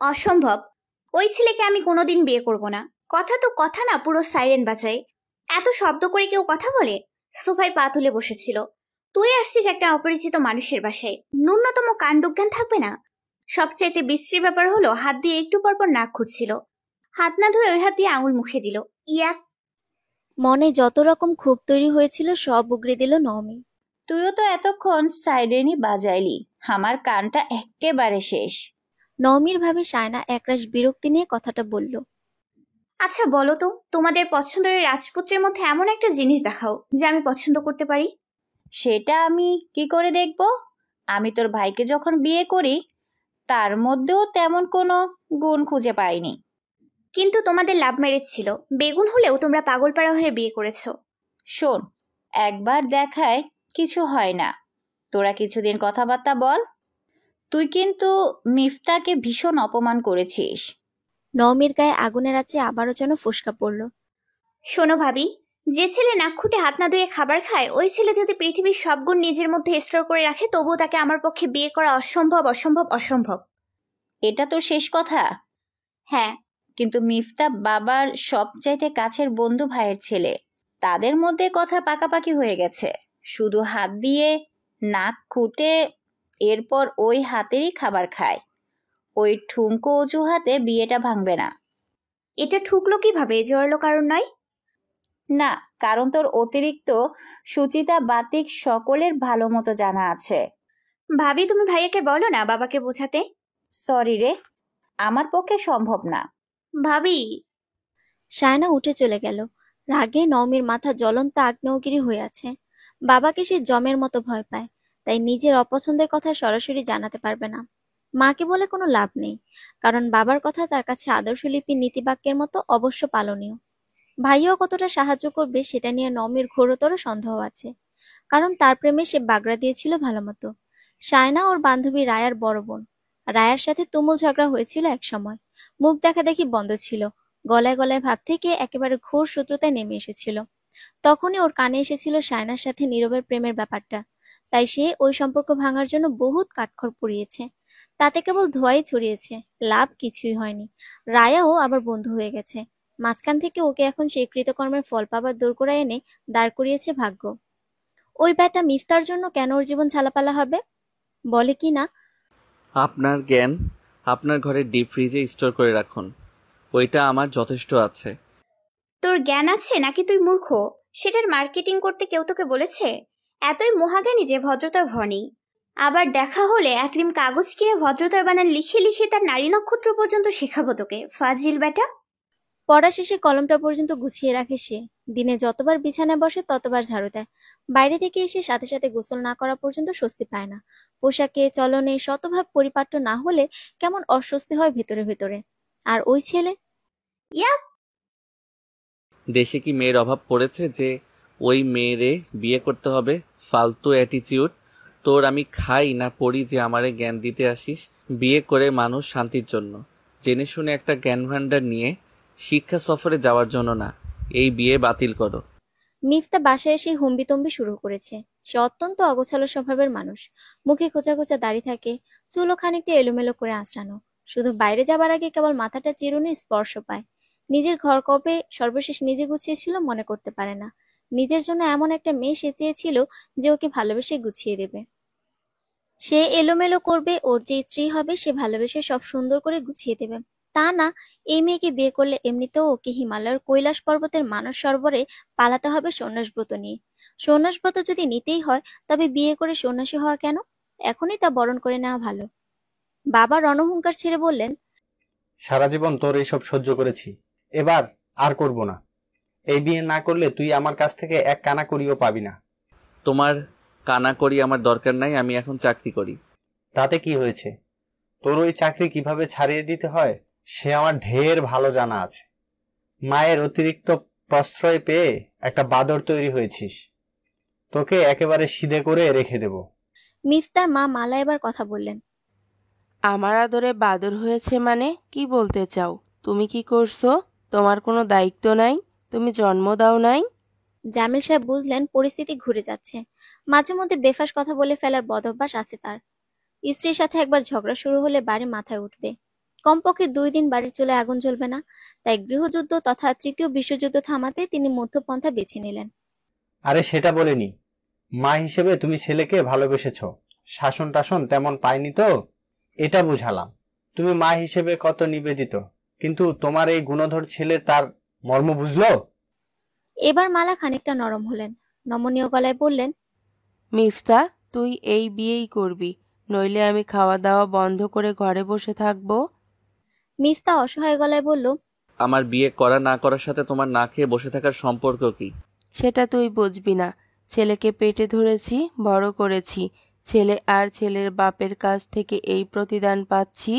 অসম্ভব। ওই ছেলেকে আমি কোনোদিন বিয়ে করব না। কথা তো কথা না, পুরো সাইরেন বাজায়। এত শব্দ করে কেউ কথা বলে? সোফায় পা তুলে বসেছিল। তুই আসছিস একটা অপরিচিত মানুষের বাসায়, ন্যূনতম কাণ্ডজ্ঞান থাকবে না? সবচাইতে বিশ্রী ব্যাপার হলো হাত দিয়ে একটু পরপর নাক খুঁটছিল। হাত না ধুয়ে ওই হাত দিয়ে আঙুল মুখে দিল। ইয়াক। মনে যত রকম ক্ষোভ তৈরি হয়েছিল সব উগরে দিল নমি। তুইও তো এতক্ষণ সাইরেনই বাজাইলি, আমার কানটা একেবারে শেষ। নমির ভাবে সায়না একরাশ বিরক্তি নিয়ে কথাটা বলল। আচ্ছা বলো তো, তোমাদের পছন্দের রাজপুত্রের মধ্যে এমন একটা জিনিস দেখাও যে আমি পছন্দ করতে পারি। সেটা আমি কি করে দেখব? আমি তোর ভাইকে যখন বিয়ে করি তার মধ্যেও তেমন কোনো গুণ খুঁজে পাইনি। কিন্তু তোমাদের লাভ ম্যারেজ ছিল, বেগুন হলেও তোমরা পাগলপাড়া হয়ে বিয়ে করেছো। শোন, একবার দেখায় কিছু হয় না, তোরা কিছুদিন কথাবার্তা বল। তুই কিন্তু মিফতাকে ভীষণ অপমান করেছিস। নমির গায়ে আগুনের আছে আবারও যেন ফোসকা পড়ল। শোনো ভাবি, যে ছেলে নাক খুঁটে হাত না ধুয়ে খাবার খায়, ওই ছেলে যদি পৃথিবীর সব গুণ নিজের মধ্যে স্টোর করে রাখে, তবুও তাকে আমার পক্ষে বিয়ে করা অসম্ভব অসম্ভব অসম্ভব। এটা তো শেষ কথা। হ্যাঁ। কিন্তু মিফতা বাবার সবচাইতে কাছের বন্ধু ভাইয়ের ছেলে, তাদের মধ্যে কথা পাকাপাকি হয়ে গেছে। শুধু হাত দিয়ে নাক খুঁটে এরপর ওই হাতেরই খাবার খায়। ওই ঠুনকো অজুহাতে বিয়েটা ভাঙবে না। এটা ঠুকলো কিভাবে? জোরালো কারণ নয়? না, কারণ তোর অতিরিক্ত সুচিতা বাতিক সকলের ভালো মতো জানা আছে। ভাবি, তুমি ভাইয়াকে বলো না বাবাকে বোঝাতে। সরি রে, আমার পক্ষে সম্ভব না। ভাবি। সায়না উঠে চলে গেল। রাগে নওমির মাথা জ্বলন্ত আগ্নেয়গিরি হয়ে আছে। বাবাকে সে জমের মতো ভয় পায়, তাই নিজের অপছন্দের কথা সরাসরি জানাতে পারবে না। মাকে বলে কোনো লাভ নেই, কারণ বাবার কথা তার কাছে আদর্শলিপির নীতিবাক্যের মতো অবশ্য পালনীয়। ভাইও কতটা সাহায্য করবে সেটা নিয়ে নওমির ঘোরতর সন্দেহ আছে, কারণ তার প্রেমে সে বাগড়া দিয়েছিল ভালো মতো। সায়না ওর বান্ধবী রায়ার বড় বোন। রায়ার সাথে তুমুল ঝগড়া হয়েছিল এক সময়। মুখ দেখাদেখি বন্ধ ছিল, গলায় গলায় ভাব থেকে একেবারে ঘোর শত্রুতায় নেমে এসেছিল। তখনই ওর কানে এসেছিল সায়নার সাথে নীরবের প্রেমের ব্যাপারটা। তাই সে ওই সম্পর্ক ভাঙার জন্য বহুত কাঠখড় পুড়িয়েছে। তাতে কেবল ধোঁয়াই ছড়িয়েছে, লাভ কিছুই হয়নি। রায়াও আবার বন্ধু হয়ে গেছে। মাঝখান থেকে ওকে এখন সেই কৃতকর্মের ফল পাবার দোরগোড়ায় এনে দাঁড় করিয়েছে ভাগ্য। ওই ব্যাটা মিফতার জন্য কেন ওর জীবন ঝালাপালা হবে? বলে কি না, আপনার জ্ঞান আপনার ঘরে ডিপ ফ্রিজে স্টোর করে রাখুন, ওইটা আমার যথেষ্ট আছে। তোর জ্ঞান আছে নাকি তুই মূর্খ? সেটার মার্কেটিং করতে কেউ তোকে বলেছে? এতই মহাজ্ঞানী যে ভদ্রতার ভয় নেই। আবার দেখা হলে একরিম কাগজ কিনে ভদ্রতার বানান লিখে লিখে তার নারী নক্ষত্র পর্যন্ত শেখাবো তোকে, ফাজিল বেটা। পড়া শেষে কলমটা পর্যন্ত গুছিয়ে রাখে সে। দিনে যতবার বিছানায় বসে ততবার ঝাড়ু দেয়। বাইরে থেকে এসে সাথে সাথে গোসল না করা পর্যন্ত স্বস্তি পায় না। পোশাকে চলনে শতভাগ পরিপাট্য না হলে কেমন অস্বস্তি হয় ভেতরে ভেতরে। আর ওই ছেলে, ইয়া। দেশে কি মেয়ের অভাব পড়েছে যে ওই মেয়েরে বিয়ে করতে হবে? ফালতু অ্যাটিচিউড তোর। আমি খাই না পড়ি যে আমারে জ্ঞান দিতে আসিস? বিয়ে করে মানুষ শান্তির জন্য, জেনে শুনে একটা জ্ঞান ভাণ্ডার নিয়ে শিক্ষা সফরে যাওয়ার জন্য না। এই বিয়ে বাতিল করো। মিফতা বাসায় এসে হম্বিতম্বি শুরু করেছে। সে অত্যন্ত অগোছালো স্বভাবের মানুষ। মুখে খোঁচা খোঁচা দাড়ি থাকে, চুলও খানিকটা এলোমেলো করে আঁচড়ানো। শুধু বাইরে যাবার আগে কেবল মাথাটা চিরুনির স্পর্শ পায়। নিজের ঘর কবে সর্বশেষ নিজে গুছিয়েছিল মনে করতে পারে না। নিজের জন্য এমন একটা মেয়ে সে চেয়েছিল যে ওকে ভালোবেসে গুছিয়ে দেবে। সে এলোমেলো করবে, ওর যে স্ত্রী হবে সে ভালোবেসে সব সুন্দর করে গুছিয়ে দেবে। তা না, এই মেয়েকে বিয়ে করলে এমনিতেও ওকে হিমালয়ের কৈলাস পর্বতের মানস সরোবরে পালাতে হবে সন্ন্যাসব্রত নিয়ে। সন্ন্যাসব্রত যদি নিতেই হয় তবে বিয়ে করে সন্ন্যাসী হওয়া কেন? এখনই তা বরণ করে নেওয়া ভালো। বাবা রণহুঙ্কার ছেড়ে বললেন, সারা জীবন তোর এইসব সহ্য করেছি, এবার আর করব না। এই বিয়ে না করলে তুই আমার কাছ থেকে এক কানা করিও পাবি না। তোমার কানা করি আমার দরকার নাই, আমি এখন চাকরি করি। তাতে কি হয়েছে? তোর ওই চাকরি কিভাবে ছাড়িয়ে দিতে হয় সে আমার ঢের ভালো জানা আছে। মায়ের অতিরিক্ত প্রশ্রয় পেয়ে একটা বাদর তৈরি হয়েছিস, তোকে একেবারে সিধে করে রেখে দেব। মিফতার মা মালা এবার কথা বললেন, আমার আদরে বাদর হয়েছে মানে কি বলতে চাও? তুমি কি করছো? তোমার কোনো দায়িত্ব নাই? তুমি জন্ম দাও নাই? জামিল সাহেব বুঝলেন পরিস্থিতি ঘুরে যাচ্ছে। মাঝে মধ্যে বেফাস কথা বলে ফেলার বদভ্যাস আছে তার। স্ত্রীর সাথে একবার ঝগড়া শুরু হলে বাড়ি মাথায় উঠবে। কমপক্ষে 2 দিন বাড়ির চুলায় আগুন জ্বলবে না। তাই গৃহযুদ্ধ তথা তৃতীয় বিশ্বযুদ্ধ থামাতে তিনি মধ্যপন্থা বেছে নিলেন। আরে সেটা বলিনি, মা হিসেবে তুমি ছেলেকে ভালোবেসেছো, শাসন টাসন তেমন পাইনি তো, এটা বুঝালাম। তুমি মা হিসেবে কত নিবেদিত, কিন্তু তোমার এই গুণধর ছেলে তার মর্ম বুঝলো? এবার মালা খানিকটা নরম হলেন, নমনীয় গলায় বললেন, মিফতা, তুই এই বিয়েই করবি, নইলে আমি খাওয়া দাওয়া বন্ধ করে ঘরে বসে থাকবো। মিফতা অসহায় গলায় বলল, আমার বিয়ে করা না করার সাথে তোমার না খেয়ে বসে থাকার সম্পর্ক কি? সেটা তুই বুঝবি না। ছেলেকে পেটে ধরেছি, বড় করেছি, ছেলে আর ছেলের বাপের কাছ থেকে এই প্রতিদান পাচ্ছি।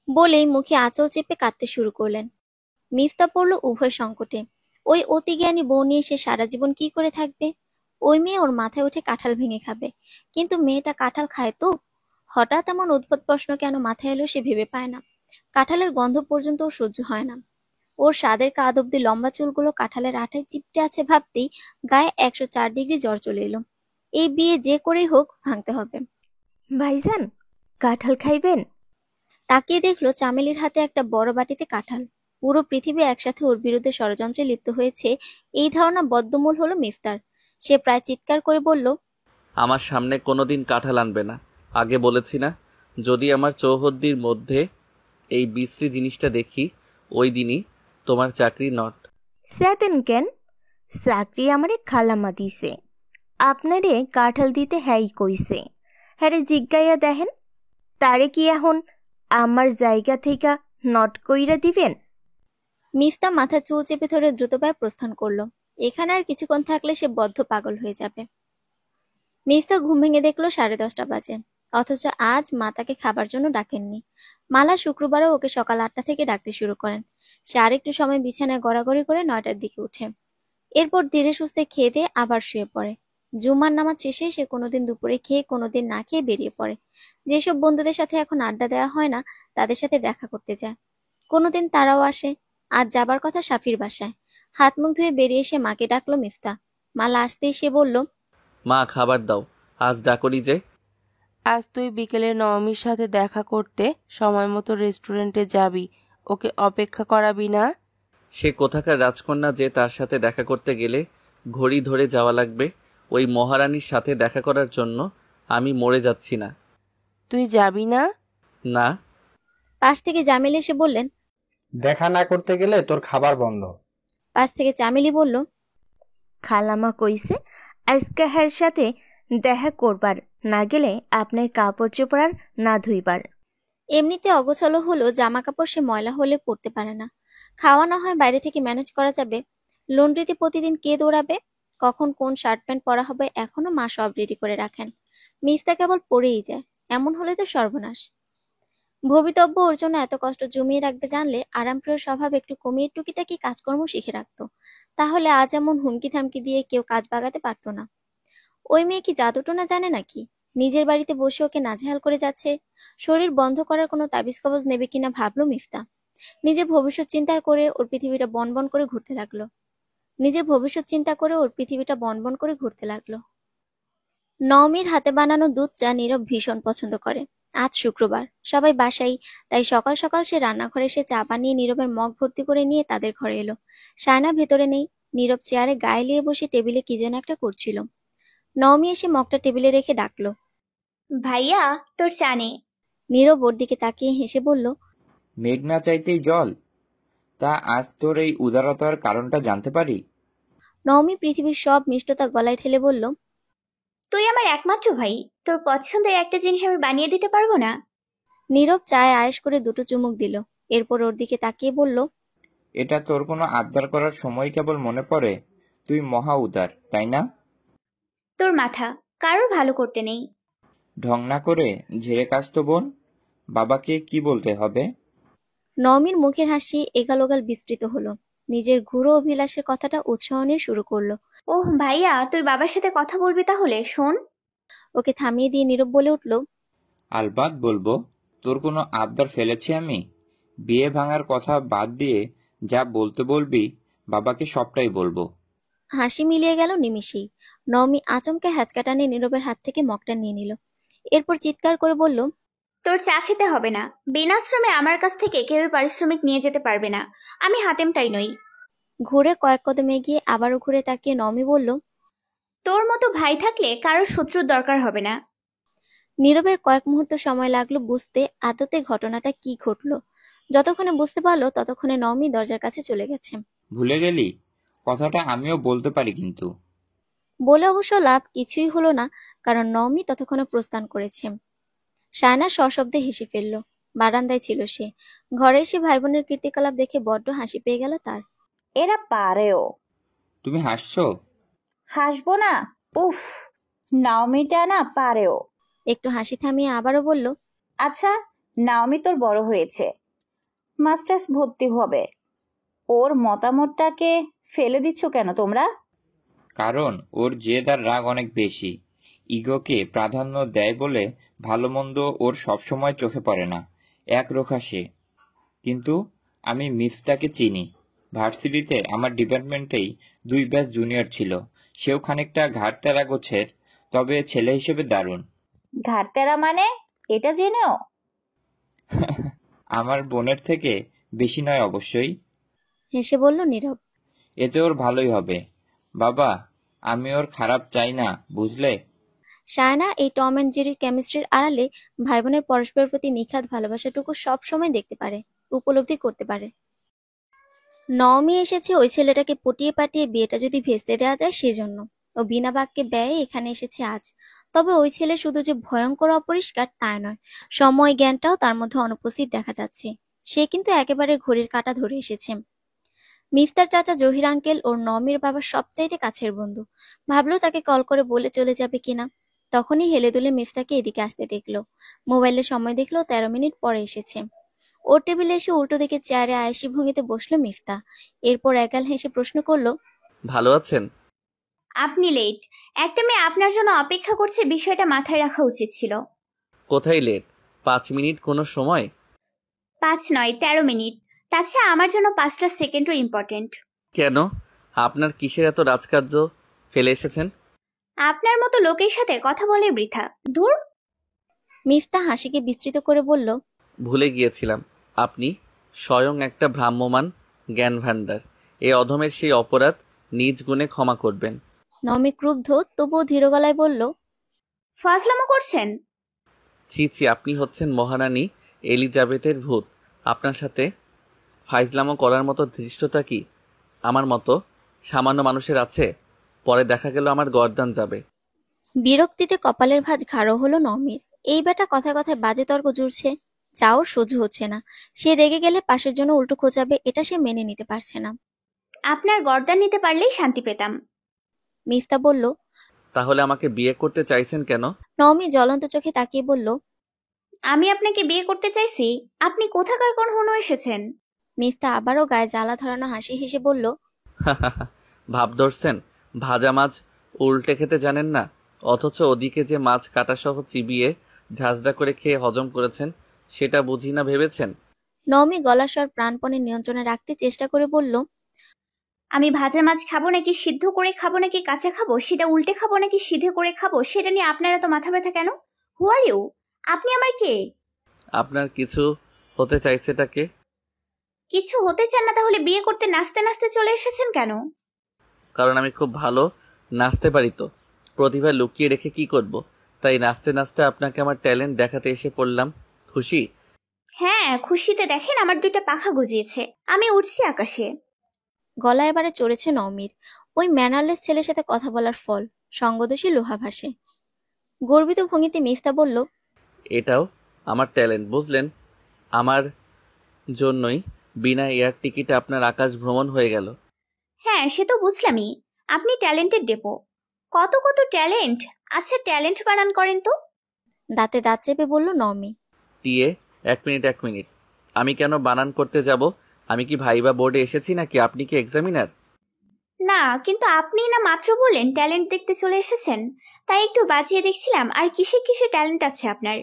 বলেই মুখে আঁচল চেপে কাঁদতে শুরু করলেন। মিফতা পড়ল উভয় সংকটে। ওই অতিজ্ঞানী বউ নিয়ে সে সারা জীবন কি করে থাকবে? ওই মেয়ে ওর মাথায় উঠে কাঁঠাল ভেঙে খাবে, কিন্তু মেয়েটা কাঁঠাল খায় তো? হঠাৎ এমন উদ্ভট প্রশ্ন কেন মাথায় এলো সে ভেবে পায় না। কাঁঠালের গন্ধ পর্যন্ত ওর সহ্য হয় না। ওর স্বাদের কাঁধ অব্দি লম্বা চুলগুলো কাঁঠালের আঠায় চিপটে আছে ভাবতেই গায়ে 104 ডিগ্রি জ্বর চলে এলো। এই বিয়ে যে করেই হোক ভাঙতে হবে। ভাইজান, কাঁঠাল খাইবেন? তাকিয়ে দেখলো চামেলির হাতে একটা বড় বাটিতে কাঁঠাল। পুরো পৃথিবী একসাথে ওর বিরুদ্ধে ষড়যন্ত্রে লিপ্ত হয়েছে, এই ধারণা বদ্ধমূল হলো মিফতার। সে প্রায় চিৎকার করে বলল, আমার সামনে কোনোদিন কাঁঠাল আনবে না। আগে বলেছি না, যদি আমার চৌহদ্দির মধ্যে এই বিশ্রী জিনিসটা দেখি, ওই দিনই তোমার চাকরি নট। স্যাতেন কেন? চাকরি আমারে খালামা দিছে, আপনারে কাঁঠাল দিতে হ্যাই কইছে। হ্যারে জিজ্ঞাইয়া দেখেন, তারে কি এখন আমার জায়গা থেকে নট কইরা দিবেন? মিফতা মাথার চুল চেপে ধরে দ্রুত পায়ে প্রস্থান করলো। এখানে আর কিছুক্ষণ থাকলে সে বদ্ধ পাগল হয়ে যাবে। মিফতা ঘুম ভেঙে দেখলো 10:30 বাজে, অথচ আজ মা তাকে খাবার জন্য ডাকেননি। মালা শুক্রবারও ওকে সকাল 8টা থেকে ডাকতে শুরু করেন। সে আরেকটু সময় বিছানায় গড়াগড়ি করে 9টার দিকে উঠে। এরপর ধীরে সুস্থে খেয়ে দিয়ে আবার শুয়ে পড়ে। জুমার নামাজ শেষে সে কোনোদিন দুপুরে খেয়ে কোনোদিন না খেয়ে বেরিয়ে পড়ে। যেসব বন্ধুদের সাথে এখন আড্ডা দেওয়া হয় না তাদের সাথে দেখা করতে যায়। কোনোদিন তারাও আসে। আজ যাবার কথা সাফির বাসায়। হাত মুখ ধুয়ে বেরিয়ে এসে মাকে ডাকলো মিফতা। মালা আসতেই সে বলল, মা খাবার দাও, আজ ডাকরি যে। আজ তুই বিকেলে নবমীর সাথে দেখা করতে সময় মতো রেস্টুরেন্টে যাবি, ওকে অপেক্ষা করাবি না। সে কোথাকার রাজকন্যা যে তার সাথে দেখা করতে গেলে ঘড়ি ধরে যাওয়া লাগবে? ওই মহারানীর সাথে দেখা করার জন্য আমি মরে যাচ্ছি না। তুই যাবি না? না। পাশ থেকে জামিল এসে বললেন, দেখা না করতে গেলে তোর খাবার বন্ধ। পাশ থেকে চামেলি বলল, খালামা কইছে আজকে হ্যার সাথে দেখা করবার, না গেলে আপনার কাপড় চোপড়ার না ধুইবার। এমনিতে অগোছালো হলো জামা কাপড় সে ময়লা হলে পরতে পারে না। খাওয়া না হয় বাইরে থেকে ম্যানেজ করা যাবে, লন্ড্রিতে প্রতিদিন কে দৌড়াবে? কখন কোন শার্ট প্যান্ট পরা হবে এখনো মা সব রেডি করে রাখেন। মিফতা কেবল পরেই যায়। এমন হলে তো সর্বনাশ। ভবিতব্য ওর জন্য এত কষ্ট জমিয়ে রাখবে জানলে আরামপ্রিয় স্বভাব একটু কমিয়ে টুকিটাকি কাজকর্ম শিখে রাখতো। তাহলে আজ এমন হুমকি থামকি দিয়ে কেউ কাজ বাগাতে পারতো না। ওই মেয়ে কি জাদুটোনা জানে নাকি? নিজের বাড়িতে বসে ওকে নাজেহাল করে যাচ্ছে। শরীর বন্ধ করার কোনো তাবিজ কবজ নেবে কিনা ভাবলো মিফতা। নিজের ভবিষ্যৎ চিন্তা করে ওর পৃথিবীটা বনবন করে ঘুরতে লাগলো। নওমীর হাতে বানানো দুধ চা নীরব ভীষণ পছন্দ করে। আজ শুক্রবার, সবাই বাসায়, তাই সকাল সকাল সে রান্নাঘরে এসে চা বানিয়ে নীরবের মগ ভর্তি করে নিয়ে তাদের ঘরে এলো। সায়না ভেতরে নেই। নীরব চেয়ারে গায়ে লিয়ে বসে টেবিলে কি যেন একটা করছিল। নওমী এসে মগটা টেবিলে রেখে ডাকলো, ভাইয়া তোর চা নে। নীরব ওর দিকে তাকিয়ে হেসে বলল, মেঘ না চাইতেই জল। তা আজ তোর এই উদারতার কারণটা জানতে পারি? নওমী পৃথিবীর সব মিষ্টতা গলায় ঠেলে বলল, তুই আমার একমাত্র ভাই, তোর পছন্দের একটা জিনিস আমি বানিয়ে দিতে পারবো না? নীরব চায় আয়েশ করে 2টো চুমুক দিল। এরপর ওর দিকে তাকিয়ে বলল, এটা তোর কোনো আবদার করার সময় কেবল মনে পড়ে? তুই মহা উদার, তাই না? তোর মাথা কারোর ভালো করতে নেই। ঢং না করে ঝেড়ে কাজ তো বোন। বাবাকে কি বলতে হবে? নওমীর মুখের হাসি এগাল-ওগাল বিস্তৃত হলো। নিজের ঘুরো অভিলাষের কথাটা উৎসাহ নিয়ে শুরু করলো। ওহ ভাইয়া, তুই বাবার সাথে কথা বলবি তাহলে? শোন। ওকে থামিয়ে দিয়ে নীরব বলে উঠল, আলবাত বলবো। তোর কোনো আবদার ফেলেছি আমি? বিয়ে ভাঙার কথা বাদ দিয়ে যা বলতে বলবি বাবাকে সবটাই বলবো। হাসি মিলিয়ে গেল নিমিষেই। নওমী আচমকা হ্যাচকা টানে নীরবের হাত থেকে মগটা নিয়ে নিল। এরপর চিৎকার করে বলল, তোর চা খেতে হবে না। বিনাশ্রমে আমার কাছ থেকে কেউই পারিশ্রমিক নিয়ে যেতে পারবে না। আমি হাতেম তাই নই। ঘুরে কয়েক কদম এগিয়ে আবারও ঘুরে তাকিয়ে নমি বলল, তোর মতো ভাই থাকলে কারোর শত্রুর দরকার হবে না। নীরবের কয়েক মুহূর্ত সময় লাগলো বুঝতে আদতে ঘটনাটা কি ঘটলো। যতক্ষণে বুঝতে পারলো ততক্ষণে নমি দরজার কাছে চলে গেছে। ভুলে গেলি? কথাটা আমিও বলতে পারি কিন্তু। বলে অবশ্য লাভ কিছুই হলো না, কারণ নমি ততক্ষণে প্রস্থান করেছে। সায়না সশব্দে হেসে ফেলল। বারান্দায় ছিল সে। ঘরে এসে ভাই বোনের কীর্তিকলাপ দেখে বড্ড হাসি পেয়ে গেল তার। এরা পারেও। তুমি হাসছো? হাসবো না? উফ, নাওমিটা না পারেও। একটু হাসি থামিয়ে আবারও বলল, আচ্ছা, নাওমি তোর বড় হয়েছে, মাস্টার্স ভর্তি হবে, ওর মতামতটাকে ফেলে দিচ্ছ কেন তোমরা? কারণ ওর জেদ আর রাগ অনেক বেশি। ইগোকে প্রাধান্য দেয় বলে ভালো মন্দ ওর সবসময় চোখে পড়ে না, একরোখা সে। কিন্তু আমি মিফতাকে চিনি। ভার্সিটিতে আমার ডিপার্টমেন্টেই 2 ব্যাচ জুনিয়র ছিল। সেও খানিকটা ঘাড়তেরা গোছের, তবে ছেলে হিসেবে দারুণ। ঘাড়তেরা মানে? এটা জেনেও? আমার বোনের থেকে বেশি নয় অবশ্যই। হেসে বলল নীরব। এতে ওর ভালোই হবে। বাবা, আমি ওর খারাপ চাই না, বুঝলে? সায়না এই টম অ্যান্ড জেরির কেমিস্ট্রির আড়ালে ভাই বোনের পরস্পরের প্রতি নিখাদ ভালোবাসাটুকু সব সময় দেখতে পারে, উপলব্ধি করতে পারে। নওমি এসেছে ওই ছেলেটাকে পটিয়ে পাটিয়ে বিয়েটা যদি ভেস্তে দেওয়া যায় সেজন্য। ও বিনা বাক্যে ব্যয়ে এখানে এসেছে আজ। তবে ওই ছেলে শুধু যে ভয়ঙ্কর অপরিষ্কার তা নয়, সময় জ্ঞানটাও তার মধ্যে অনুপস্থিত দেখা যাচ্ছে। সে কিন্তু একেবারে ঘড়ির কাঁটা ধরে এসেছে। মিফতার চাচা জহির আঙ্কেল ওর নমির বাবার সবচাইতে কাছের বন্ধু। ভাবলো তাকে কল করে বলে চলে যাবে কিনা। তখনই হেলে দুলে মিফতাকে এদিকে আসতে দেখলো। মোবাইলে সময় দেখলো 13 মিনিট পরে এসেছে। ওর টেবিলে এসে উল্টো দিকে চেয়ারে আয়েশি ভঙ্গিতে বসলো মিফতা। এরপর একাল হেসে প্রশ্ন করলো, ভালো আছেন? আপনি লেট। একটা মেয়ে আপনার জন্য অপেক্ষা করছে, বিষয়টা মাথায় রাখা উচিত ছিল। কোথায় লেট? 5 মিনিট কোনো সময়? 5 নয়, 13 মিনিট। তাছাড়া আমার জন্য 5টা সেকেন্ডও ইম্পর্টেন্ট। কেন? আপনার কিসের এত রাজকার্য ফেলে এসেছেন? আপনার মতো লোকের সাথে কথা বলে বৃথা। দূর। মিফতা হাসিকে বিস্তৃত করে বলল, ভুলে গিয়েছিলাম, আপনি স্বয়ং একটা ভ্রাম্যমান জ্ঞান ভাণ্ডার। এই অধমের সেই অপরাধ নিজ গুণে ক্ষমা করবেন। নমি ক্রুদ্ধ তবুও ধীর গলায় বলল, ফাজলামো করছেন? ছি ছি, আপনি হচ্ছেন মহারানী এলিজাবেথের ভূত। আপনার সাথে ফাইজলামো করার মতো ধৃষ্টতা কি আমার মতো সামান্য মানুষের আছে? পরে দেখা গেল আমার গর্দান যাবে। বিরক্তিতে কপালের ভাঁজ গাঢ় হলো নমির। এই বেটা কথায় কথায় বাজে তর্ক জুড়ছে, যা ওর সহ্য হচ্ছে না। সে রেগে গেলে পাশের জন্য উল্টো খোঁচাবে, এটা সে মেনে নিতে পারছে না। আপনার গর্দান নিতে পারলেই শান্তি পেতাম। মিফতা বলল। তাহলে আমাকে বিয়ে করতে চাইছেন কেন? নমি জ্বলন্ত চোখে তাকিয়ে বলল, আমি আপনাকে বিয়ে করতে চাইছি? আপনি কোথাকার কোন হনু এসেছেন? মিফতা আবারও গায়ে জ্বালা ধরানো হাসি হেসে বলল, ভাব ধরছেন? ভাজা মাছ উল্টে খেতে জানেন না, অথচ ওদিকে যে মাছ কাটাসহ চিবিয়ে ঝাঁঝরা করে খেয়ে হজম করেছেন সেটা বুঝি না ভেবেছেন? নমি গলার স্বর প্রাণপণে নিয়ন্ত্রণে রাখতে চেষ্টা করে বলল, আমি ভাজা মাছ খাবো নাকি সিদ্ধ করে খাবো নাকি কাঁচা খাবো, সেটা উল্টে খাবো নাকি সিধে করে খাবো, সেটা নিয়ে আপনারা তো মাথা ব্যথা কেন? হু আর ইউ? আপনি আমার কে? আপনার কিছু হতে চাইছেটাকে? কিছু হতে চান না তাহলে বিয়ে করতে নাচতে নাচতে চলে এসেছেন কেন? কারণ আমি খুব ভালো নাচতে পারি, তো প্রতিভা লুকিয়ে রেখে কি করব? তাই নাচতে নাচতে আপনাকে আমার ট্যালেন্ট দেখাতে এসে পড়লাম। খুশি? হ্যাঁ খুশিতে দেখেন আমার 2টা পাখা গজিয়েছে, আমি উঠছি আকাশে। গলা এবারে চড়েছে নমির। ওই ম্যানারলেস ছেলের সাথে কথা বলার ফল, সঙ্গদোষী লোহা ভাসে। গর্বিত ভঙ্গিতে মিফতা বলল, এটাও আমার ট্যালেন্ট, বুঝলেন? আমার জন্যই বিনা এয়ার টিকিটে আপনার আকাশ ভ্রমণ হয়ে গেল। হ্যাঁ সে তো বুঝলামই, আপনি ট্যালেন্টেড ডেপো। কত কত ট্যালেন্ট। আচ্ছা ট্যালেন্ট বানান করেন তো। দাঁতে দাঁত চেপে বলল নমি। টিয়ে, 1 মিনিট। আমি কেন বানান করতে যাব? আমি কি ভাইবা বোর্ডে এসেছি নাকি আপনি কি এক্সামিনার? না কিন্তু আপনি না মাত্র বললেন ট্যালেন্ট দেখতে চলে এসেছেন, তাই একটু বাজিয়ে দেখছিলাম আর কিসে কিসে ট্যালেন্ট আছে আপনার।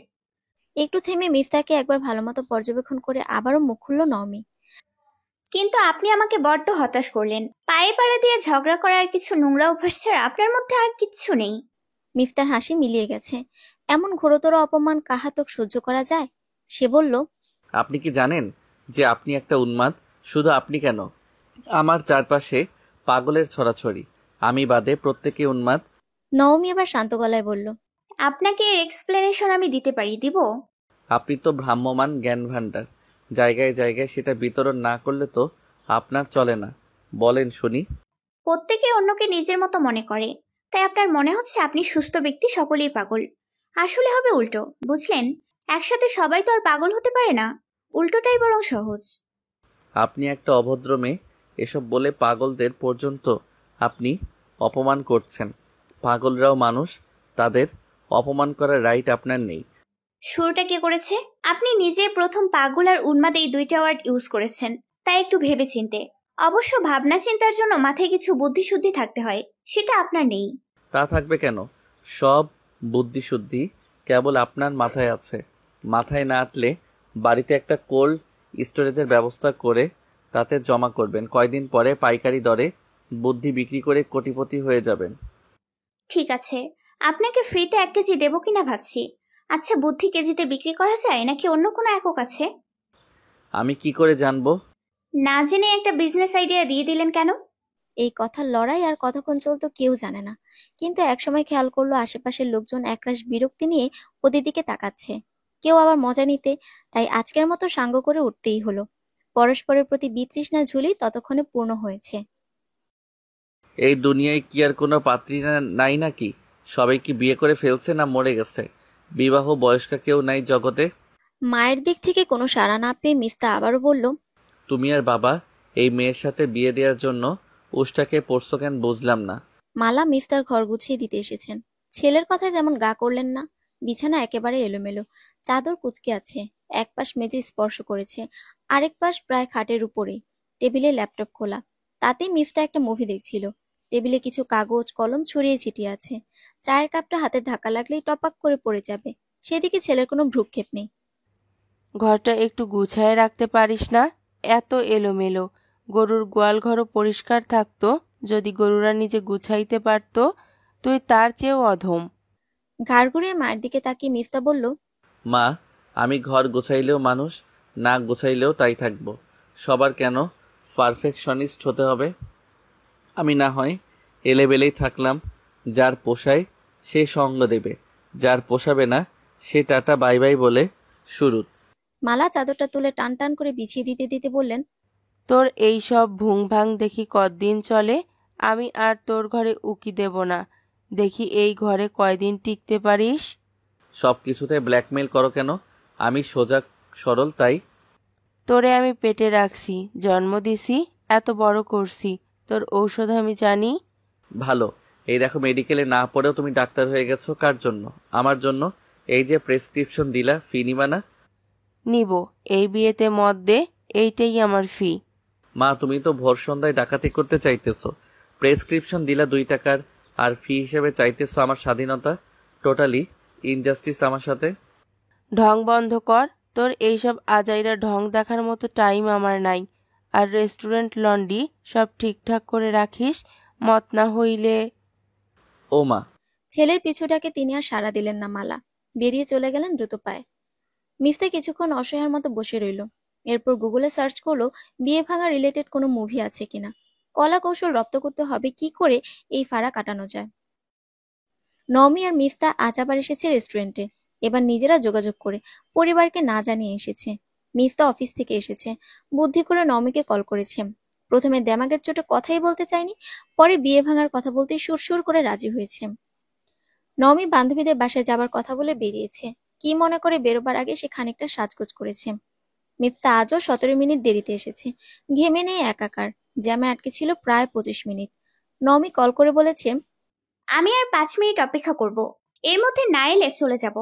একটু থেমে মিফতাকে একবার ভালোমতো পর্যবেক্ষণ করে আবারও মুখ খুলল নমি। কিন্তু আপনি আমাকে বড্ড হতাশ করলেন। পায়ে পাড়া দিয়ে ঝগড়া করার কিছু নোংরা অভ্যাস ছাড়া আপনার মধ্যে আর কিচ্ছু নেই। মিফতার হাসি মিলিয়ে গেছে। এমন ঘোরতর অপমান কাহাতক সহ্য করা যায়? সে বলল, আপনি কি জানেন যে আপনি একটা উন্মাদ? শুধু আপনি কেন, আমার চারপাশে পাগলের ছড়াছড়ি, আমি বাদে প্রত্যেকে উন্মাদ। নওমি এবার শান্ত গলায় বলল, আপনাকে এর এক্সপ্লেনেশন আমি দিতে পারি, দিব? আপনি তো ভ্রাম্যমান জ্ঞান ভাণ্ডার, জায়গায় জায়গায় সেটা বিতরণ না করলে তো আপনার চলে না। বলেন শুনি। প্রত্যেকে অন্যকে নিজের মতো মনে করে, তাই আপনার মনে হচ্ছে আপনি সুস্থ ব্যক্তি, সকলেই পাগল। আসলে হবে উল্টো, বুঝলেন? একসাথে সবাই তো আর পাগল হতে পারে না, উল্টোটাই বরং সহজ। আপনি একটা অভদ্র মেয়ে, এসব বলে পাগলদের পর্যন্ত আপনি অপমান করছেন। পাগলরাও মানুষ, তাদের অপমান করার রাইট আপনার নেই। শুরুটা কে করেছে? আপনি নিজে প্রথম। পাগল আর উন্মাদ এই দুইটা ওয়ার্ড ইউজ করেছেন, তাই একটু ভেবে চিনতে। অবশ্য ভাবনা চিন্তার জন্য মাথায় কিছু বুদ্ধিশুদ্ধি থাকতে হয়, সেটা আপনার নেই। তা থাকবে কেন? সব বুদ্ধিশুদ্ধি কেবল আপনার মাথায় আছে। মাথায় না আটলে বাড়িতে একটা কোল্ড স্টোরেজের ব্যবস্থা করে তাতে জমা করবেন। কয়দিন পরে পাইকারি দরে বুদ্ধি বিক্রি করে কোটিপতি হয়ে যাবেন। ঠিক আছে, আপনাকে ফ্রিতে 1 কেজি দেবো কিনা ভাবছি। আচ্ছা, বুদ্ধি কেজিতে বিক্রি করা যায় নাকি অন্য কোনো একক আছে? আমি কি করে জানবো? না জেনে একটা বিজনেস আইডিয়া দিয়ে দিলেন কেন? এই কথার লড়াই আর কতক্ষণ চলতো কেউ জানে না, কিন্তু একসময় খেয়াল করলো আশেপাশের লোকজন একরাশ বিরক্তি নিয়ে ওদের দিকে তাকাচ্ছে, কেউ আবার মজা নিতে। তাই আজকের মতো সাঙ্গ করে উঠতেই হলো। পরস্পরের প্রতি বিতৃষ্ণার ঝুলি ততক্ষণে পূর্ণ হয়েছে। এই দুনিয়ায় কি আর কোনো পাত্রী নাই নাকি? সবাই কি বিয়ে করে ফেলছে না মরে গেছে? বিবাহ বয়স্ক কেউ নাই জগতে? মায়ের দিক থেকে কোনো সাড়া না পেয়ে মিফতা আবারও বলল, তুমি আর বাবা এই মেয়ের সাথে বিয়ে দেওয়ার জন্য উষ্টাকে পড়ছো কেন বুঝলাম না। মালা মিফতার ঘর গুছিয়ে দিতে এসেছেন। ছেলের কথায় তেমন গা করলেন না। বিছানা একেবারে এলোমেলো, চাদর কুঁচকে আছে, এক পাশ মেঝে স্পর্শ করেছে, আরেক পাশ প্রায় খাটের উপরে। টেবিলে ল্যাপটপ খোলা, তাতে মিফতা একটা মুভি দেখছিল। টেবিলে কিছু কাগজ কলম ছড়িয়ে ছিটিয়ে আছে। চায়ের কাপটা হাতে ধাক্কা লাগলেই টপাক করে পড়ে যাবে, সেদিকে ছেলের কোনো ভ্রুক্ষেপ নেই। ঘরটা একটু গুছায় রাখতে পারিস না? এত এলোমেলো। গরুর গোয়াল ঘরও পরিষ্কার থাকতো যদি গরুরা নিজে গুছাইতে পারতো। তুই তার চেয়েও অধম। ঘাড় ঘুরিয়ে মায়ের দিকে তাকিয়ে মিফতা বলল, মা, আমি ঘর গোছাইলেও মানুষ, না গোছাইলেও তাই থাকবো। সবার কেন পারফেকশনিস্ট হতে হবে? আমি না হয় এলেবেলেই থাকলাম। যার পোষায় সে সঙ্গ দেবে, যার পোষাবে না সে টাটা বাই বাই বলে শুরু। মালা চাদরটা তুলে টান টান করে বিছিয়ে দিতে দিতে বললেন, তোর এই সব ভুংভাং দেখি কতদিন চলে। আমি আর তোর ঘরে উকি দেব না। দেখি এই ঘরে কয়দিন টিকতে পারিস। সব কিছুতে ব্ল্যাকমেল করো কেন? আমি সোজা সরল, তাই। তোরে আমি পেটে রাখছি, জন্ম দিছি, এত বড় করছি, তোর ঔষধ আমি জানি। ভালো, এই দেখো মেডিকেলে না পড়েও তুমি ডাক্তার হয়ে গেছো। কার জন্য? আমার জন্য। এই যে প্রেসক্রিপশন দিলা, ফি নিবা না? নিব। এই বিয়েতে মত দে, এইটাই আমার ফি। মা, তুমি তো ভোর সন্ধ্যায় ডাকাতি করতে চাইতেছো। প্রেসক্রিপশন দিলা 2 টাকার, আর ফি হিসেবে চাইতেছো আমার স্বাধীনতা। টোটালি ইনজাস্টিস আমার সাথে। ঢং বন্ধ কর। তোর এইসব আজাইরা ঢং দেখার মতো টাইম আমার নাই। আর রেস্টুরেন্ট লন্ড্রি সব ঠিকঠাক করে রাখিস, মত না হইলে। ও মা। ছেলের পিছুটাকে তিনি আর সাড়া দিলেন না। মালা বেরিয়ে চলে গেলেন দ্রুত পায়ে। মিফতা কিছুক্ষণ অসহায়ের মতো বসে রইল। এরপর গুগলে সার্চ করলো বিয়ে ভাঙা রিলেটেড কোনো মুভি আছে কিনা। কলা কৌশল রপ্ত করতে হবে কি করে এই ফাঁড়া কাটানো যায়। নওমি আর মিফতা আজ আবার এসেছে রেস্টুরেন্টে। এবার নিজেরা যোগাযোগ করে, পরিবারকে না জানিয়ে এসেছে। মিফতা অফিস থেকে এসেছে, বুদ্ধি করে নওমিকে কল করেছে। প্রথমে দেমাগের চোটে কথাই বলতে চায়নি, পরে বিয়ে ভাঙার কথা বলতে সুরসুর করে রাজি হয়েছে। নওমি বান্ধবীদের বাসায় যাবার কথা বলে বেরিয়েছে। কি মনে করে বেরোবার আগে সে খানিকটা সাজগোজ করেছে। মিফতা আজও 17 মিনিট দেরিতে এসেছে। ঘেমে নেই একাকার, জ্যামে আটকে ছিল প্রায় 25 মিনিট। নওমি কল করে বলেছে, আমি আর 5 মিনিট অপেক্ষা করব, এর মধ্যে না এলে চলে যাব।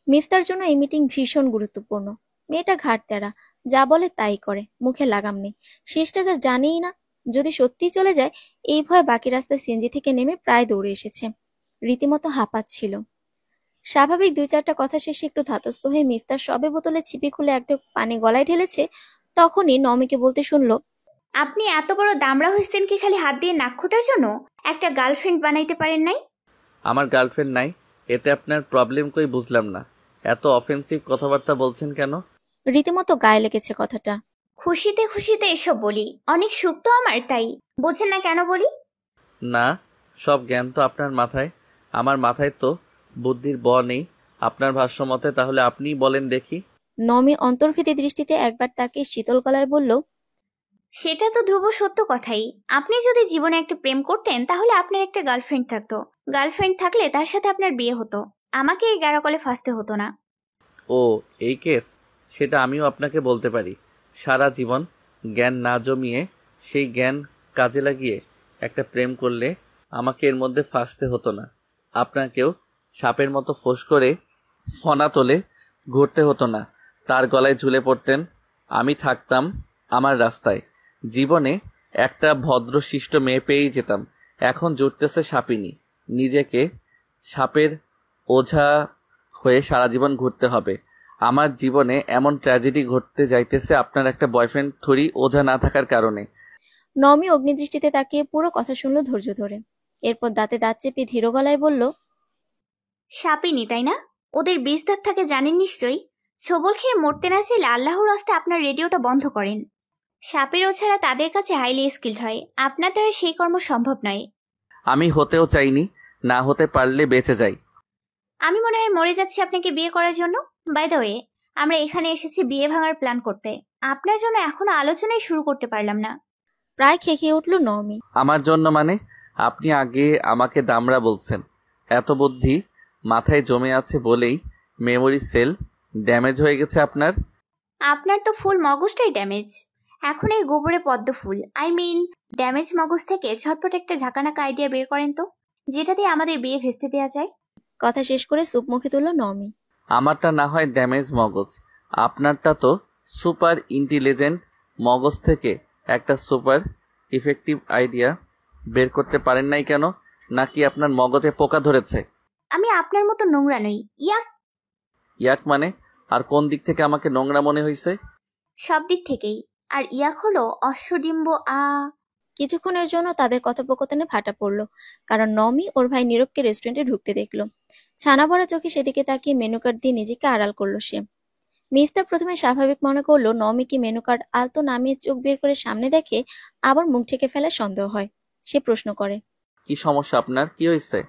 মিফতার জন্য এই মিটিং ভীষণ গুরুত্বপূর্ণ। মেয়েটা ঘাড়তেরা, যা বলে তাই করে, মুখে লাগাম নেই। শেষটা যা জানেই না, যদি সত্যি চলে যায় এই ভয়ে বাকি রাস্তায় সিএনজি থেকে নেমে প্রায় দৌড়ে এসেছে। রীতিমতো হাঁপাচ্ছিল। স্বাভাবিক 2-4টা কথা শেষে একটু ধাতস্থ হয়ে মিফতার সবে বোতলে ছিপি খুলে একটা পানি গলায় ঢেলেছে, তখনই নমিকে বলতে শুনলো, আপনি এত বড় দামড়া হয়েছেন কি খালি হাত দিয়ে নাক খোটার জন্য? একটা গার্লফ্রেন্ড বানাইতে পারেন নাই? আমার গার্লফ্রেন্ড নাই, এতে আপনার প্রবলেম কই বুঝলাম না। এত অফেন্সিভ কথাবার্তা বলছেন কেন? রীতিমতো গায়ে লেগেছে কথাটা। খুশিতে খুশিতে এসব বলি, অনেক সুখ তো আমার, তাই বোঝেন না কেন বলি? না, সব জ্ঞান তো আপনার মাথায়, আমার মাথায় তো বুদ্ধির নেই। আপনার ভাষ্য মতে তাহলে আপনিই বলেন দেখি। নমি অন্তর্ভীতি দৃষ্টিতে একবার তাকে শীতল গলায় বলল, সেটা তো ধ্রুব সত্য কথাই। আপনি যদি জীবনে একটা প্রেম করতেন তাহলে আপনার একটা গার্লফ্রেন্ড থাকতো। গার্লফ্রেন্ড থাকলে তার সাথে আপনার বিয়ে হতো, আমাকে এই গাড়াকলে ফাঁসতে হতো না। ও এই কেস, সেটা আমিও আপনাকে বলতে পারি। সারা জীবন জ্ঞান না জমিয়ে সেই জ্ঞান কাজে লাগিয়ে একটা প্রেম করলে আমাকে এর মধ্যে ফাঁসতে হতো না। আপনাকেও সাপের মতো ফোঁস করে ফনা তোলে ঘুরতে হতো না। তার গলায় ঝুলে পড়তেন, আমি থাকতাম আমার রাস্তায়। জীবনে একটা ভদ্রশিষ্ট মেয়ে পেয়েই যেতাম। এখন জুটতেছে সাপিনী, নিজেকে সাপের ওঝা হয়ে সারা জীবন ঘুরতে হবে। আমার জীবনে এমন ট্র্যাজেডি ঘটতে যাইতেছে আপনার একটা বয়ফ্রেন্ড থরি ওঝা না থাকার কারণে। নমি অগ্নিদৃষ্টিতে তাকিয়ে পুরো কথা শুনল ধৈর্য ধরে। এরপর দাঁতে দাঁত চেপে ধীর গলায় বলল, সাপিনি তাই না? ওদের বিষ দাঁত থাকে জানেন নিশ্চয়ই। ছবল খেয়ে মরতে না চাইলে আল্লাহর রাস্তে আপনার রেডিওটা বন্ধ করেন। সাপের ওছাড়া তাদের কাছে হাইলি স্কিল্ড হয়, আপনার দ্বারা সেই কর্ম সম্ভব নয়। আমি হতেও চাইনি, না হতে পারলে বেঁচে যাই। আমি মনে হয় মরে যাচ্ছি আপনাকে বিয়ে করার জন্য। বাই দ্য ওয়ে, আমরা এখানে এসেছি বিয়ে ভাঙার প্ল্যান করতে। আপনার জন্য এখনো আলোচনাই শুরু করতে পারলাম না। প্রায় খেকিয়ে উঠল নমি। আমার জন্য মানে? আপনি আগে আমাকে দামড়া বলছেন। এত বুদ্ধি মাথায় জমে আছে বলেই মেমোরি সেল ড্যামেজ হয়ে গেছে আপনার। আপনার তো ফুল মগজটাই ড্যামেজ। এখন এই গোবরে পদ্ম ফুল, আই মিন ড্যামেজ মগজ থেকে ঝটপট একটা ঝাঁকানাকা আইডিয়া বের করেন তো, যেটা দিয়ে আমাদের বিয়ে ভেস্তে দেওয়া যায়। কথা শেষ করে সুপ মুখে তুলল নমি। আমারটা না হয় ড্যামেজ মগজ, আপনারটা তো সুপার ইন্টেলিজেন্ট মগজ থেকে একটা সুপার ইফেক্টিভ আইডিয়া বের করতে পারেন নাই কেন? নাকি আপনার মগজে পোকা ধরেছে? আমি আপনার মতো নোংরা নই। ইয়াক। ইয়াক মানে? আর কোন দিক থেকে আমাকে নোংরা মনে হয়েছে? সব দিক থেকেই। আর ইয়াক হলো অশ্বডিম্ব। কিছুক্ষণের জন্য তাদের কথোপকথনে ভাটা পড়ল, কারণ নমি ওর ভাই নীরবকে রেস্টুরেন্টে ঢুকতে দেখলো। ছানা ভরা চোখে সেদিকে তাকিয়ে মেনু কার্ড দিয়ে নিজেকে আড়াল করলো সে। মিস্তা প্রথমে স্বাভাবিক মনে করলো নমি কি মেনু কার্ড আলতো নামিয়ে চোখ বের করে সামনে দেখে আবার মুখ ঢেকে ফেলার সন্দেহ হয়। সে প্রশ্ন করে, কি সমস্যা আপনার, কি হয়েছে?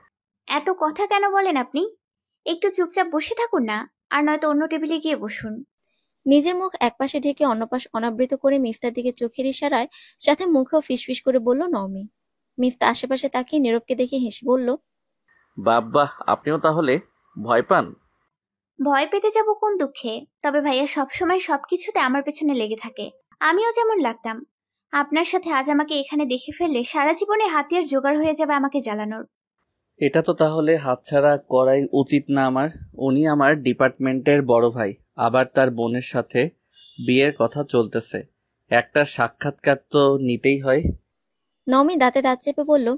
এত কথা কেন বলেন আপনি? একটু চুপচাপ বসে থাকুন না, আর নয়তো অন্য টেবিলে গিয়ে বসুন। নিজের মুখ একপাশে ঢেকে অন্য পাশ অনাবৃত করে মিফতার দিকে চোখের ইশারায় সাথে মুখেও ফিসফিস করে বলল নমি। মিফতা আশেপাশে তাকিয়ে নীরবকে দেখে হেসে বলল, বাব্বাহ, আপনিও তাহলে ভয় পান? ভয় পেতে যাব কোন দুঃখে? তবে ভাইয়া সবসময় সবকিছুতে আমার পেছনে লেগে থাকে। আমিও যেমন লাগতাম। আপনার সাথে আজ আমাকে এখানে দেখে ফেললে সারা জীবনে হাতিয়ার জোগাড় হয়ে যাবে আমাকে জ্বালানোর। এটা তো তাহলে হাতছাড়া করাই উচিত না আমার। উনি আমার ডিপার্টমেন্টের বড় ভাই, আবার তার বোনের সাথে বিয়ের কথা চলতেছে, একটা সাক্ষাৎকার তো নিতেই হয়। নমি দাঁতে দাঁত চেপে বলল,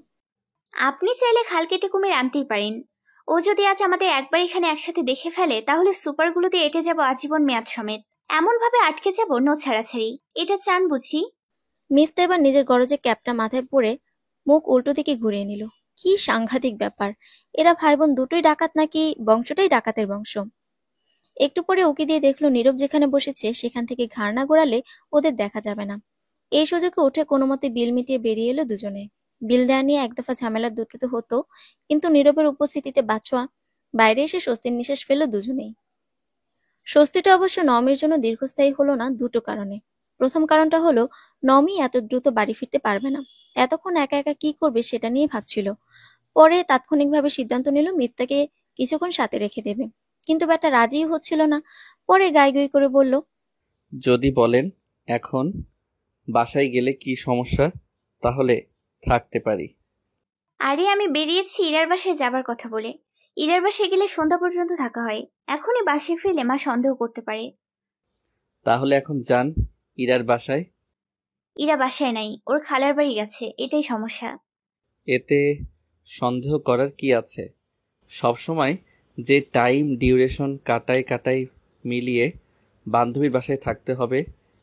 আপনি চাইলে খাল কেটে কুমির আনতেই পারেন। ও যদি আজ আমাদের একবার এখানে একসাথে দেখে ফেলে তাহলে সুপারগুলোতে এঁটে যাব আজীবন মেয়াদ সমেত। এমন ভাবে আটকে যাব নো ছাড়াছাড়ি। এটা চান বুঝি? মিফতা এবার নিজের গরজে ক্যাপটা মাথায় পরে মুখ উল্টো দিকে ঘুরিয়ে নিল। কি সাংঘাতিক ব্যাপার! এরা ভাই বোন দুটোই ডাকাত নাকি বংশটাই ডাকাতের বংশ? একটু পরে উকি দিয়ে দেখলো নীরব যেখানে বসেছে সেখান থেকে ঘাড় না ঘোরালে ওদের দেখা যাবে না। এই সুযোগে উঠে কোনো মতে বিল মিটিয়ে বেরিয়ে এলো দুজনে। বিল দেয়া নিয়ে এক দফা ঝামেলা দুটো তো হতো, কিন্তু নীরবের উপস্থিতিতে বাছোয়া বাইরে এসে স্বস্তির নিঃশ্বাস ফেলল দুজনেই। স্বস্তিটা অবশ্য নমির জন্য দীর্ঘস্থায়ী হলো না দুটো কারণে। প্রথম কারণটা হলো নমি এত দ্রুত বাড়ি ফিরতে পারবে না। এতক্ষণ একা একা কি করবে সেটা নিয়ে ভাবছিল। পরে তাৎক্ষণিকভাবে সিদ্ধান্ত নিল মিফতাকে কিছুক্ষণ সাথে রেখে দেবে, কিন্তু ব্যাটা রাজিই হচ্ছিল না। পরে গাইগুই করে বলল, যদি বলেন এখন বাসায় গেলে কি সমস্যা, তাহলে থাকতে পারি। আরে আমি বেরিয়েছি ইরার বাসায় যাবার কথা বলে। ইরার বাসায় গেলে সন্ধ্যা পর্যন্ত থাকা হয়। এখনই বাসায় ফিরলে মা সন্দেহ করতে পারে। তাহলে এখন যান ইরার বাসায়। ইরা বাসায় নাই, ওর খালার বাড়ি গেছে, এটাই সমস্যা। এতে সন্দেহ করার কি আছে? সবসময় যে টাইম ডিউরেশন কাটায় মিলিয়ে বান্ধবীর বাসায় থাকতে হবে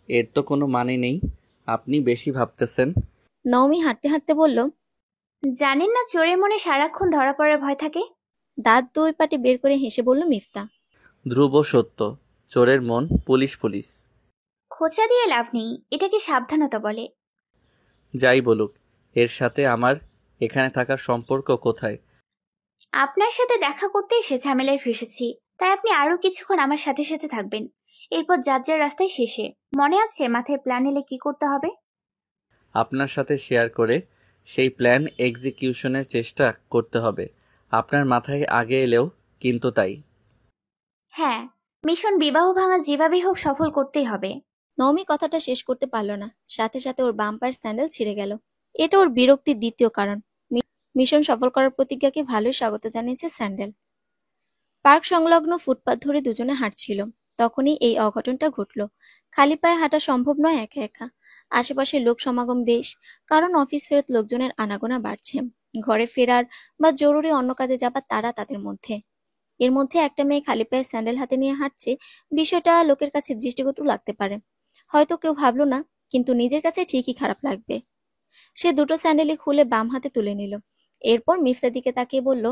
এর তো কোনো মানে নেই। আপনি বেশি ভাবতেছেন। নওমি হাঁটতে হাঁটতে বলল, জানেন না চোরের মনে সারাক্ষণ ধরা পড়ার ভয় থাকে? দাঁত দুই পাটি বের করে হেসে বলল মিফতা। ধ্রুব সত্য, চোরের মন পুলিশ পুলিশ। খোঁচা দিয়ে লাভ নেই, এটাকে সাবধানতা বলে। যাই বলুক, এর সাথে আমার এখানে থাকার সম্পর্ক কোথায়? আপনার সাথে দেখা করতে এসে ঝামেলায় ফেসেছি, তাই আপনি আরো কিছুক্ষণ আমার সাথে সাথে থাকবেন। এরপর যার যার রাস্তায় শেষে। মনে আছে মাথায় প্ল্যান এলে কি করতে হবে? আপনার সাথে শেয়ার করে সেই প্ল্যান এক্সিকিউশনের চেষ্টা করতে হবে। আপনার মাথায় আগে এলেও কিন্তু তাই। হ্যাঁ, মিশন বিবাহ ভাঙা যেভাবেই হোক সফল করতেই হবে। নওমি কথাটা শেষ করতে পারল না, সাথে সাথে ওর বাম পায়ের স্যান্ডেল ছিঁড়ে গেল। এটা ওর বিরক্তির দ্বিতীয় কারণ। মিশন সফল করার প্রতিজ্ঞাকে ভালোই স্বাগত জানিয়েছে স্যান্ডেল। পার্ক সংলগ্ন ফুটপাত ধরে দুজনে হাঁটছিল, তখনই এই অঘটনটা ঘটল। খালি পায়ে হাঁটা সম্ভব নয় একা একা। আশেপাশে লোক সমাগম বেশ, কারণ অফিস ফেরত লোকজনের আনাগোনা বাড়ছে। ঘরে ফেরার বা জরুরি অন্য কাজে যাবার তারা তাদের মধ্যে। এর মধ্যে একটা মেয়ে খালি পায়ে স্যান্ডেল হাতে নিয়ে হাঁটছে। বিষয়টা লোকের কাছে দৃষ্টিকটু লাগতে পারে, হয়তো কেউ ভাবলো না, কিন্তু নিজের কাছে ঠিকই খারাপ লাগবে। সে দুটো স্যান্ডেলই খুলে বাম হাতে তুলে নিল। এরপর মিফতার দিকে তাকিয়ে বলল,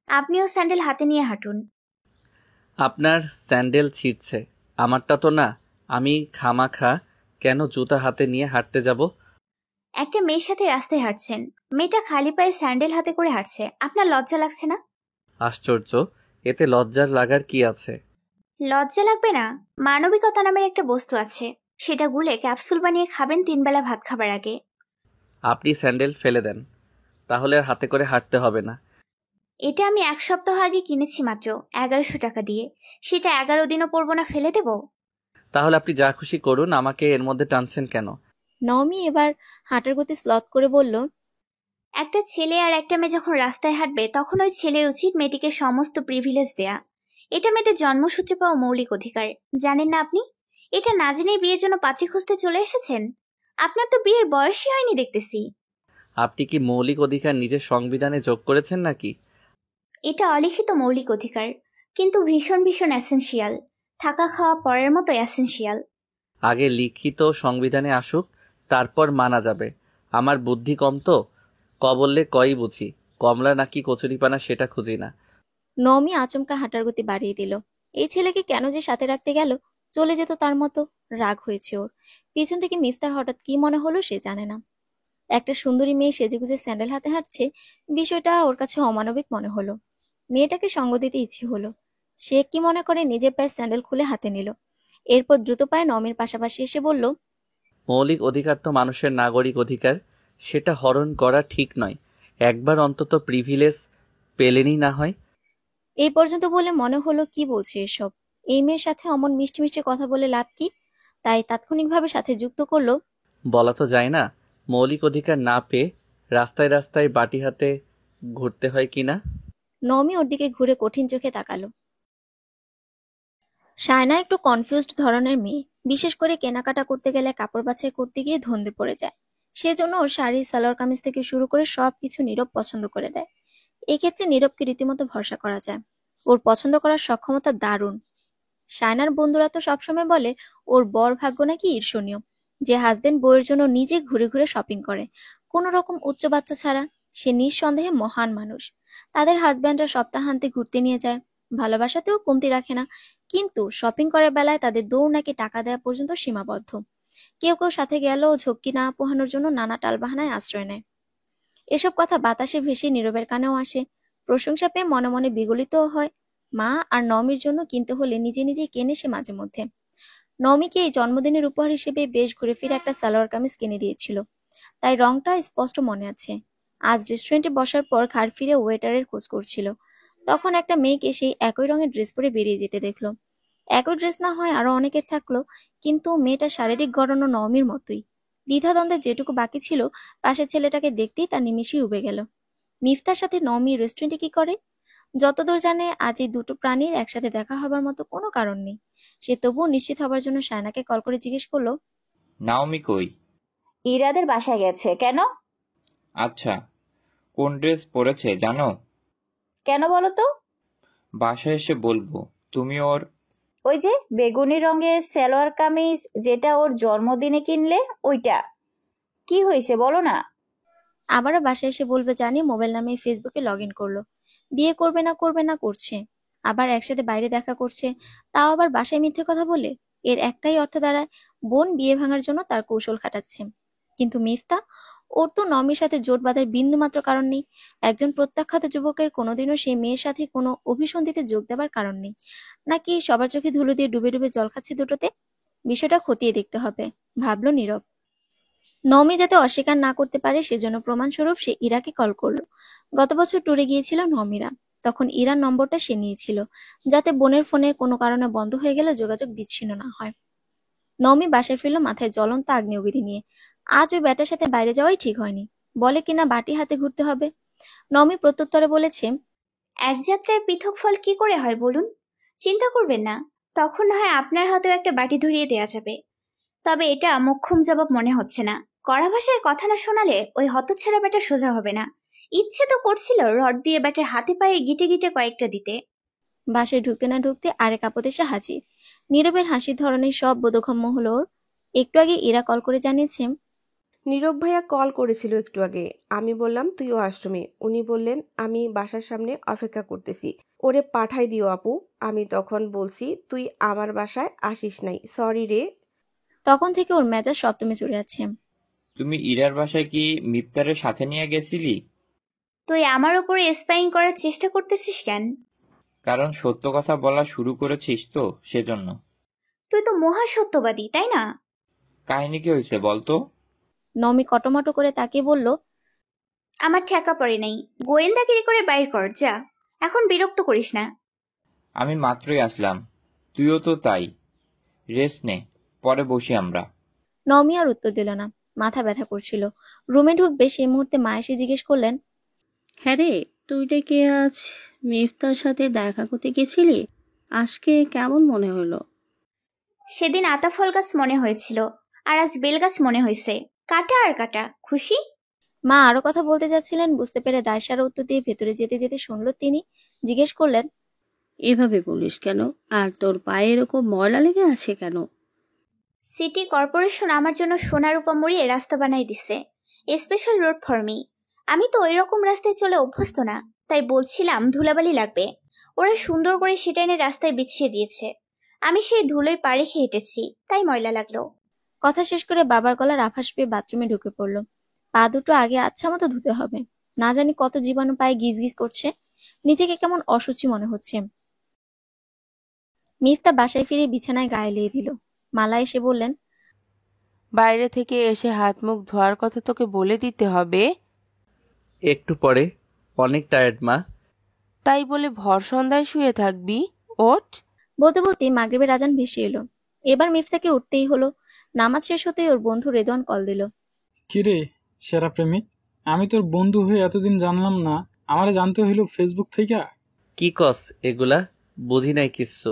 আপনিও স্যান্ডেল হাতে নিয়ে হাঁটুন। আপনার স্যান্ডেল ছিঁড়ছে, আমারটা তো না। আমি খামাখা কেন জুতা হাতে নিয়ে হাঁটতে যাব? একটা মেয়ের সাথে রাস্তায় হাঁটছেন, মেয়েটা খালি পায়ে স্যান্ডেল হাতে করে হাঁটছে, আপনার লজ্জা লাগছে না? আশ্চর্য, এতে লজ্জার লাগার কি আছে? লজ্জা লাগবে না? মানবিকতা নামের একটা বস্তু আছে, সেটা গুলে ক্যাপসুল বানিয়ে খাবেন 3 বেলা ভাত খাবার আগে। আপনি স্যান্ডেল ফেলে দেন, তাহলে আর হাতে করে হাঁটতে হবে না। এটা আমি 1 সপ্তাহ আগে কিনেছি মাত্র 1100 টাকা দিয়ে, সেটা 11 দিনও পরবো না, ফেলে দেব? তাহলে আপনি যা খুশি করুন, আমাকে এর মধ্যে টানছেন কেন? নওমি এবার হাঁটার গতি স্লথ করে বলল, একটা ছেলে আর একটা মেয়ে যখন রাস্তায় হাঁটবে, তখন ওই ছেলের উচিত মেয়েটিকে সমস্ত প্রিভিলেজ দেয়া। এটা মেয়েদের জন্মসূত্রে পাওয়া মৌলিক অধিকার, জানেন না আপনি? এটা না জেনেই বিয়ের জন্য পাত্রী খুঁজতে চলে এসেছেন? আপনার তো বিয়ের বয়সই হয়নি দেখতেছি। আপনি কি মৌলিক অধিকার নিজের সংবিধানে যোগ করেছেন নাকি? এটা অলিখিত মৌলিক অধিকার, কিন্তু ভীষণ ভীষণ এসেনশিয়াল। থাকা খাওয়া পরের মতো এসেনশিয়াল। আগে লিখিত সংবিধানে আসুক, তারপর মানা যাবে। আমার বুদ্ধি কম তো, ক বললে কই বুঝি। কমলা নাকি কচুরিপানা সেটা খুঁজি না। নওমি আচমকা হাঁটার গতি বাড়িয়ে দিল। এই ছেলেকে কেন যে সাথে রাখতে গেল, চলে যেত তার মতো। রাগ হয়েছে ওর। পিছন থেকে মিফতার হঠাৎ কি মনে হলো সে জানে না। একটা সুন্দরী মেয়ে সেজেগুজে স্যান্ডেল হাতে হাঁটছে, বিষয়টা ওর কাছে অমানবিক মনে হলো। মেয়েটাকে সঙ্গ দিতে ইচ্ছে হলো। সে কি মনে করে নিজের পায়ে স্যান্ডেল খুলে হাতে নিল। এরপর দ্রুত পায়ে নওমির পাশাপাশি এসে বলল, মৌলিক অধিকার তো মানুষের নাগরিক অধিকার, সেটা হরণ করা ঠিক নয়। একবার অন্তত প্রিভিলেজ পেলেনই না হয়। এই পর্যন্ত বলে মনে হলো কি বলছে এসব। এই মেয়ের সাথে অমন মিষ্টি মিষ্টি কথা বলে লাভ কি? তাই তাৎক্ষণিকভাবে সাথে যুক্ত করলো, বলা তো যায় না, মৌলিক অধিকার না পেয়ে রাস্তায় রাস্তায় বাটি হাতে ঘুরতে হয় কিনা। নওমি ওর দিকে ঘুরে কঠিন চোখে তাকালো। সায়না একটু কনফিউজড ধরনের মেয়ে, বিশেষ করে কেনাকাটা করতে গেলে কাপড় বাছাই করতে গিয়ে ধন্দে পড়ে যায়। সেজন্য ওর শাড়ি, সালোয়ার কামিজ থেকে শুরু করে সবকিছু নীরব পছন্দ করে দেয়। এক্ষেত্রে নীরবকে রীতিমতো ভরসা করা যায়। ওর পছন্দ করার সক্ষমতা দারুণ। সায়নার বন্ধুরা তো সবসময় বলে ওর বর ভাগ্য নাকি ঈর্ষণীয়, যে হাজবেন্ড বউয়ের জন্য নিজে ঘুরে ঘুরে শপিং করে, কোনো রকম উচ্চ বাচ্চা ছাড়া। সে নিঃসন্দেহে মহান মানুষ। তাদের হাজবেন্ডরা সপ্তাহান্তে ঘুরতে নিয়ে যায়, ভালোবাসাতেও কমতি রাখে না। কিন্তু শপিং করার বেলায় তাদের দৌড় নাকি টাকা দেওয়া পর্যন্ত সীমাবদ্ধ। কেউ কেউ সাথে গেলেও ঝক্কি না পোহানোর জন্য নানা টালবাহানায় আশ্রয় নেয়। এসব কথা বাতাসে ভেসে নীরবের কানেও আসে। প্রশংসা পেয়ে মনে মনে বিগলিতও হয়। মা আর নওমির জন্য কিনতে হলে নিজে নিজেই কেনে সে মাঝে মধ্যে। নওমিকে এই জন্মদিনের উপহার হিসেবে বেশ ঘুরে ফিরে একটা সালোয়ার কামিজ কিনে দিয়েছিল, তাই রংটা স্পষ্ট মনে আছে। আজ রেস্টুরেন্টে বসার পর ঘাড় ফিরে ওয়েটারের খোঁজ করছিল, তখন একটা মেয়েকে সেই একই রঙের ড্রেস পরে বেরিয়ে যেতে দেখলো। একই ড্রেস না হয় আরো অনেকের থাকলো, কিন্তু মেয়েটা শারীরিক গড়নও নওমির মতোই। দ্বিধাদ্বন্দ্বের যেটুকু বাকি ছিল, পাশের ছেলেটাকে দেখতেই তার নিমেষেই উবে গেল। মিফতার সাথে নওমি রেস্টুরেন্টে কি করে? যতদূর জানে আজ এই দুটো প্রাণীর একসাথে দেখা হবার মতো কোনো কারণ নেই। সে তবুও নিশ্চিত হবার জন্য সায়নাকে কল করে জিজ্ঞেস করলো, নাওমি কই? ইরাদের বাসায় গেছে। কেন? আচ্ছা, কোন ড্রেস পরেছে জানো? কেন বলো তো? বাসায় এসে বলবো। তুমি ওর ওই যে বেগুনি রঙের সালোয়ার কামিজ যেটা ওর জন্মদিনে কিনলে, ওইটা। কি হয়েছে বলো না? আবারও বাসায় এসে বলবে জানিয়ে মোবাইল নামে ফেসবুকে লগ ইন করলো। বিয়ে করবে না করছে, আবার একসাথে বাইরে দেখা করছে, তাও আবার বাসায় মিথ্যে কথা বলে। এর একটাই অর্থ দাঁড়ায় বোন বিয়ে ভাঙার জন্য তার কৌশল খাটাচ্ছে। কিন্তু মিফতা, ওর তো নমির সাথে জোট বাঁধার বিন্দু মাত্র কারণ নেই। একজন প্রত্যাখ্যাত যুবকের কোনোদিনও সেই মেয়ের সাথে কোনো অভিসন্ধিতে যোগ দেবার কারণ নেই। নাকি সবার চোখে ধুলো দিয়ে ডুবে ডুবে জল খাচ্ছে দুটোতে? বিষয়টা খতিয়ে দেখতে হবে, ভাবলো নীরব। নমি যাতে অস্বীকার না করতে পারে সেজন্য প্রমাণস্বরূপ সে ইরাকে কল করলো। গত বছর ট্যুরে গিয়েছিল নমিরা, তখন ইরার নম্বরটা সে নিয়েছিল, যাতে বোনের ফোনে কোনো কারণে বন্ধ হয়ে গেলে যোগাযোগ বিচ্ছিন্ন না হয়। নমি বাসায় ফিরল মাথায় জ্বলন্ত আগ্নেয়গিরি নিয়ে। আজ ওই ব্যাটার সাথে বাইরে যাওয়াই ঠিক হয়নি, বলে কিনা বাটি হাতে ঘুরতে হবে। নমি প্রত্যুত্তরে বলেছে, এক যাত্রায় পৃথক ফল কি করে হয় বলুন? চিন্তা করবেন না, তখন না হয় আপনার হাতেও একটা বাটি ধরিয়ে দেয়া যাবে। তবে এটা মোক্ষম জবাব মনে হচ্ছে না। কড়া ভাষায় কথা না শোনালে ওই হতচ্ছাড়া ব্যাটা সোজা হবে না। ইচ্ছে তো করছিল রড দিয়ে ব্যাটার হাতে পায়ে গিটে গিটে কয়েকটা দিতে। বাসায় ঢুকতে না ঢুকতে আরেক আপদ এসে হাজির। নীরবের হাসির ধরনের সব বোধগম্য হলো ওর। একটু আগে ইরা কল করে জানিয়েছে, নীরব ভাইয়া কল করেছিল একটু আগে। আমি বললাম তুইও আশ্রমে, উনি বললেন আমি বাসার সামনে অপেক্ষা করতেছি, ওরে পাঠাই দিও আপু। আমি তখন বলছি তুই আমার বাসায় আসিস নাই, সরি রে। তখন থেকে ওর মেজাজ সপ্তমে চড়ে আছে। তুমি ইরার বাসায় কি মিফতারের সাথে নিয়ে গেছিলি? তুই আমার উপরে স্পাইং করার চেষ্টা করতেছিস কেন? কারণ সত্য কথা বলা শুরু করেছিস তো, সেজন্য। তুই তো মহা সত্যবাদী, তাই না? কাহিনী কি হয়েছে বলতো? নমি কটমটো করে তাকিয়ে বলল, আমার ঠেকা পড়ে নাই, গোয়েন্দাগিরি করে বাইর কর যা। এখন বিরক্ত করিস না। আমি মাত্রই আসলাম, তুইও তো তাই। রেস্ট নে, পরে বসি আমরা। নমি আর উত্তর দিল না, মাথা ব্যথা করছিল। রুমে ঢুকবে সেই মুহূর্তে মা এসে জিজ্ঞেস করলেন, হ্যাঁ রে, তুই ডেকে আজ মিফতার সাথে দেখা করতে গেছিলি? আজকে কেমন মনে হলো? সেদিন আতাফল গাছ মনে হয়েছিল, আর আজ বেল গাছ মনে হয়েছে। কাটা আর কাটা, খুশি? মা আরো কথা বলতে যাচ্ছিলেন, বুঝতে পেরে দায়সারা উত্তর দিয়ে ভেতরে যেতে যেতে শুনল তিনি। জিজ্ঞেস করলেন, এভাবে বলিস কেন? আর তোর পায়ে এরকম ময়লা লেগে আছে কেন? সিটি কর্পোরেশন আমার জন্য সোনার উপা মুড়িয়ে রাস্তা বানাই দিছে, স্পেশাল রোড ফর মি। আমি তো ওই রকম রাস্তায় চলে অভ্যস্ত না, তাই বলছিলাম ধুলাবালি লাগবে। ওরা সুন্দর করে সেটা এনে রাস্তায় বিছিয়ে দিয়েছে। আমি সেই ধুলোয় পা রেখে হেঁটেছি, তাই ময়লা লাগলো। কথা শেষ করে বাবার গলার আভাস পেয়ে বাথরুমে ঢুকে পড়ল। পা দুটো আগে আচ্ছা মতো ধুতে হবে, না জানি কত জীবাণু পায়ে গিজ গিজ করছে। নিজেকে কেমন অসুচি মনে হচ্ছে। মিফতা বাসায় ফিরে বিছানায় গায়ে লিয়ে দিল। মালা এসে বললেন, বাইরে থেকে এসে হাত মুখ ধোয়ার কথা তোকে বলে দিতে হবে। একটু পরে। অনেক টায়ার্ড মা। তাই বলে ভর সন্ধ্যায় শুয়ে থাকবি? ওঠ। বলতে বলতে মাগরিবের আজান ভেসে এলো। এবার মিফতাকে উঠতেই হলো। নামাজ শেষ হতেই ওর বন্ধু রেদওয়ান কল দিল। কিরে সেরা প্রেমিক, আমি তোর বন্ধু হয়ে এতদিন জানলাম না, আমারে জানতে হইল ফেসবুক থেকে। কি কস এগুলা? বুঝি নাই কিচ্ছু।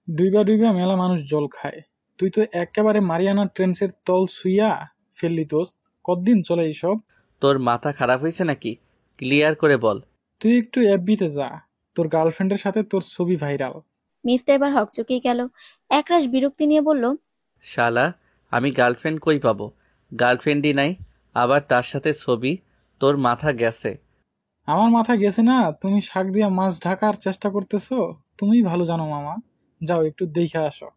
ডুইবা ডুইবা মেলা মানুষ জল খায়, তুই তো একেবারে মারিয়ানা ট্রেন্সের তল শুইয়া ফেললি দোস্ত। কতদিন চলে এইসব? তোর মাথা খারাপ হয়েছে নাকি? ক্লিয়ার করে বল। তুই একটু এফবিতে যা, তোর গার্লফ্রেন্ডের সাথে তোর ছবি ভাইরাল। মিফতা এবার হকচকিয়ে গেল, একরাশ বিরক্তি নিয়ে বলল, শালা, আমি গার্লফ্রেন্ড কই পাবো? গার্লফ্রেন্ডই নাই, আবার তার সাথে ছবি? তোর মাথা গেছে? আমার মাথা গেছে না, তুমি শাক দিয়া মাছ ঢাকার চেষ্টা করতেছো। তুমিই ভালো জানো মামা, যাও একটু দেখে আসো।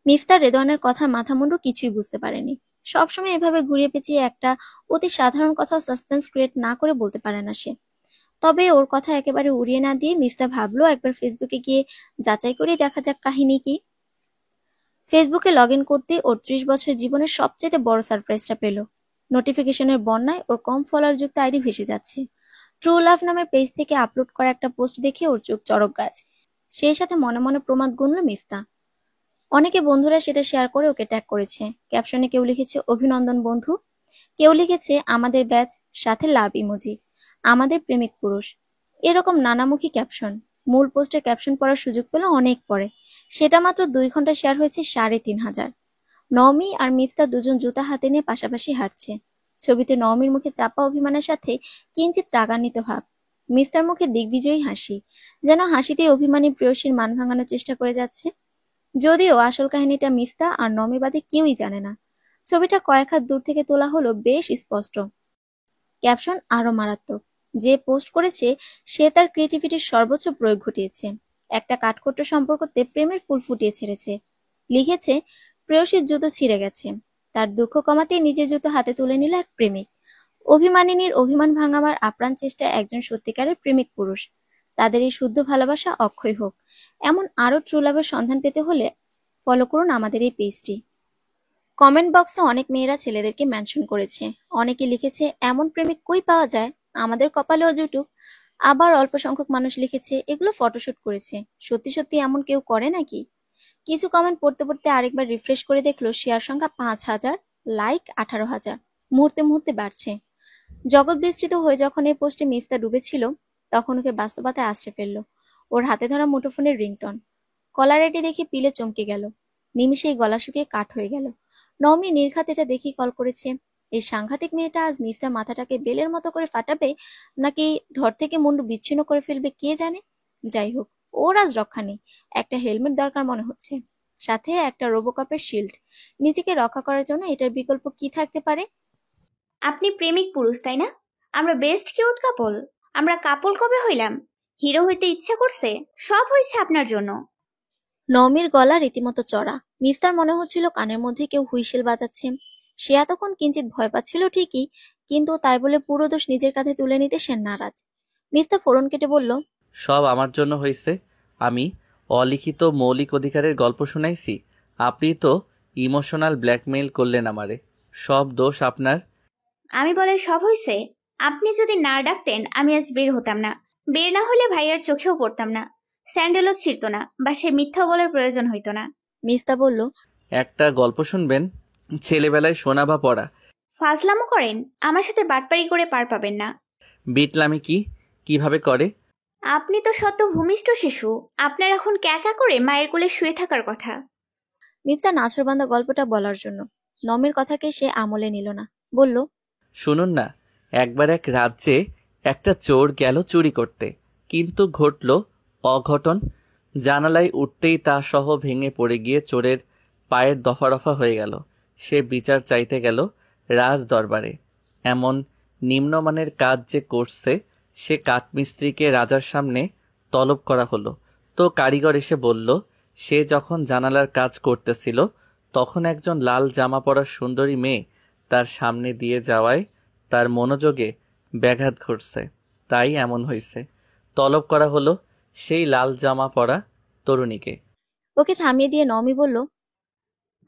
মিফতা রেদওয়ানের কথা মাথা মুন্ডু কিছুই বুঝতে পারেনি। সবসময় এভাবে ঘুরিয়ে পেঁচিয়ে একটা অতি সাধারণ কথাও সাসপেন্স ক্রিয়েট না করে বলতে পারে না সে। তবে ওর কথা একেবারে উড়িয়ে না দিয়ে মিফতা ভাবলো একবার ফেসবুকে গিয়ে যাচাই করে দেখা যাক কাহিনী কি। ফেসবুকে লগ ইন করতে ওর 30 বছরের জীবনের সবচেয়ে বড় সারপ্রাইজটা পেল। নোটিফিকেশনের বন্যায় ওর কম ফলোয়ার যুক্ত আইডি ভেসে যাচ্ছে। ট্রু লাভ নামের পেজ থেকে আপলোড করা একটা পোস্ট দেখে ওর চোখ চড়ক গাছ। সেই সাথে মনে মনে প্রমাদ গুনল মিফতা। অনেকে বন্ধুরা সেটা শেয়ার করে ওকে ট্যাগ করেছে। ক্যাপশনে কেউ লিখেছে অভিনন্দন বন্ধু, কেউ লিখেছে আমাদের ব্যাচ, সাথে লাভ ইমোজি, আমাদের প্রেমিক পুরুষ, এরকম নানামুখী ক্যাপশন। মূল পোস্টের ক্যাপশন পড়ার সুযোগ পেল অনেক পরে। সেটা মাত্র 2 ঘন্টা শেয়ার হয়েছে 3,500। নওমি আর মিফতা দুজন জুতা হাতে নিয়ে পাশাপাশি হাঁটছে। ছবিতে নওমির মুখে চাপা অভিমানের সাথে কিঞ্চিত রাগান্বিত ভাব, মিফতার মুখে দিগ্বিজয়ী হাসি, যেন হাসিতেই অভিমানী প্রেয়সীর মান ভাঙানোর চেষ্টা করে যাচ্ছে। যদিও আসল কাহিনীটা মিফতা আর নমি বাদে কেউই জানে না। ছবিটা কয়েক হাত দূর থেকে তোলা হলো বেশ স্পষ্ট। ক্যাপশন আরো মারাত্মক। যে পোস্ট করেছে সে তার ক্রিয়েটিভিটির সর্বোচ্চ প্রয়োগ ঘটিয়েছে। একটা কাঠখোট্ট সম্পর্কতে প্রেমের ফুল ফুটিয়ে ছেড়েছে। লিখেছে, প্রেয়সীর জুতো ছিঁড়ে গেছে। তার দুঃখ কমাতেই নিজের জুতো হাতে তুলে নিল এক প্রেমিক। অভিমানিনীর অভিমান ভাঙাবার আপ্রাণ চেষ্টায় একজন সত্যিকারের প্রেমিক পুরুষ। তাদের এই শুদ্ধ ভালোবাসা অক্ষয় হোক। এমন আরো ট্রু লাভের সন্ধান পেতে হলে ফলো করুন আমাদের এই পেজটি। কমেন্ট বক্সে অনেক মেয়েরা ছেলেদেরকে মেনশন করেছে। অনেকে লিখেছে, এমন প্রেমিক কই পাওয়া যায়, আমাদের কপালেও জুটুক। আবার অল্প সংখ্যক মানুষ লিখেছে, এগুলো ফটোশুট করেছে। সত্যি সত্যি এমন কেউ করে নাকি? কিছু কমেন্ট পড়তে পড়তে আরেকবার রিফ্রেশ করে দেখলো শেয়ার সংখ্যা 5,000, লাইক 18,000, মুহূর্তে মুহূর্তে বাড়ছে। জগৎ বিস্তৃত হয়ে যখন এই পোস্টে মিফতা ডুবেছিল, তখন ওকে বাস্তবতায় আশ্রে ফেললো ওর হাতে ধরা মুঠোফোনের রিংটন। কলার আইডি দেখে পিলে চমকে গেল। নিমিষেই গলা শুকিয়ে কাঠ হয়ে গেল। নওমি নির্ঘাত এটা দেখেই কল করেছে। এই সাংঘাতিক মেয়েটা আজ মিফতার মাথাটাকে বেলের মতো করে ফাটাবে, নাকি ধর থেকে মুন্ডু বিচ্ছিন্ন করে ফেলবে কে জানে। যাই হোক, ওর আজ রক্ষা নেই। একটা হেলমেট দরকার মনে হচ্ছে, সাথে একটা রোবোকপের শিল্ড। নিজেকে রক্ষা করার জন্য এটার বিকল্প কি থাকতে পারে? আপনি প্রেমিক পুরুষ, তাই না? আমরা বেস্ট কিউট কাপল। আমরা কাপল কবে হইলাম? হিরো হইতে ইচ্ছা করছে, সব হয়েছে আপনার জন্য। নওমির গলা রীতিমতো চড়া। মিফতার মনে হচ্ছিল কানের মধ্যে কেউ হুইসেল বাজাচ্ছে। সে এতক্ষণ কিঞ্চিত ভয় পাচ্ছিল ঠিকই, কিন্তু তাই বলে পুরো দোষ নিজের কাঁধে তুলে নিতে সে নারাজ। মিফতা ফোড়ন কেটে বলল, সব আমার জন্য হয়েছে। আমি অলিখিত মৌলিক অধিকারের গল্প শুনাইছি, আপনি তো ইমোশনাল ব্ল্যাকমেইল করলেন আমারে। সব দোষ আপনার। আমি বলে সব হয়েছে। আপনি যদি না ডাকতেন আমি আজ বের হতাম না। বের না হলে ভাইয়ার চোখেও পড়তাম না, স্যান্ডেলও ছিঁড়ত না, বা সে মিথ্যা বলার প্রয়োজন হইতো না। মিফতা বলল, একটা গল্প শুনবেন? ছেলেবেলায় শোনা বা পড়া? ফাজলামো করেন, আমার সাথে বাটপারি করে পার পাবেন না। বিটলামি কিভাবে করে? আপনি তো সদ্য ভূমিষ্ঠ শিশু, আপনার এখন ক্যাকা করে মায়ের কোলে শুয়ে থাকার কথা। মিফতা নাছরবান্দা গল্পটা বলার জন্য নওমির কথাকে সে আমলে নিল না। বলল, শুনুন না। একবার এক রাজ্যে একটা চোর গেল চুরি করতে, কিন্তু ঘটল অঘটন। জানালায় উঠতেই তা সহ ভেঙে পড়ে গিয়ে চোরের পায়ের দফা রফা হয়ে গেল। সে বিচার চাইতে গেল রাজ দরবারে। এমন নিম্নমানের কাজ যে করছে, সে কাঠমিস্ত্রিকে রাজার সামনে তলব করা হলো। তো কারিগর এসে বলল, সে যখন জানালার কাজ করতেছিল তখন একজন লাল জামা পরা সুন্দরী মেয়ে তার সামনে দিয়ে যাওয়ায় তার মনোযোগে ব্যাঘাত ঘটছে, তাই এমন হয়েছে। তলব করা হলো সেই লাল জামা পরা তরুণীকে। ওকে থামিয়ে দিয়ে নওমি বলল,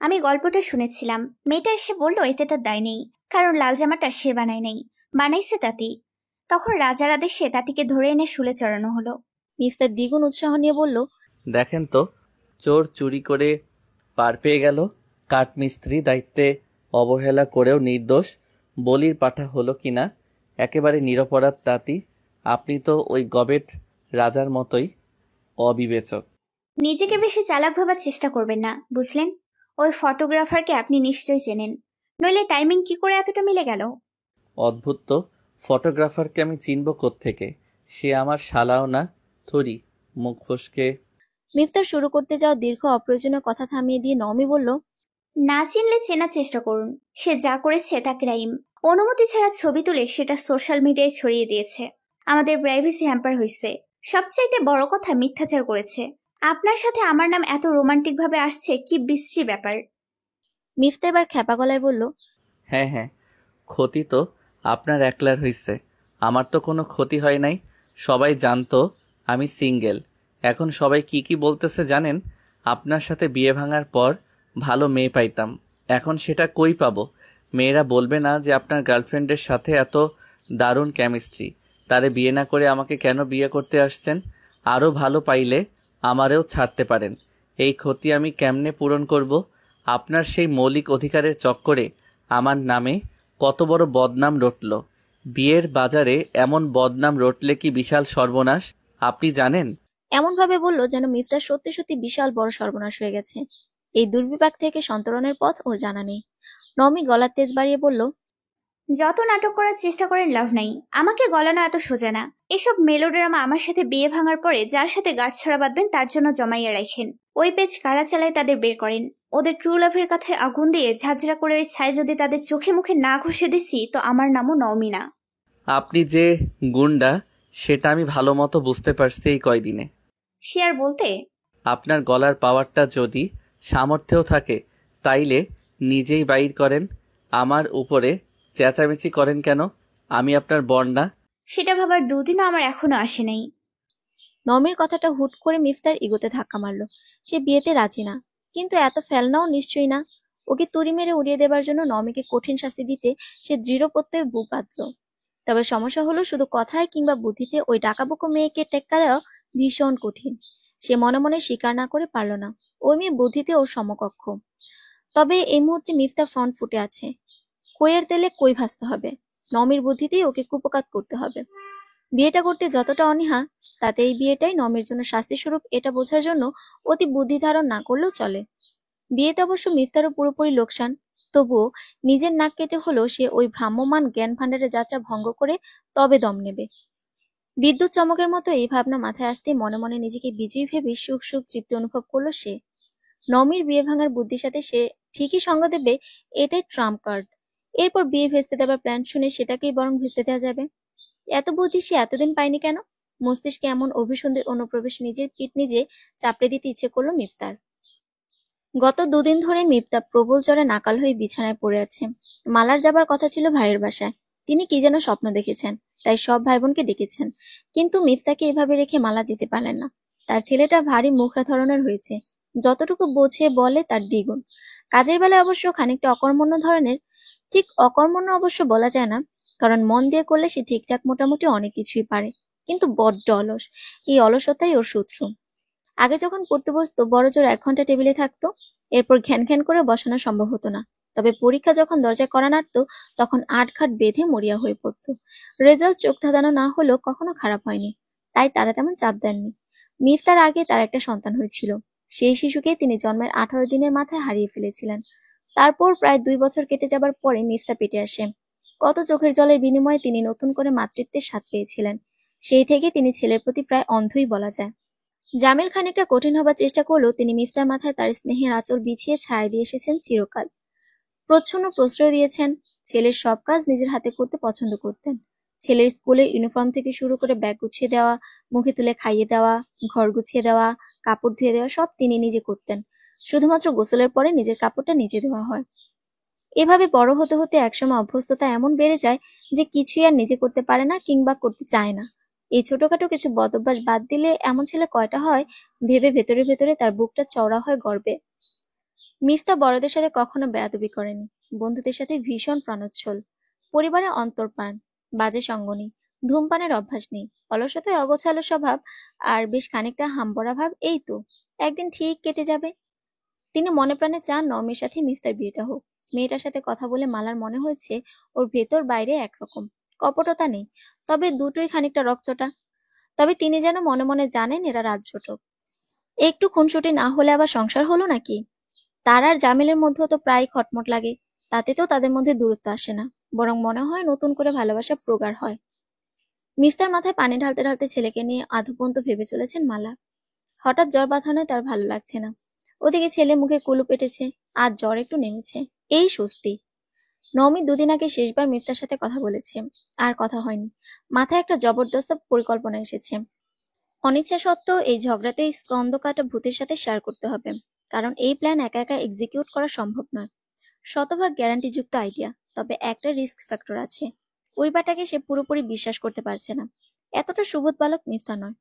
আমি গল্পটা শুনেছিলাম। মেয়েটা এসে বলল এতে তার দায় নেই, কারণ লাল জামাটা সে বানায় নাই, বানাইছে তাঁতি। তখন রাজার আদেশে তাঁতিকে ধরে এনে শুলে চড়ানো হলো। মিফতার দ্বিগুণ উৎসাহ নিয়ে বলল, দেখেন তো, চোর চুরি করে পার পেয়ে গেল, কাঠমিস্ত্রি দায়িত্বে অবহেলা করেও নির্দোষ বলির পাঠা হলো কিনা। একেবারে নিরপরাধ তাঁতি। আপনি তো ওই গবেট রাজার মতোই অবিবেচক। নিজেকে বেশি চালাক ভাবার চেষ্টা করবেন না, বুঝলেন? ওই ফটোগ্রাফারকে আপনি নিশ্চয়ই চেনেন, নইলে টাইমিং কি করে এতটা মিলে গেল? অদ্ভুত তো, ফটোগ্রাফারকে আমি চিনব কোত্থেকে? সে আমার শালাও না। থরি। মুখ ফসকে মিফতার শুরু করতে যাওয়া দীর্ঘ অপ্রয়োজনীয় কথা থামিয়ে দিয়ে নওমি বলল, না চিনলে চেনার চেষ্টা করুন। সে যা করেছে তা ক্রাইম। অনুমতি ছাড়া ছবি তুলে সেটা সোশ্যাল মিডিয়ায় ছড়িয়ে দিয়েছে। আমাদের প্রাইভেসি হ্যাম্পার হয়েছে। সবচাইতে বড় কথা, মিথ্যাচার করেছে। আপনার সাথে আমার নাম এত রোমান্টিক ভাবে আসছে, কি বিশ্রী ব্যাপার। মিফতা এবার খ্যাপা গলায় বলল, হ্যাঁ, ক্ষতি তো আপনার একলার হয়েছে, আমার তো কোনো ক্ষতি হয় নাই। সবাই জানতো আমি সিঙ্গেল। এখন সবাই কি বলতেছে জানেন? আপনার সাথে বিয়ে ভাঙার পর ভালো মেয়ে পাইতাম, এখন সেটা কই পাবো? মেয়েরা বলবে না যে আপনার গার্লফ্রেন্ডের সাথে এত দারুণ কেমিস্ট্রি, তারে বিয়ে না করে আমাকে কেন বিয়ে করতে আসছেন? আরও ভালো পাইলে আমারেও ছাড়তে পারেন। এই ক্ষতি আমি কেমনে পূরণ করব? আপনার সেই মৌলিক অধিকারের চক্করে আমার নামে কত বড় বদনাম রটল। বিয়ের বাজারে এমন বদনাম রটলে কি বিশাল সর্বনাশ, আপনি জানেন? এমনভাবে বলল যেন মিফতার সত্যি সত্যি বিশাল বড় সর্বনাশ হয়ে গেছে। এই দুর্বিপাক থেকে সন্তরণের পথ ওর জানা নেই। নওমি গলার তেজ বাড়িয়ে বলল, যত নাটক করার চেষ্টা করেন লাভ নাই, আমাকে গলানো এত সোজা না। এসব মেলোড্রামা আমার সাথে বিয়ে ভাঙার পরে যার সাথে গাঁটছড়া বাঁধবেন তার জন্য জমাইয়া রাখেন। ওই পেজ কারা চালায় তাদের বের করেন। ওদের ট্রু লাভের কাছে আগুন দিয়ে ঝাঁঝরা করে ওই ছাই যদি তাদের চোখে মুখে না ঘষে দিছি, তো আমার নামও নওমি না। আপনি যে গুন্ডা সেটা আমি ভালো মতো বুঝতে পারছি এই কয়দিনে। সে আর বলতে। আপনার গলার পাওয়ারটা যদি সামর্থ্যও থাকে তাইলে নিজেই বাইর করেন। আমার উপরে চেঁচামেচি করেন কেন? আমি আপনার বর না? সেটা ভাবার দুদিনও আমার এখনো আসে নাই। নমির কথাটা হুট করে মিফতার ইগোতে ধাক্কা মারল। সে বিয়েতে রাজি না, কিন্তু এত ফেলনাও নিশ্চয়ই না। ওকে তুড়ি মেরে উড়িয়ে দেবার জন্য নমিকে কঠিন শাস্তি দিতে সে দৃঢ় প্রত্যয়ে বুক বাঁধল। তবে সমস্যা হলো শুধু কথায় কিংবা বুদ্ধিতে ওই ডাকাবুকো মেয়েকে টেক্কা দেওয়া ভীষণ কঠিন। সে মনে মনে স্বীকার না করে পারল না ওই মেয়ে বুদ্ধিতে ওর সমকক্ষ। তবে এই মুহূর্তে মিফতা ফ্রন্ট ফুটে আছে। কইয়ের তেলে কই ভাজতে হবে, নমির বুদ্ধিতেই ওকে কুপকাত করতে হবে। বিয়েটা করতে যতটা অনীহা, তাতে এই বিয়েটাই নমির জন্য শাস্তিস্বরূপ এটা বোঝার জন্য অতি বুদ্ধি ধারণ না করলেও চলে। বিয়েতে অবশ্য মিফতারও পুরোপুরি লোকসান, তবুও নিজের নাক কেটে হলেও সে ওই ভ্রাম্যমান জ্ঞান ভাণ্ডারের যাত্রা ভঙ্গ করে তবে দম নেবে। বিদ্যুৎ চমকের মতো এই ভাবনা মাথায় আসতে মনে মনে নিজেকে বিজয়ী ভেবে সুখ সুখ তৃপ্তি অনুভব করলো সে। নমির বিয়ে ভাঙার বুদ্ধির সাথে সে ঠিকই সঙ্গ দেবে, এটাই ট্রাম্প কার্ড। এরপর বিয়ে ভেস্তে দেবার প্ল্যান শুনে সেটাকেই বরং ভেস্তে দেওয়া যাবে। এত বুদ্ধি সে এতদিন পায়নি কেন? মস্তিষ্কে এমন অভিসন্ধির অনুপ্রবেশ নিজের পিঠ নিজে চাপড়ে দিতে ইচ্ছে করলো মিফতার। গত দুদিন ধরে মিফতা প্রবল জ্বরে নাকাল হয়ে বিছানায় পড়ে আছে। মালার যাবার কথা ছিল ভাইয়ের বাসায়, তিনি কি যেন স্বপ্ন দেখেছেন, তাই সব ভাই বোনকে ডেকেছেন। কিন্তু মিফতাকে এভাবে রেখে মালা যেতে পারলেন না। তার ছেলেটা ভারী মুখরা ধরনের হয়েছে, যতটুকু বোঝে বলে তার দ্বিগুণ। কাজের বেলায় অবশ্য খানিকটা অকর্মণ্য ধরনের। ঠিক অকর্মণ্য অবশ্য বলা যায় না, কারণ মন দিয়ে করলে সে ঠিকঠাক মোটামুটি অনেক কিছুই পারে, কিন্তু বড্ড অলস। এই অলসতাই ওর শত্রু। আগে যখন পড়তে বসতো বড় জোর 1 ঘন্টা টেবিলে থাকতো, এরপর ঘ্যান ঘ্যান করে বসানো সম্ভব হতো না। তবে পরীক্ষা যখন দরজায় কড়া নাড়তো তখন আটঘাট বেঁধে মরিয়া হয়ে পড়তো। রেজাল্ট চোখ ধাঁধানো না হলেও কখনো খারাপ হয়নি, তাই তারা তেমন চাপ দেননি। মিফতার আগে তার একটা সন্তান হয়েছিল। সেই শিশুকে তিনি জন্মের 18 দিনের মাথায় হারিয়ে ফেলেছিলেন। তারপর প্রায় 2 বছর কেটে যাবার পরে মিফতা পেটে আসে। কত চোখের জলের বিনিময়ে তিনি নতুন করে মাতৃত্বের স্বাদ পেয়েছিলেন। সেই থেকে তিনি ছেলের প্রতি প্রায় অন্ধই বলা যায়। জামিল খানিকটা কঠিন হবার চেষ্টা করলেও তিনি মিফতার মাথায় তার স্নেহের আঁচল বিছিয়ে ছায়া দিয়ে এসেছেন চিরকাল। প্রচ্ছন্ন প্রশ্রয় দিয়েছেন। ছেলের সব কাজ নিজের হাতে করতে পছন্দ করতেন। ছেলের স্কুলের ইউনিফর্ম থেকে শুরু করে ব্যাগ গুছিয়ে দেওয়া, মুখে তুলে খাইয়ে দেওয়া, ঘর গুছিয়ে দেওয়া, কাপড় ধুয়ে দেওয়া সব তিনি নিজে করতেন। শুধুমাত্র গোসলের পরে নিজের কাপড়টা নিজে ধোয়া হয়। এভাবে বড় হতে হতে একসময় অভ্যস্ততা এমন বেড়ে যায় যে কিছুই আর নিজে করতে পারে না কিংবা করতে চায় না। এই ছোটখাটো কিছু বদভ্যাস বাদ দিলে এমন ছেলে কয়টা হয়, ভেবে ভেতরে ভেতরে তার বুকটা চওড়া হয় গর্বে। মিফতা বড়দের সাথে কখনো বেয়াদবি করেনি, বন্ধুদের সাথে ভীষণ প্রাণোচ্ছল। পরিবারে অন্তর্পান, বাজে সঙ্গ নেই, ধূমপানের অভ্যাস নেই, অলসতায় অগোছালো স্বভাব আর বেশ খানিকটা হাম্বড়া ভাব। এই তো একদিন ঠিক কেটে যাবে। তিনি মনে প্রাণে চান নওমির সাথে মিফতার বিয়েটা হোক। মেয়েটার সাথে কথা বলে মালার মনে হয়েছে ওর ভেতর বাইরে একরকম, কপটতা নেই, তবে দুটোই খানিকটা রকচটা। তবে তিনি যেন মনে মনে জানেন এরা রাজজোটক। একটু খুনসুটি না হলে আবার সংসার হলো নাকি? তার আর জামিলের মধ্যেও তো প্রায় খটমট লাগে, তাতে তো তাদের মধ্যে দূরত্ব আসে না, বরং মনে হয় নতুন করে ভালোবাসা প্রগাঢ় হয়। মিফতার মাথায় পানি ঢালতে ঢালতে ছেলেকে নিয়ে আধপন্ত ভেবে চলেছেন মালা। হঠাৎ জ্বর বাঁধানোয় তার ভালো লাগছে না। ওদিকে ছেলে মুখে কুলু পেটেছে, আজ জ্বর একটু নেমেছে, এই স্বস্তি। নওমি 2 দিন আগে শেষবার মিফতার সাথে কথা বলেছে, আর কথা হয়নি। মাথায় একটা জবরদস্ত পরিকল্পনা এসেছে। অনিচ্ছা সত্ত্বেও এই ঝগড়াতেই স্কন্দকাটা ভূতের সাথে শেয়ার করতে হবে, কারণ এই প্ল্যান একা একা এক্সিকিউট করা সম্ভব নয়। শতভাগ গ্যারান্টিযুক্ত আইডিয়া, তবে একটা রিস্ক ফ্যাক্টর আছে। ওই বাটাকে সে পুরোপুরি বিশ্বাস করতে পারছে না। এতটা সুবোধ বালক মিফতা নয়।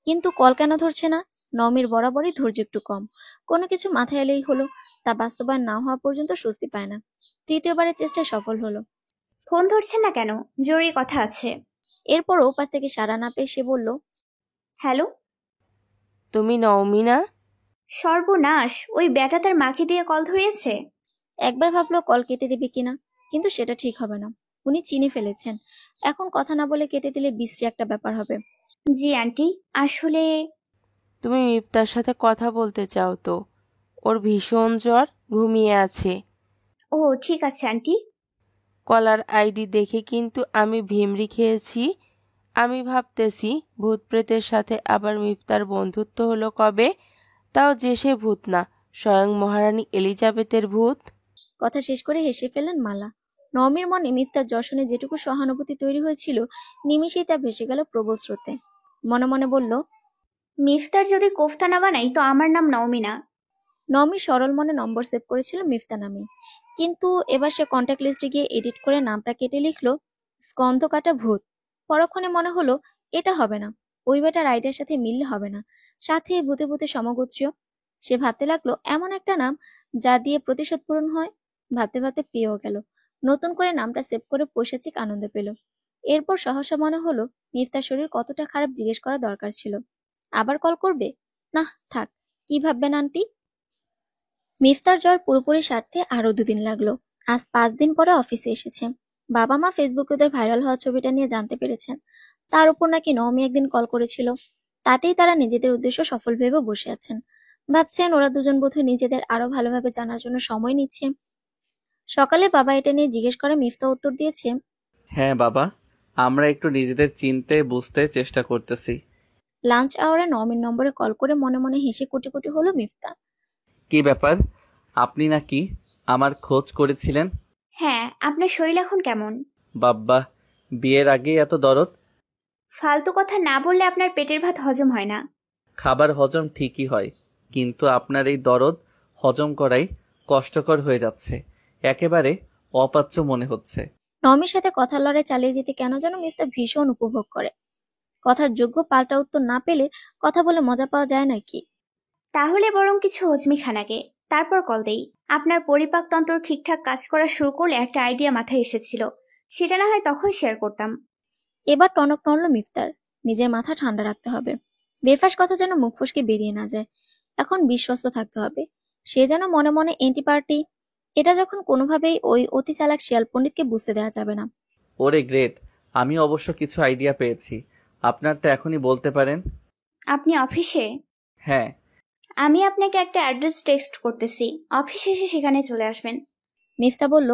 কিন্তু কল কেন ধরছে না? নওমির বরাবরই ধৈর্য একটু কম। কোনো কিছু মাথায় এলেই হলো, তা বাস্তবায়ন না হওয়া পর্যন্ত স্বস্তি পায় না। 3য়বারের চেষ্টায় সফল হলো। ফোন ধরছেন না কেন? জরুরি কথা আছে। এরপরও পাশ থেকে সাড়া না পেয়ে সে বলল, হ্যালো। তুমি নওমি না? সর্বনাশ, ওই ব্যাটা তার মাকে দিয়ে কল ধরিয়েছে। একবার ভাবলো কল কেটে দেবে কিনা, কিন্তু সেটা ঠিক হবে না। উনি চিনে ফেলেছেন, এখন কথা না বলে কেটে দিলে বিশ্রী একটা ব্যাপার হবে। জি আন্টি, আসলে তুমি মিফতার সাথে কথা বলতে চাও তো? ওর ভীষণ জ্বর, ঘুমিয়ে আছে। ও ঠিক আছে আন্টি। কলার আইডি দেখে কিন্তু আমি ভিমরি খেয়েছি। আমি ভাবতেছি ভূত প্রেতের সাথে আবার মিফতার বন্ধুত্ব হলো কবে, তাও যে সে ভূত না, স্বয়ং মহারানী এলিজাবেথের ভূত। কথা শেষ করে হেসে ফেলেন মালা। নওমীর মনে মিফতার যশনে যেটুকু সহানুভূতি তৈরি হয়েছিল নিমিষেই তা ভেসে গেল প্রবল স্রোতে। মনে মনে বলল, মিফতার যদি কোফতা না বানাই তো আমার নাম নওমি না। নওমী সরল মনে নম্বর সেভ করেছিল মিফতা নামে, কিন্তু এবার সে কন্ট্যাক্ট লিস্টে গিয়ে এডিট করে নামটা কেটে লিখলো স্কন্ধ কাটা ভূত। পরক্ষণে মনে হলো এটা হবে না, ওই বেটার আইডিয়ার সাথে মিললে হবে না, সাথে ভূতে ভূতে সমগোত্রীয়। সে ভাবতে লাগলো এমন একটা নাম যা দিয়ে প্রতিশোধ পূরণ হয়। ভাবতে ভাবতে পেয়েও গেল, নতুন করে নামটা সেভ করে পৈশাচিক আনন্দ পেল। এরপর সহসা মনে হলো মিফতার শরীর কতটা খারাপ জিজ্ঞেস করা দরকার ছিল। আবার কল করবে? না থাক, কি ভাববেন আন্টি। মিফতার জ্বর পুরোপুরি সারতে আরো 2 দিন লাগলো। আজ 5 দিন পরে অফিসে এসেছে। বাবা মা ফেসবুকে ওদের ভাইরাল হওয়া ছবিটা নিয়ে জানতে পেরেছেন। তার উপর নাকি নওমী একদিন কল করেছিল। তাতেই তারা নিজেদের উদ্দেশ্য সফল ভেবে বসে আছেন। ভাবছেন ওরা দুজন বোধহয় নিজেদের আরো ভালোভাবে জানার জন্য সময় নিচ্ছে। সকালে বাবা এটা নিয়ে জিজ্ঞেস করে মিফতা উত্তর দিয়েছে, হ্যাঁ বাবা, আমরা একটু নিজেদের চিনতে বুঝতে চেষ্টা করতেছি। লাঞ্চ আওয়ারে নওমীর নম্বরে কল করে মনে মনে হেসে কোটি কোটি হলো মিফতা। কি ব্যাপার, আপনি নাকি আমার খোঁজ করেছিলেন? হ্যাঁ, আপনার শরীর এখন কেমন? বাব্বা, বিয়ের আগেই এত দরদ? ফালতু কথা না বললে আপনার পেটের ভাত হজম হয় না। খাবার হজম ঠিকই হয়, কিন্তু আপনার এই দরদ হজম করাই কষ্টকর হয়ে যাচ্ছে, একেবারে অপাচ্য মনে হচ্ছে। নওমীর সাথে কথা লড়াই চালিয়ে যেতে কেন যেন মিফতা ভীষণ উপভোগ করে। কথার যোগ্য পাল্টা উত্তর না পেলে কথা বলে মজা পাওয়া যায় নাকি? তাহলে বরং কিছু হজমি খান আগে, তারপর কল দেই। আপনার পরিপাকতন্ত্র ঠিকঠাক কাজ করা শুরু করলে একটা আইডিয়া মাথায় এসেছিল, সেটা না হয় তখন শেয়ার করতাম। এবার টনক নড়ল মিফতার। নিজের মাথা ঠান্ডা রাখতে হবে, বেফাস কথা যেন মুখ ফসকে বেরিয়ে না যায়। এখন বিশ্বস্ত থাকতে হবে। সে যেন মনে মনে এন্টি পার্টি। এটা যখন কোনোভাবেই ওই অতি চালাক শিয়াল পণ্ডিতকে বুঝতে দেওয়া যাবে না। ওরে গ্রেট, আমি অবশ্য কিছু আইডিয়া পেয়েছি, আপনারটা এখনই বলতে পারেন। আপনি অফিসে? হ্যাঁ। আমি আপনাকে একটা অ্যাড্রেস টেক্সট করতেছি, অফিসে এসে সেখানে চলে আসবেন। মিফতা বলল,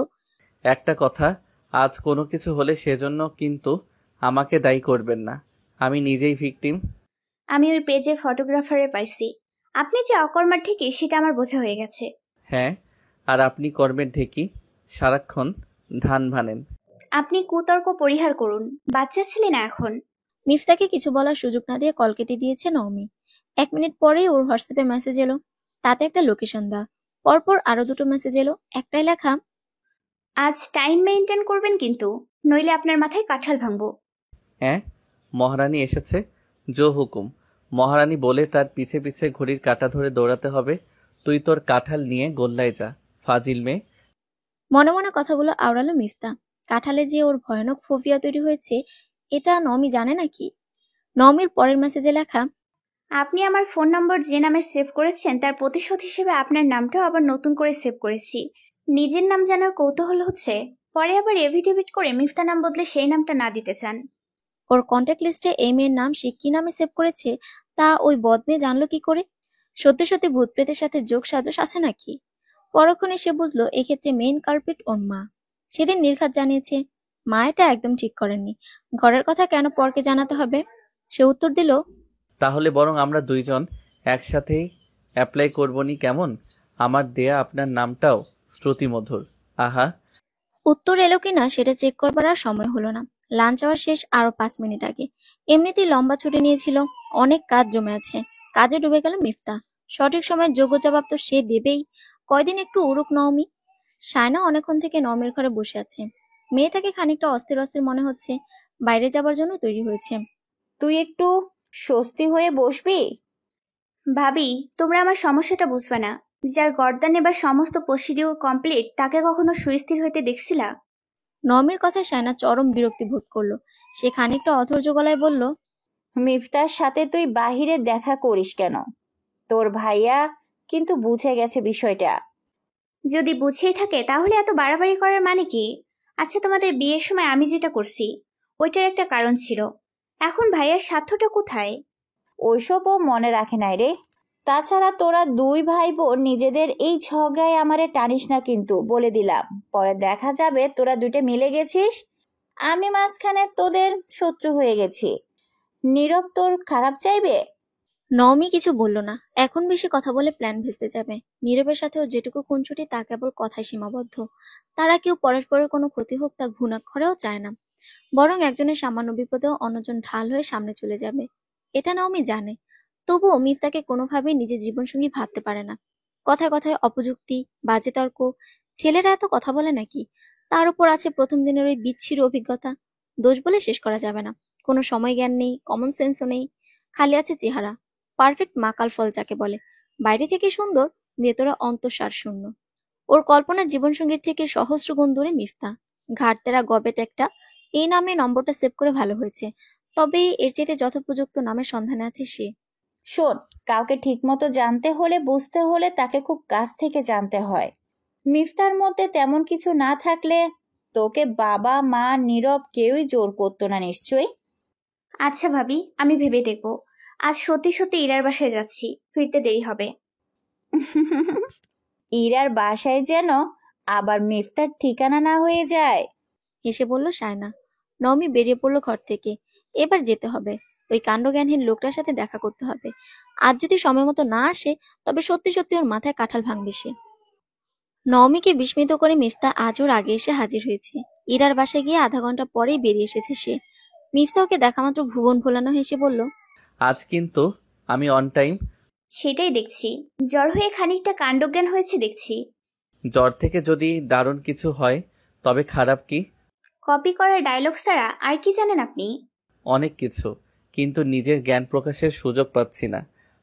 একটা কথা, আজ কোনো কিছু হলে সেজন্য কিন্তু আমাকে দায়ী করবেন না, আমি নিজেই ভিকটিম। আমি ওই পেজে ফটোগ্রাফারে পাইছি। আপনি যে অকর্মার ঠিকই সেটা আমার বোঝা হয়ে গেছে। হ্যাঁ, আর আপনি কর্মের ঢেকি, সারাক্ষণ ধান ভানেন। আপনি কুতর্ক পরিহার করুন, বাচ্চা ছেলে না এখন। মিফতাকে কিছু বলার সুযোগ না দিয়ে কল কেটে দিয়েছে নওমী। 1 মিনিট পরেই ওর হোয়াটসঅ্যাপে মেসেজ এলো, তাতে একটা লোকেশন দেওয়া। পরপর আরো 2টো মেসেজ এলো, একটাই লেখা, আজ টাইম মেনটেন করবেন কিন্তু, নইলে আপনার মাথায় কাঁঠাল ভাঙবো। হ্যাঁ, মহারানী এসেছে, জো হুকুম। মহারানী বলে তার পিছে পিছে ঘড়ির কাঁটা ধরে দৌড়াতে হবে। তুই তোর কাঁঠাল নিয়ে গোল্লায় যা, ফাজিল মেয়ে। মনে মনে কথাগুলো আওড়ালো মিফতা। কাঁঠালে যে ওর ভয়ানক ফোবিয়া তৈরি হয়েছে এটা নওমী জানে নাকি? নওমীর পরের মেসেজে লেখা, আপনি আমার ফোন নম্বর যে নামে সেভ করেছেন তার প্রতিশোধ হিসেবে আপনার নামটাও আবার নতুন করে সেভ করেছি। নিজের নাম জানার কৌতূহল হচ্ছে, পরে আবার এভিডেভিট করে মিফতা নাম বদলে সেই নামটা না দিতে চান। ওর কন্ট্যাক্ট লিস্টে এই মেয়ের নাম সে কি নামে সেভ করেছে তা ওই বদমেয়ে জানলো কি করে? সত্যি সত্যি ভূত প্রেতের সাথে যোগ সাজস আছে নাকি? পরক্ষণে সে বুঝলো এক্ষেত্রে মেইন কালপ্রিট ওর মা। সেদিন নির্ঘাত জানিয়েছে, মা এটা একদম ঠিক করেননি, ঘরের কথা কেন পরকে জানাতে হবে? সে উত্তর দিল, তাহলে বরং আমরা দুইজন একসাথেই অ্যাপ্লাই করবনি কেমন? আমার দেয়া আপনার নামটাও শ্রুতিমধুর। আহা। উত্তর এলো কিনা সেটা চেক করবার আর সময় হলো না। লাঞ্চ আওয়ার শেষ আরো 5 মিনিট আগে। এমনিতেই লম্বা ছুটি নিয়েছিল, অনেক কাজ জমে আছে। কাজে ডুবে গেল মিফতা। সঠিক সময়ের যোগ্য জবাব তো সে দেবেই। কয়দিন একটু উড়ুক নওমী। সায়না অনেকক্ষণ থেকে নওমীর ঘরে বসে আছে। মেয়েটাকে খানিকটা অস্থির অস্থির মনে হচ্ছে, বাইরে যাবার জন্য তৈরি হয়েছে। তুই একটু স্বস্তি হয়ে বসবি? ভাবি, তোমরা আমার সমস্যাটা বুঝবে না। যার গর্দান এবার সমস্ত প্রসিডিউর কমপ্লিট, তাকে কখনো সুস্থির হইতে দেখছিলা? নওমীর কথায় সায়না চরম বিরক্তি বোধ করলো। সে খানিকটা অধৈর্য গলায় বলল, মিফতার সাথে তুই বাহিরে দেখা করিস কেন? তোর ভাইয়া কিন্তু বুঝে গেছে বিষয়টা। যদি বুঝেই থাকে তাহলে এত বাড়াবাড়ি করার মানে কি? আচ্ছা, তোমাদের বিয়ের সময় আমি যেটা করছি ওইটার একটা কারণ ছিল। এখন ভাইয়ার স্বার্থটা কোথায়? ওইসব ও মনে রাখে নাই রে। তাছাড়া তোরা 2 ভাই বোন নিজেদের এই ঝগড়ায় আমারে টানিস না কিন্তু, বলে দিলাম। পরে দেখা যাবে তোরা 2টে মিলে গেছিস, আমি মাঝখানে তোদের শত্রু হয়ে গেছি। নীরব তোর খারাপ চাইবে? নওমি কিছু বলল না। এখন বেশি কথা বলে প্ল্যান ভেস্তে যাবে। নীরবের সাথে ওর যেটুকু খুনসুটি তা কেবল কথায় সীমাবদ্ধ। তারা কেউ পরস্পরের কোনো ক্ষতি হোক তা ঘুণাক্ষরেও চায় না, বরং একজনের সামান্য বিপদেও অন্যজন ঢাল হয়ে সামনে চলে যাবে। এটা নওমি জানে। তবুও মিফতাকে কোনোভাবেই নিজের জীবনসঙ্গী ভাবতে পারে না। কথায় কথায় অপযুক্তি, বাজে তর্ক। ছেলেরা এত কথা বলে নাকি? তার উপর আছে প্রথম দিনের ওই বিচ্ছির অভিজ্ঞতা। দোষ বলে শেষ করা যাবে না। কোনো সময় জ্ঞান নেই, কমন সেন্সও নেই, খালি আছে চেহারা। পারফেক্ট মাকাল ফল যাকে বলে। বাইরে থেকে সুন্দর, ভেতরে অন্তঃসার শূন্য। ওর কল্পনার জীবনসঙ্গীর থেকে সহস্র গুণ দূরে মিফতা। ঘাড়তেরা গবেট একটা। এই নামে নম্বরটা সেভ করে ভালো হয়েছে। তবে এর চাইতে যথোপযুক্ত নামের সন্ধানে আছে সে। শোন, কাউকে ঠিকমতো জানতে হলে, বুঝতে হলে তাকে খুব কাছ থেকে জানতে হয়। মিফতার মধ্যে তেমন কিছু না থাকলে তোকে বাবা, মা, নীরব কেউই জোর করতো না নিশ্চয়ই। আচ্ছা ভাবি, আমি ভেবে দেখব। আজ সত্যি সত্যি ইরার বাসায় যাচ্ছি, ফিরতে দেরি হবে। ইরার বাসায় যেন আবার মিফতার ঠিকানা না হয়ে যায়। হেসে বলল সায়না। নওমি বেরিয়ে পড়ল ঘর থেকে। এবার যেতে হবে। ওই কাণ্ডজ্ঞানহীন লোকটার সাথে দেখা করতে হবে। আজ যদি সময় মতো না আসে, তবে সত্যি সত্যি ওর মাথায় কাঁঠাল ভাঙবে সে। নওমিকে বিস্মিত করে মিফতা আজ ওর আগে এসে হাজির হয়েছে। ইরার বাসায় গিয়ে আধা ঘন্টা পরেই বেরিয়ে এসেছে সে। মিফতা ওকে দেখা মাত্র ভুবন ভোলানো হেসে বলল, আজ কিন্তু আমি অন টাইম। সেটাই দেখছি, জ্বর হয়ে খানিকটা কাণ্ডজ্ঞান হয়েছে দেখছি। জ্বর থেকে যদি দারুণ কিছু হয় তবে খারাপ কি? কপি করা ডায়লগ ছাড়া আর কি জানেন আপনি? অনেক কিছু, কিন্তু নিজের জ্ঞান প্রকাশের সুযোগ পাচ্ছি না।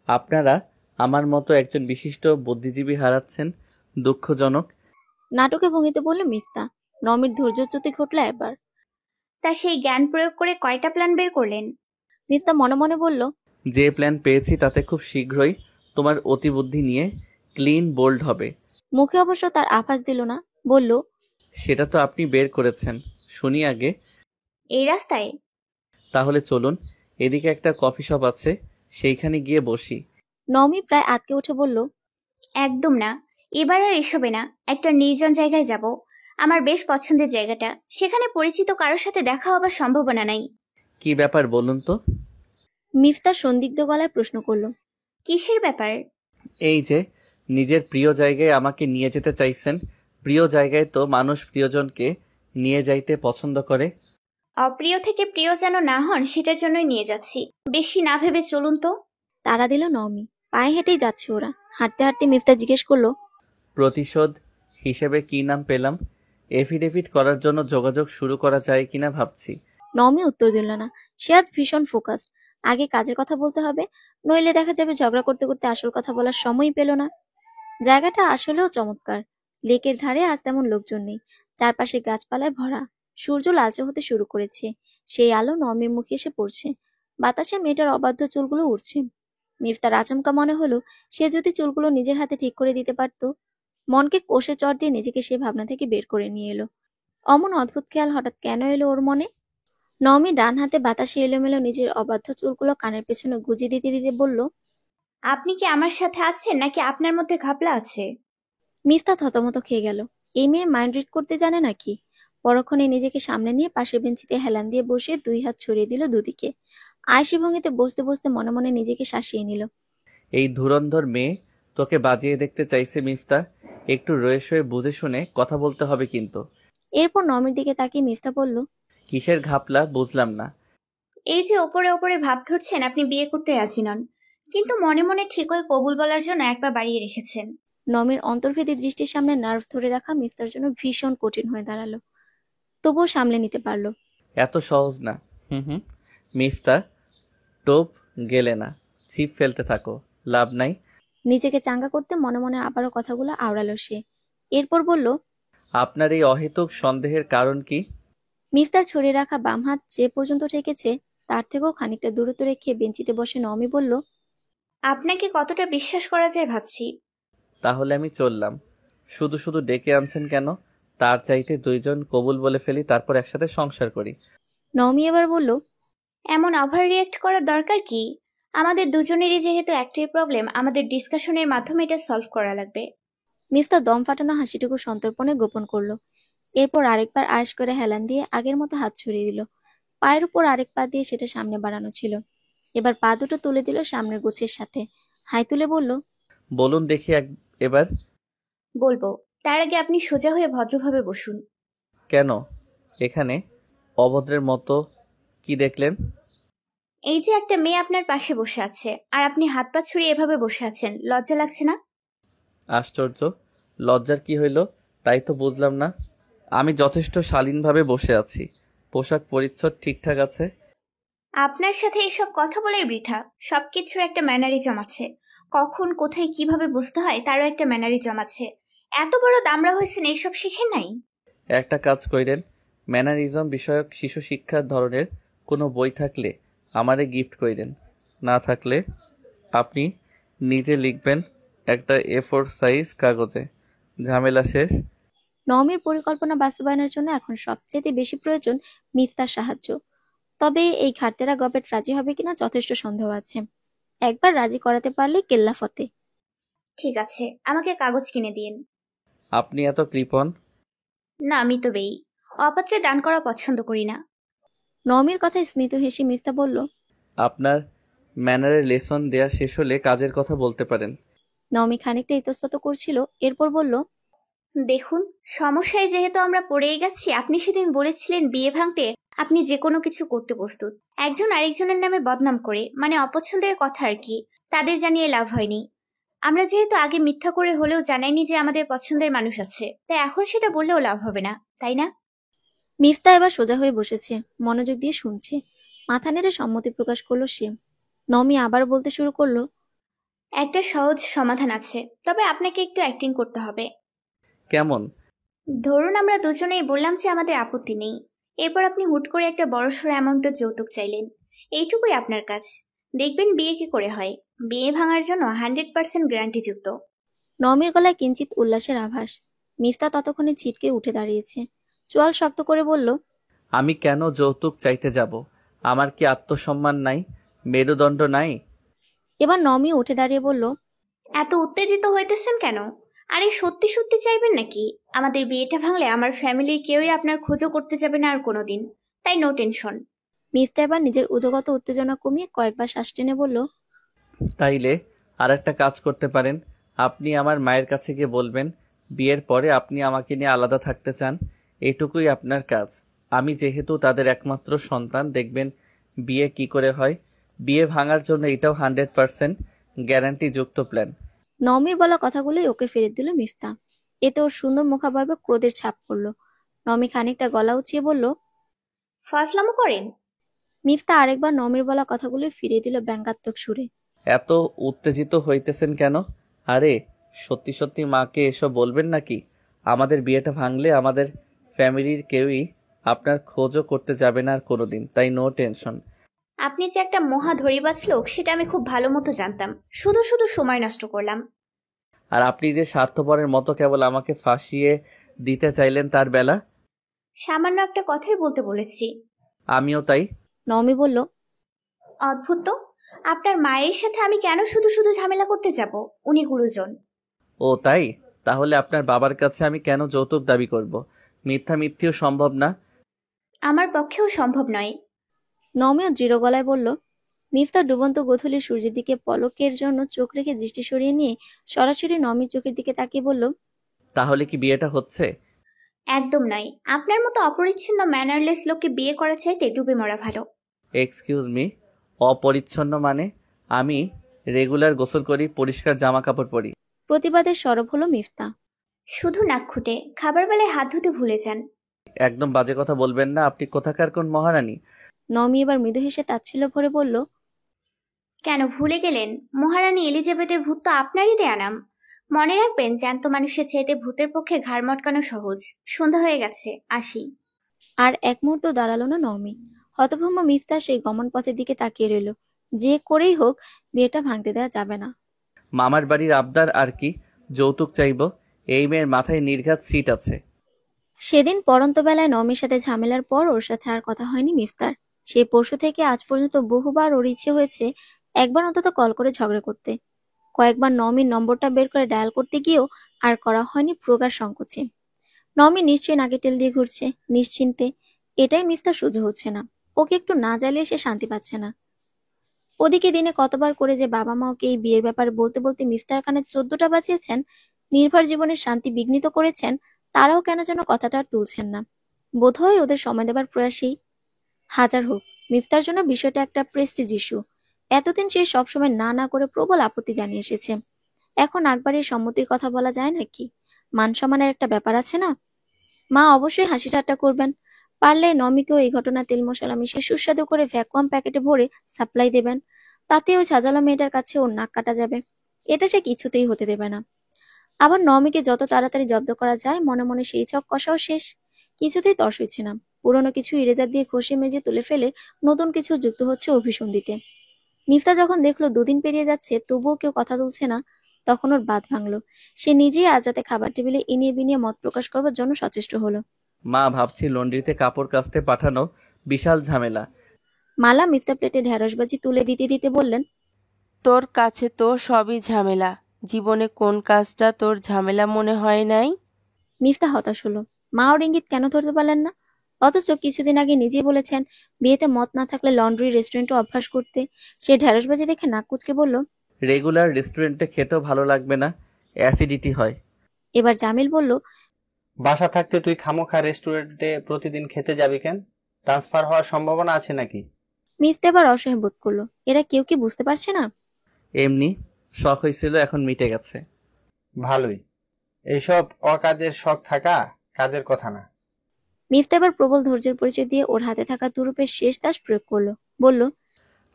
আপনারা আমার মতো একজন বিশিষ্ট বুদ্ধিজীবী হারাচ্ছেন, দুঃখজনক। নাটকে ভঙ্গিতে বলল মিফতা। নওমির ধৈর্যচ্যুতি ঘটল এবার। তা সেই জ্ঞান প্রয়োগ করে কয়টা প্ল্যান বের করলেন? মিফতা মনে মনে বলল, যে প্ল্যান পেয়েছি তাতে খুব শীঘ্রই তোমার অতিবুদ্ধি নিয়ে ক্লিন বোল্ড হবে। মুখে অবশ্য তার আভাস দিল না। বলল, সেটা তো আপনি বের করেছেন, শুনি আগে। এই রাস্তায়? তাহলে চলুন, এদিকে একটা কফি শপ আছে, সেইখানে গিয়ে বসি। নওমি প্রায় আটকে উঠে বলল, একদম না, এবার আর এসবে না। একটা নির্জন জায়গায় যাব। আমার বেশ পছন্দের জায়গাটা। সেখানে পরিচিত কারোর সাথে দেখা হবার সম্ভাবনা নাই। কি ব্যাপার বলুন তো? মিফতা সন্দিগ্ধ গলায় প্রশ্ন করল। কিসের ব্যাপার? এই যে নিজের প্রিয় জায়গায় আমাকে নিয়ে যেতে চাইছেন। প্রিয় জায়গায় তো মানুষ প্রিয়জনকে নিয়ে যাইতে পছন্দ করে। অপ্রিয় থেকে প্রিয় যেন না হন, সেটার জন্যই নিয়ে যাচ্ছি। বেশি না ভেবে চলুন তো। তারা দিল নওমি। পায়ে হেঁটেই যাচ্ছে ওরা। হাঁটতে হাঁটতে মিফতা জিজ্ঞেস করলো, প্রতিশোধ হিসেবে কি নাম পেলাম? এফিডেভিট করার জন্য যোগাযোগ শুরু করা যায় কিনা ভাবছি। নওমি উত্তর দিল না। সে আজ ভীষণ ফোকাসড। আগে কাজের কথা বলতে হবে, নইলে দেখা যাবে ঝগড়া করতে করতে আসল কথা বলার সময়ই পেল না। জায়গাটা আসলেও চমৎকার। লেকের ধারে আজ তেমন লোকজন নেই। চারপাশে গাছপালায় ভরা। সূর্য লালচে হতে শুরু করেছে। সেই আলো নওমির মুখে এসে পড়ছে। বাতাসে মেয়েটার অবাধ্য চুলগুলো উড়ছে। মিফতার আচমকা মনে হলো, সে যদি চুলগুলো নিজের হাতে ঠিক করে দিতে পারত। মনকে কষে চড় দিয়ে নিজেকে সে ভাবনা থেকে বের করে নিয়ে এলো। অমন অদ্ভুত খেয়াল হঠাৎ কেন এলো ওর মনে? নওমি ডান হাতে বাতাসে এলোমেলো নিজের অবাধ্য চুলগুলো কানের পেছনে গুজে দিতে দিতে বলল, আপনি কি আমার সাথে আছেন নাকি আপনার মধ্যে ঘাপলা আছে? মিফতা থতমত খেয়ে গেল। এই মেয়ে মাইন্ড রিড করতে জানে নাকি? পরক্ষণে নিজেকে সামনে নিয়ে পাশের বেঞ্চিতে হেলান দিয়ে বসে দুই হাত ছড়িয়ে দিল দুদিকে। আয়সী ভঙ্গিতে বসতে বসতে মনে মনে নিজেকে শাসিয়ে নিল। এই ধুরন্ধর মেয়ে তোকে বাজিয়ে দেখতে চাইছে মিফতা। একটু রয়ে সয়ে বুঝে শুনে কথা বলতে হবে কিন্তু। এরপর নওমির দিকে তাকিয়ে মিফতা বলল, কিসের ঘাপলা বুঝলাম না। এই যে ওপরে ওপরে ভাব ধরছেন আপনি বিয়ে করতে রাজি নন, কিন্তু মনে মনে ঠিকই কবুল বলার জন্য একবার বাড়িয়ে রেখেছেন। নওমির অন্তর্ভেদী দৃষ্টির সামনে নার্ভ ধরে রাখা মিফতার জন্য ভীষণ কঠিন হয়ে দাঁড়ালো। তবুও সামলে নিতে পারলো। এত সহজ না। মিফতা, টোপ গেলে না, ছিপ ফেলতে থাকো, লাভ নাই। নিজেকে চাঙ্গা করতে মনে মনে আবারও কথাগুলো আওড়ালো সে। এরপর বলল, আপনার এই অহেতুক সন্দেহের কারণ কি? মিফতার ছড়িয়ে রাখা বাম হাত যে পর্যন্ত ঠেকেছে তার থেকেও খানিকটা দূরত্ব রেখে বেঞ্চিতে বসে নওমি বলল, আপনাকে কতটা বিশ্বাস করা যায় ভাবছি। তাহলে আমি চললাম। শুধু শুধু ডেকে আনছেন কেন? তার চাইতে দুইজন কবুল বলে ফেলি, তারপর একসাথে সংসার করি। নওমি এবার বলল, এমন ওভার রিয়েক্ট করার দরকার কি? আমাদের দুজনেরই যেহেতু একটাই প্রবলেম, আমাদের ডিসকাশনের মাধ্যমে এটা সলভ করা লাগবে। মিফতা দম ফাটানো হাসিটুকু সন্তর্পণে গোপন করলো। এরপর আরেকবার আয়েশ করে হেলান দিয়ে আগের মতো হাত ছড়িয়ে দিল। পায়ের উপর আরেক পা দিয়ে সেটা সামনে বাড়ানো ছিল। এবার পা দুটো তুলে দিল সামনের গোছের সাথে, হাই তুলে বলল, বলুন দেখি এবার। বলবো, তার আগে আপনি সোজা হয়ে ভদ্রভাবে বসুন। কেন? এখানে অভদ্রের মতো কি দেখলেন? এই যে একটা মেয়ে আপনার পাশে বসে আছে, আর আপনি হাত পা ছড়িয়ে এভাবে বসে আছেন, লজ্জা লাগছে না? আশ্চর্য, লজ্জার কি হইল? তাই তো বুঝলাম না। আমি যথেষ্ট শালীনভাবে বসে আছি, পোশাক পরিচ্ছদ ঠিকঠাক আছে। আপনার সাথে এসব কথা বলে বৃথা। সবকিছুর একটা ম্যানারিজম আছে। কখন কোথায় কিভাবে বসতে হয় তারও একটা ম্যানারিজম আছে। এত বড় দামড়া হয়েছেন, এইসব শিখেন নাই? একটা কাজ কইরেন, ম্যানারিজম বিষয়ক শিশু শিক্ষার ধরনের কোনো বই থাকলে আমারে গিফট কইরেন। না থাকলে আপনি নিজে লিখবেন একটা A4 সাইজ কাগজে। ঝামেলা শেষ। নওমীর পরিকল্পনা বাস্তবায়নের জন্য এখন সবচেয়ে বেশি প্রয়োজন মিফতার সাহায্য। তবে এই ঘাটতেরা গবেট রাজি হবে কিনা যথেষ্ট সন্দেহ আছে। একবার রাজি করাতে পারলে কেল্লা ফতে। ঠিক আছে, আমাকে কাগজ কিনে দিন। আপনি এত কৃপণ? না, আমি তো বেই। অপাত্রে দান করা পছন্দ করি না। নওমীর কথায় স্মিত হেসে মিফতা বলল, আপনার ম্যানারের লেসন দেয়া শেষ হলে কাজের কথা বলতে পারেন। নওমী খানিকটা ইতস্তত করছিল, এরপর বলল, দেখুন, সমস্যায় যেহেতু আমরা পড়েই গেছি, আপনি সেদিন বলেছিলেন বিয়ে ভাঙতে আপনি যে কোনো কিছু করতে প্রস্তুত। একজন আরেকজনের নামে বদনাম করে, মানে অপছন্দের কথা আর কি, তাদের জানিয়ে লাভ হয়নি। আমরা যেহেতু আগে মিথ্যা করে হলেও জানাইনি যে আমাদের পছন্দের মানুষ আছে, তাই এখন সেটা বললেও লাভ হবে না, তাই না? মিফতা এবার সোজা হয়ে বসেছে, মনোযোগ দিয়ে শুনছে। মাথা নেড়ে সম্মতি প্রকাশ করলো সে। নওমী আবার বলতে শুরু করলো, একটা সহজ সমাধান আছে, তবে আপনাকে একটু অ্যাক্টিং করতে হবে। কেমন? ধরুন আমরা দুজনেই বললাম যে আমাদের আপত্তি নেই। এরপর আপনি হুট করে একটা বড়সড় অ্যামাউন্টের যৌতুক চাইলেন। এইটুকুই আপনার কাজ। দেখবেন বিয়ে কি করে হয়। বিয়ে ভাঙার জন্য 100% গ্যারান্টি যুক্ত। নওমীর গলায় কিঞ্চিত উল্লাসের আভাস। মিফতা ততক্ষণে ছিটকে উঠে দাঁড়িয়েছে, চোয়াল শক্ত করে বলল, আমি কেন যৌতুক চাইতে যাব? আমার কি আত্মসম্মান নাই? মেরুদণ্ড নাই? এবার নওমী উঠে দাঁড়িয়ে বলল, এত উত্তেজিত হইতেছেন কেন? আরে সত্যি সত্যি চাইবেন নাকি? আমাদের বিয়েটা ভাঙলে আমার ফ্যামিলির কেউই আপনার খোঁজও করতে যাবে না আর কোনোদিন। তাই নো টেনশন। মিফতা এবার নিজের উদগত উত্তেজনা কমিয়ে কয়েকবার শ্বাস টেনে বলল, তাইলে আর একটা কাজ করতে পারেন। আপনি আমার মায়ের কাছে গিয়ে বলবেন বিয়ের পরে আপনি আমাকে নিয়ে আলাদা থাকতে চান। এইটুকুই আপনার কাজ। আমি যেহেতু তাদের একমাত্র সন্তান, দেখবেন বিয়ে কি করে হয়। বিয়ে ভাঙার জন্য এটাও 100% গ্যারান্টি যুক্ত প্ল্যান। নওমীর বলা কথাগুলোই ওকে ফেরত দিল মিফতা। এতে ওর সুন্দর মুখাবয়বে ক্রোধের ছাপ পড়ল। নওমী খানিকটা গলা উঁচিয়ে বলল, ফজলামো করেন? মিফতা আরেকবার নওমীর বলা কথাগুলো ফিরিয়ে দিল ব্যঙ্গাত্মক সুরে। এত উত্তেজিত হইতেছেন কেন? আরে সত্যি সত্যি মাকে এসব বলবেন নাকি? আমাদের বিয়েটা ভাঙলে আমাদের ফ্যামিলির কেউই আপনার খোঁজও করতে যাবে না আর কোনোদিন। তাই নো টেনশন। আপনি যে একটা মহা ধরিবাজ লোক সেটা আমি খুব ভালো মতো জানতাম। শুধু শুধু সময় নষ্ট করলাম। আর আপনি যে স্বার্থপরের মতো কেবল আমাকে ফাঁসিয়ে দিতে চাইলেন তার বেলা। সামান্য একটা কথাই বলতে বলেছি। আমিও তাই। নওমী বলল, অদ্ভুত তো, আপনার মায়ের সাথে আমি কেন শুধু শুধু ঝামেলা করতে যাব? উনি গুরুজন। ও তাই? তাহলে আপনার বাবার কাছে আমি কেন যৌতুক দাবি করব? মিথ্যা মিথ্যেও সম্ভব না। আমার পক্ষেও সম্ভব নয়। নওমীও দৃঢ় গলায় বলল। মিফতা ডুবন্ত গোধূলির সূর্যের দিকে পলকের জন্য চোখ রেখে দৃষ্টি সরিয়ে নিয়ে সরাসরি নওমীর চোখের দিকে তাকিয়ে বলল, তাহলে কি বিয়েটা হচ্ছে? একদম নয়। আপনার মতো অপরিচ্ছন্ন ম্যানারলেস লোককে বিয়ে করা চাইতে ডুবে মরা ভালো। এক্সকিউজ মি, অপরিচ্ছন্ন মানে? আমি রেগুলার গোসল করি, পরিষ্কার জামা কাপড় পরি। প্রতিবাদের সরব হলো মিফতা। শুধু নাক খুঁটে খাবার বেলায় হাত ধুতে ভুলে যান। একদম বাজে কথা বলবেন না। আপনি কোথাকার কোন মহারানী? নওমী এবার মৃদু হেসে তাচ্ছিল্য ভরে বলল, কেন ভুলে গেলেন? মহারানী এলিজাবেথের ভূত তো আপনারই দেয়া নাম। মনে রাখবেন, জ্যান্ত মানুষের চাইতে ভূতের পক্ষে ঘাড় মটকানো সহজ। সন্ধ্যা হয়ে গেছে, আসি। আর এক মুহূর্ত দাঁড়ালো না নওমী। হতভম্ব মিফতা সেই গমন পথের দিকে তাকিয়ে রইল। যে করেই হোক বিয়েটা ভাঙতে দেওয়া যাবে না। মামার বাড়ির আবদার আর কি? যৌতুক চাইব? এই মেয়ের মাথায় নির্ঘাত সিট আছে। সেদিন পড়ন্ত বেলায় নওমীর সাথে ঝামেলার পর ওর সাথে আর কথা হয়নি মিফতার। সেই পরশু থেকে আজ পর্যন্ত বহুবার ওর ইচ্ছে হয়েছে একবার অন্তত কল করে ঝগড়া করতে। কয়েকবার নওমীর নম্বরটা বের করে ডায়াল করতে গিয়েও আর করা হয়নি প্রগাঢ় সংকোচে। নওমী নিশ্চয়ই নাকে তেল দিয়ে ঘুরছে, নিশ্চিন্তে। এটাই মিফতার সহ্য হচ্ছে না। ওকে একটু না জ্বালিয়ে সে শান্তি পাচ্ছে না। ওদিকে দিনে কতবার করে যে বাবা মা ওকে এই বিয়ের ব্যাপারে বলতে বলতে মিফতার কানে 14টা বাজিয়েছেন, নির্ভর জীবনের শান্তি বিঘ্নিত করেছেন, তারাও কেন যেন কথাটা আর তুলছেন না। বোধহয় ওদের সময় দেবার প্রয়াসেই। হাজার হোক, মিফতার জন্য বিষয়টা একটা প্রেস্টিজ ইস্যু। এতদিন সে সবসময় না না করে প্রবল আপত্তি জানিয়ে এসেছে। এখন আকবরের সম্মতির কথা বলা যায় নাকি? মান সম্মানের একটা ব্যাপার আছে না? মা অবশ্যই হাসি ঠাট্টা করবেন, পারলে নমিকেও এই ঘটনা তেল মশলা মিশিয়ে সুস্বাদু করে ভ্যাকুয়াম প্যাকেটে ভরে সাপ্লাই দেবেন। তাতে ওই সাজালো মেয়েটার কাছে ওর নাক কাটা যাবে। এটা সে কিছুতেই হতে দেবে না। আবার নমিকে যত তাড়াতাড়ি জব্দ করা যায় মনে মনে সেই ছক কষাও শেষ। কিছুতেই তর সইছে না। পুরনো কিছু ইরেজার দিয়ে ঘষে মেজে তুলে ফেলে নতুন কিছু যুক্ত হচ্ছে অভিসন্ধিতে। মিফতা যখন দেখলো দুদিন পেরিয়ে যাচ্ছে তবুও কেউ কথা তুলছে না, তখন ওর বাঁধ ভাঙলো। সে নিজেই আজ রাতে খাবার টেবিলে ইনিয়ে বিনিয়ে মত প্রকাশ করবার জন্য সচেষ্ট হলো। মা, ভাবছি লন্ড্রিতে কাপড় কাচতে পাঠানো বিশাল ঝামেলা। মালা মিফতা প্লেটে ঢেঁড়সবাজি তুলে দিতে দিতে বললেন, তোর কাছে তো সবই ঝামেলা। জীবনে কোন কাজটা তোর ঝামেলা মনে হয় নাই? মিফতা হতাশ হলো। মা ওর ইঙ্গিত কেন ধরতে পারলেন না? অথচ কিছুদিন আগে নিজেই বলেছেন বিয়েতে মত না থাকলে লন্ড্রি রেস্টুরেন্টে অভ্যাস করতে। সে ঢেঁড়সবাজি দেখে নাক কুচকে বলল, রেগুলার রেস্টুরেন্টে খেতেও ভালো লাগবে না, অ্যাসিডিটি হয়। এবার জামিল বলল, বাসা থাকতে তুই খামোখা রেস্টুরেন্টে প্রতিদিন খেতে যাবি কেন? ট্রান্সফার হওয়ার সম্ভাবনা আছে নাকি? মিফতা এবার অসহায় বোধ করলো। এরা কেউ কি বুঝতে পারছে না? এমনি শখ হয়েছিল, এখন মিটে গেছে। ভালোই। এইসব অকাজের শখ থাকা কাজের কথা না। মিফতা এবার প্রবল ধৈর্যের পরিচয় দিয়ে ওর হাতে থাকা তুরুপের শেষ তাস প্রয়োগ করলো। বলল,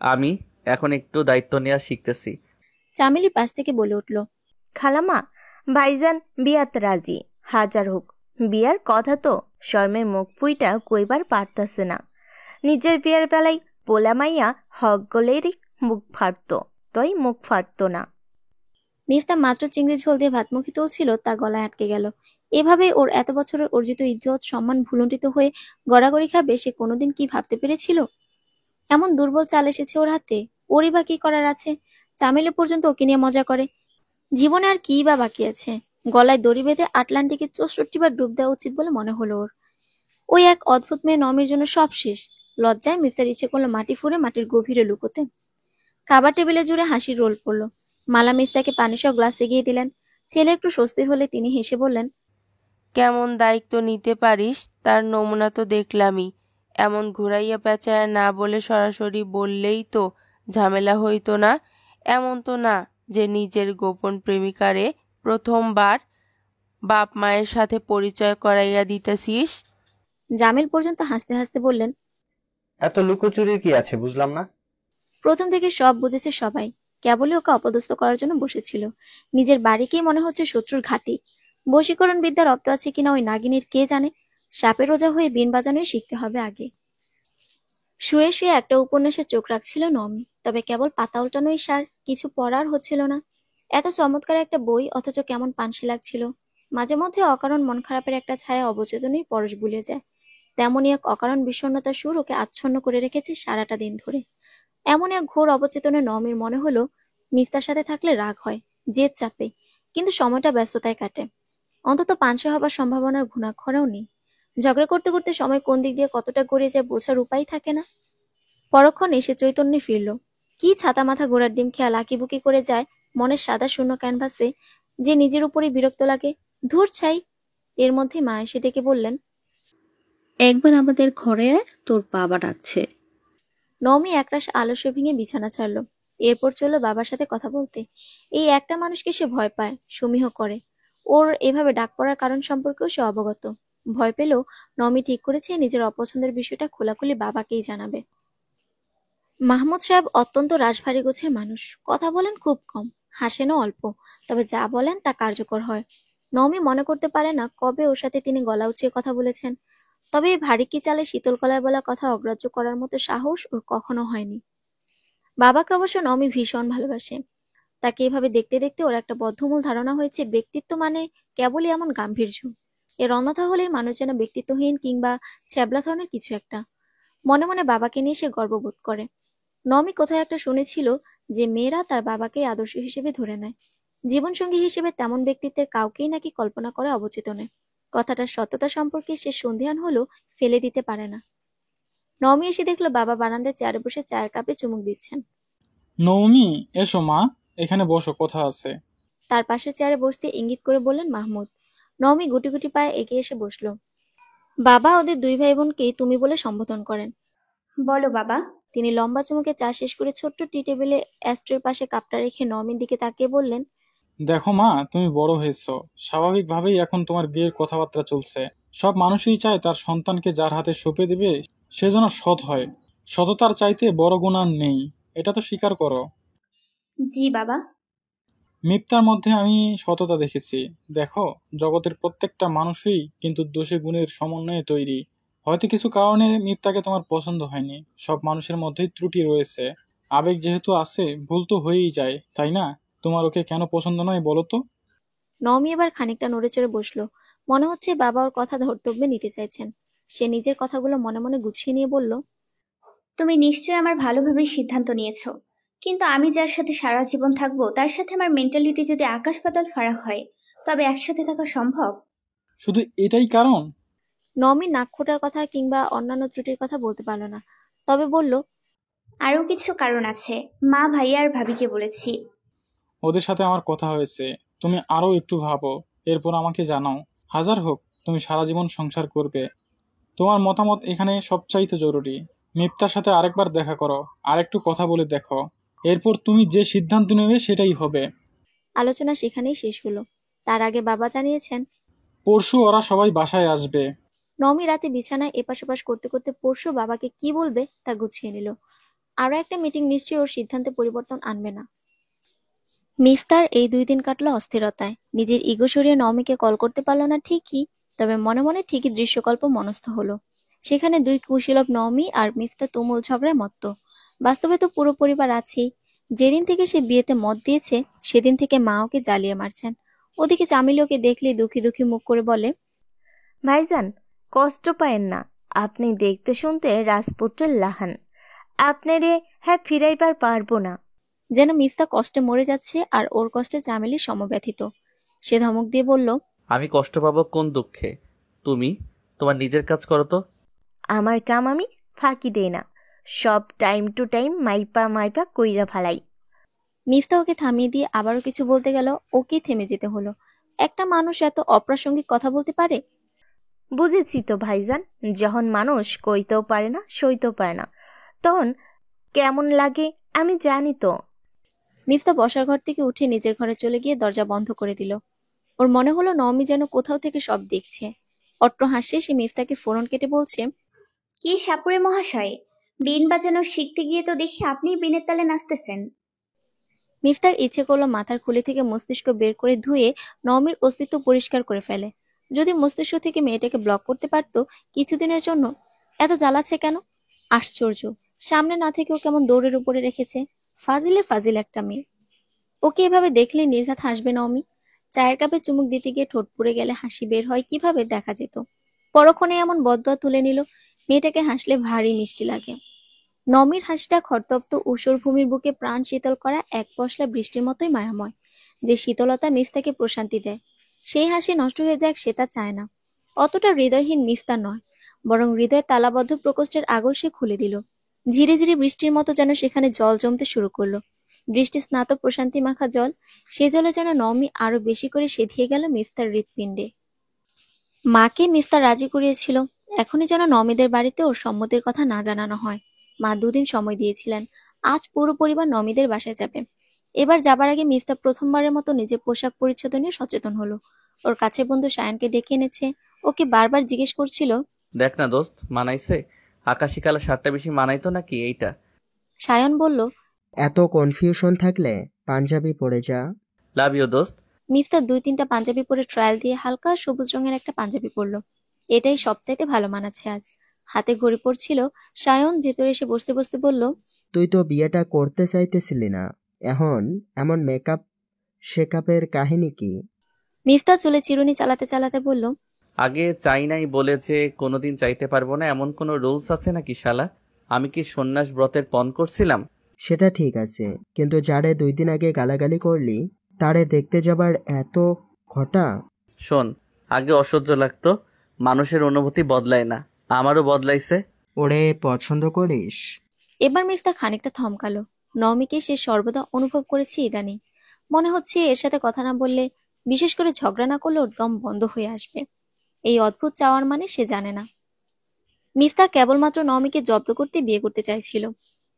আমি এখন একটু দায়িত্ব নেওয়া শিখতেছি। চামেলি পাশ থেকে বলে উঠল, খালামা, ভাইজান বিয়াত রাজি। হাজার হোক, বিয়ার কথা তো শর্মের মুখ পুইটা কইবার পারতাছে না। নিজের বিয়ার বেলায় পোলা মাইয়া হক গলেরই মুখ ফাটত, তই মুখ ফাটত না। মিফতা মাত্র চিংড়ি ঝোল দিয়ে ভাতমুখী তুলছিল, তা গলায় আটকে গেল। এভাবে ওর এত বছরের অর্জিত ইজ্জত সম্মান ভুলুণ্ঠিত হয়ে গড়াগড়ি খাবে সে কোনোদিন কি ভাবতে পেরেছিল? এমন দুর্বল চাল এসেছে ওর হাতে, ওরই বা কি করার আছে? চামেলি পর্যন্ত ওকে নিয়ে মজা করে। জীবনে আর কি বা বাকি আছে? গলায় দড়ি বেঁধে আটলান্টিকে 64 বার ডুব দেওয়া উচিত বলে মনে হলো ওর। ওই এক অদ্ভুত মেয়ে নমির জন্য সব শেষ। লজ্জায় মিফতার ইচ্ছে করলো মাটি ফুঁড়ে মাটির গভীরে লুকোতে। খাবার টেবিলে জুড়ে হাসির রোল পড়লো। মালা মিফতাকে পানি সহ গ্লাস এগিয়ে দিলেন। ছেলে একটু স্বস্তির হলে তিনি হেসে বললেন, কেমন দায়িত্ব নিতে পারিস তার নমুনা তো দেখলামই। এমন ঘুরাইয়া পেঁচায়া না বলে সরাসরি বললেই তো ঝামেলা হইতো না। এমন তো না যে নিজের গোপন প্রেমিকারে প্রথমবার বাপ মায়ের সাথে পরিচয় করাইয়া দিতেছিস। জামিল পর্যন্ত হাসতে হাসতে বললেন, এত লুকোচুরির কি আছে বুঝলাম না। প্রথম থেকে সব বুঝেছে সবাই, কেবলই ওকে অপদস্থ করার জন্য বসেছিল। নিজের বাড়িকেই মনে হচ্ছে শত্রুর ঘাঁটি। বশীকরণ বিদ্যা রপ্ত আছে কিনা ওই নাগিনীর কে জানে। সাপের রোজা হয়ে বিন বাজানোই শিখতে হবে আগে। শুয়ে শুয়ে একটা উপন্যাসে চোখ রাখছিল নমি, তবে কেবল পাতা উল্টানোই সার, কিছু পড়ার হচ্ছিল না। এত চমৎকার একটা বই, অথচ কেমন পানসি লাগছিল। মাঝে মধ্যে অকারণ মন খারাপের একটা ছায়া অবচেতনেই পরশ বুলে যায়। তেমনই এক অকারণ বিষণ্ণতার সুর ওকে আচ্ছন্ন করে রেখেছে সারাটা দিন ধরে। এমন এক ঘোর অবচেতনে নমির মনে হলো মিফতার সাথে থাকলে রাগ হয়, জেদ চাপে, কিন্তু সময়টা ব্যস্ততায় কাটে। অন্তত পানসে হবার সম্ভাবনার ঘুণাক্ষরেও নেই। ঝগড়া করতে করতে সময় কোন দিক দিয়ে কতটা গড়িয়ে যায় বোঝার উপায় থাকে না। পরক্ষণে সে চৈতন্যে ফিরল। কি ছাতা মাথা ঘোড়ার ডিম খেয়াল আঁকিবুকি করে যায় মনের সাদা শূন্য ক্যানভাসে, যে নিজের উপরই বিরক্ত লাগে। ধুর ছাই। এর মধ্যে মা এসে ডেকে বললেন, একবার আমাদের ঘরে আয়, তোর বাবা ডাকছে। নমি একরাশ আলস্য ভেঙে বিছানা ছাড়ল। এরপর চলল বাবার সাথে কথা বলতে। এই একটা মানুষকে সে ভয় পায়, সমীহ করে। ওর এভাবে ডাক পড়ার কারণ সম্পর্কেও সে অবগত। ভয় পেলেও নমি ঠিক করেছে নিজের অপছন্দের বিষয়টা খোলাখুলি বাবাকেই জানাবে। মাহমুদ সাহেব অত্যন্ত রাশভারী গোছের মানুষ। কথা বলেন খুব কম, হাসেনও অল্প, তবে যা বলেন তা কার্যকর হয়। নমি মনে করতে পারে না কবে ওর সাথে তিনি গলা উঁচিয়ে কথা বলেছেন। তবে এই ভারী কি চালে শীতল গলায় বলা কথা অগ্রাহ্য করার মতো সাহস ওর কখনো হয়নি। বাবাকে অবশ্য নমি ভীষণ ভালোবাসে। তাকে এভাবে দেখতে দেখতে ওর একটা বদ্ধমূল ধারণা হয়েছে ব্যক্তিত্ব মানে কেবলই এমন গাম্ভীর্য। এর অন্যথা হলেই মানুষ যেন ব্যক্তিত্বহীন কিংবা ছ্যাবলা ধরনের কিছু একটা। মনে মনে বাবাকে নিয়ে সে গর্ববোধ করে। নমি কোথায় একটা শুনেছিল যে মেয়েরা তার বাবাকে আদর্শ হিসেবে ধরে নেয়। জীবনসঙ্গী হিসেবে তেমন ব্যক্তিত্বের কাউকেই নাকি কল্পনা করে অবচেতনে। কথাটার সত্যতা সম্পর্কে সে সন্দিহান হলেও ফেলে দিতে পারে না। নমি এসে দেখলো বাবা বারান্দায় চেয়ারে বসে চায়ের কাপে চুমুক দিচ্ছেন। নৌমি, এসো মা, এখানে বসো, কথা আছে। তার পাশের চেয়ারে বসতে ইঙ্গিত করে বললেন মাহমুদ। নওমি গুটি গুটি পায়ে এগিয়ে এসে বসলো। বাবা ওদের দুই ভাই বোনকেই তুমি বলে সম্বোধন করেন। বলো বাবা। তিনি লম্বা চুমুকে চা শেষ করে ছোট্ট টি টেবিলে অ্যাস্ট্রের পাশে কাপটা রেখে নওমির দিকে তাকিয়ে বললেন, দেখো মা, তুমি বড় হয়েছো, স্বাভাবিকভাবেই এখন তোমার বিয়ের কথাবার্তা চলছে। সব মানুষই চায় তার সন্তানকে যার হাতে সঁপে দেবে সে যেন সৎ হয়। সততার চাইতে বড় গুণ আর নেই, এটা তো স্বীকার করো। জি বাবা। মিথ্যার মধ্যে আমি সততা দেখেছি। দেখো, জগতের প্রত্যেকটা মানুষই কিন্তু দোষে গুণের সমন্বয়ে তৈরি। হয়তো কিছু কারণে মিথ্যাকে তোমার পছন্দ হয়নি। সব মানুষের মধ্যেই ত্রুটি রয়েছে, আবেগ যেহেতু আছে, ভুল তো হয়েই যায়, তাই না? তোমার ওকে কেন পছন্দ নয় বলো তো? নওমি এবার খানিকটা নড়ে চড়ে বসলো। মনে হচ্ছে বাবা ওর কথা ধর্তব্যে নিতে চাইছেন। সে নিজের কথাগুলো মনে মনে গুছিয়ে নিয়ে বলল, তুমি নিশ্চয়ই আমার ভালোভাবেই সিদ্ধান্ত নিয়েছো, কিন্তু আমি যার সাথে সারা জীবন থাকবো তার সাথে আমার মেন্টালিটি যদি আকাশ পাতাল ফারাক হয়, তবে একসাথে থাকা সম্ভব? শুধু এটাই কারণ? নওমি নাক খোটার কথা কিংবা অন্যান্য ত্রুটির কথা বলতে পারল না, তবে বলল, আরো কিছু কারণ আছে। মা, ভাইয়া আর ভাবিকে বলেছি। ওদের সাথে আমার কথা হয়েছে, তুমি আরো একটু ভাবো, এরপর আমাকে জানাও। হাজার হোক, তুমি সারা জীবন সংসার করবে, তোমার মতামত এখানে সবচাইতে জরুরি। মিপ্তার সাথে আরেকবার দেখা করো, আরেকটু কথা বলে দেখো, এরপর তুমি যে সিদ্ধান্ত নেবে সেটাই হবে। আলোচনা সেখানেই শেষ হলো। তার আগে বাবা জানিয়েছেন, পরশু ওরা সবাই বাসায় আসবে। নওমি রাতে বিছানায় এপাশ ওপাশ করতে করতে পরশু বাবাকে কি বলবে তা গুছিয়ে নিল। আরো একটা মিটিং নিশ্চয়ই ওর সিদ্ধান্তে পরিবর্তন আনবে না। মিফতার এই 2 দিন কাটলো অস্থিরতায়। নিজের ইগো সরিয়ে নওমিকে কল করতে পারলো না ঠিকই, তবে মনে মনে ঠিকই দৃশ্যকল্প মনস্থ হলো। সেখানে 2 কুশীলব নওমি আর মিফতা তুমুল ঝগড়ায় মত্ত। বাস্তবে তো পুরো পরিবার আছেই। যেদিন থেকে সে বিয়েতে মত দিয়েছে সেদিন থেকে মা ওকে জ্বালিয়ে মারছেন। ওদিকে চামিলি ওকে দেখলে দুঃখী দুঃখী মুখ করে বলে, ভাইজান, কষ্ট পায়েন না, আপনি দেখতে শুনতে রাজপুত্রের লাহান, আপনারে হ্যাঁ ফিরাইবার পারবো না। যেন মিফতা কষ্টে মরে যাচ্ছে আর ওর কষ্টে চামেলি সমব্যথিত। সে ধমক দিয়ে বলল, আমি কষ্ট পাবো কোন দুঃখে? তুমি তোমার নিজের কাজ করো তো। আমার কাম আমি ফাঁকি দেই না, সব টাইম টু টাইম মাইপা মাইপা কইরা ফালাই। মিফতা ওকে থামিয়ে দিয়ে আবারও কিছু বলতে গেল, ওকেই থেমে যেতে হলো। একটা মানুষ এত অপ্রাসঙ্গিক কথা বলতে পারে? বুঝেছি তো ভাইজান, যখন মানুষ কইতেও পারে না সইতেও পারে না তখন কেমন লাগে আমি জানি তো। মিফতা বসার ঘর থেকে উঠে নিজের ঘরে চলে গিয়ে দরজা বন্ধ করে দিল। ওর মনে হলো নওমি যেন কোথাও থেকে সব দেখছে। অট্ট হাসছে সে মিফতাকে ফোরন কেটে বলছে, কি সাপুরে মহাশয়, বিন বাজানো শিখতে গিয়ে তো দেখি আপনিই বিনের তালে নাচতেছেন। মিফতার ইচ্ছে করলো মাথার খুলি থেকে মস্তিষ্ক বের করে ধুয়ে নওমির অস্তিত্ব পরিষ্কার করে ফেলে। যদি মস্তিষ্ক থেকে মেয়েটাকে ব্লক করতে পারতো কিছুদিনের জন্য। এত জ্বালাচ্ছে কেন? আশ্চর্য, সামনে না থেকেও কেমন দৌড়ের উপরে রেখেছে। ফাজিলের ফাজিল একটা মেয়ে। ওকে এভাবে দেখলে নির্ঘাত হাসবে নওমি। চায়ের কাপে চুমুক দিতে গিয়ে ঠোঁট পুড়ে গেলে হাসি বের হয় কিভাবে দেখা যেত। পরক্ষণে এমন বদদোয়া তুলে নিল, মেয়েটাকে হাসলে ভারী মিষ্টি লাগে। নমির হাসিটা খরতপ্ত ঊষর ভূমির বুকে প্রাণ শীতল করা এক পশলা বৃষ্টির মতোই মায়াময়, যে শীতলতা মিফতাকে প্রশান্তি দেয়। সেই হাসি নষ্ট হয়ে যাক সে তা চায় না। অতটা হৃদয়হীন মিফতা নয়, বরং হৃদয়ে তালাবদ্ধ প্রকোষ্ঠের আগল সে খুলে দিল। ঝিরি ঝিরি বৃষ্টির মতো যেন সেখানে জল জমতে শুরু করলো। বৃষ্টি স্নাত প্রশান্তি মাখা জল, সে জলে যেন নওমি আরো বেশি করে সেধিয়ে গেল মিফতার হৃৎপিণ্ডে। মাকে মিফতা রাজি করিয়েছিল, এখনই যেন নওমিদের বাড়িতে ওর সম্মতির কথা না জানানো হয়। মা 2 দিন সময় দিয়েছিলেন, আজ পুরো পরিবার নওমিদের বাসায় যাবে। এবার যাবার আগে মিফতা প্রথমবারের মতো নিজের পোশাক পরিচ্ছদ নিয়ে সচেতন হলো। ওর কাছের বন্ধু সায়ানকে ডেকে এনেছে। ওকে বারবার জিজ্ঞেস করছিল, দেখ না দোস্ত, মানাইছে? আকাশি কালা শার্টটা বেশি মানাইতো নাকি এইটা? সায়ন বলল, এত কনফিউশন থাকলে পাঞ্জাবি পরে যা। লাভ ইউ দোস্ত। মিফতা 2-3টা পাঞ্জাবি পরে ট্রায়াল দিয়ে হালকা সবুজ রঙের একটা পাঞ্জাবি পরলো। এটাই সবচাইতে ভালো মানাচ্ছে আজ। হাতে ঘড়ি পড়ছিল। সায়ন ভেতরে এসে বসতে বসতে বলল, তুই তো বিয়েটা করতে চাইতেছিলি না, এখন এমন মেকআপ শেকআপের কাহিনী কি? মিফতা চুলে চিরুনি চালাতে চালাতে বলল, আগে চাই নাই বলে যে কোনোদিন চাইতে পারবো না এমন কোনো রুলস আছে নাকি শালা? আমি কি সন্ন্যাস ব্রতের পণ করছিলাম? সেটা ঠিক আছে, কিন্তু যারে 2 দিন আগে গালাগালি করলি তারে দেখতে যাবার এত ঘটা? শোন, আগে অসহ্য লাগতো, মানুষের অনুভূতি বদলায় না, আমারও বদলাইছে। ওরে পছন্দ করিস? এবার মিফতা খানিকটা থমকালো। নওমিকে সে সর্বদা অনুভব করেছে ইদানিং। মনে হচ্ছে এর সাথে কথা না বললে, বিশেষ করে ঝগড়া না করলে ওর দম বন্ধ হয়ে আসবে। এই অদ্ভুত চাওয়ার মানে সে জানে না। মিফতা কেবলমাত্র নওমিকে জব্দ করতে বিয়ে করতে চাইছিল,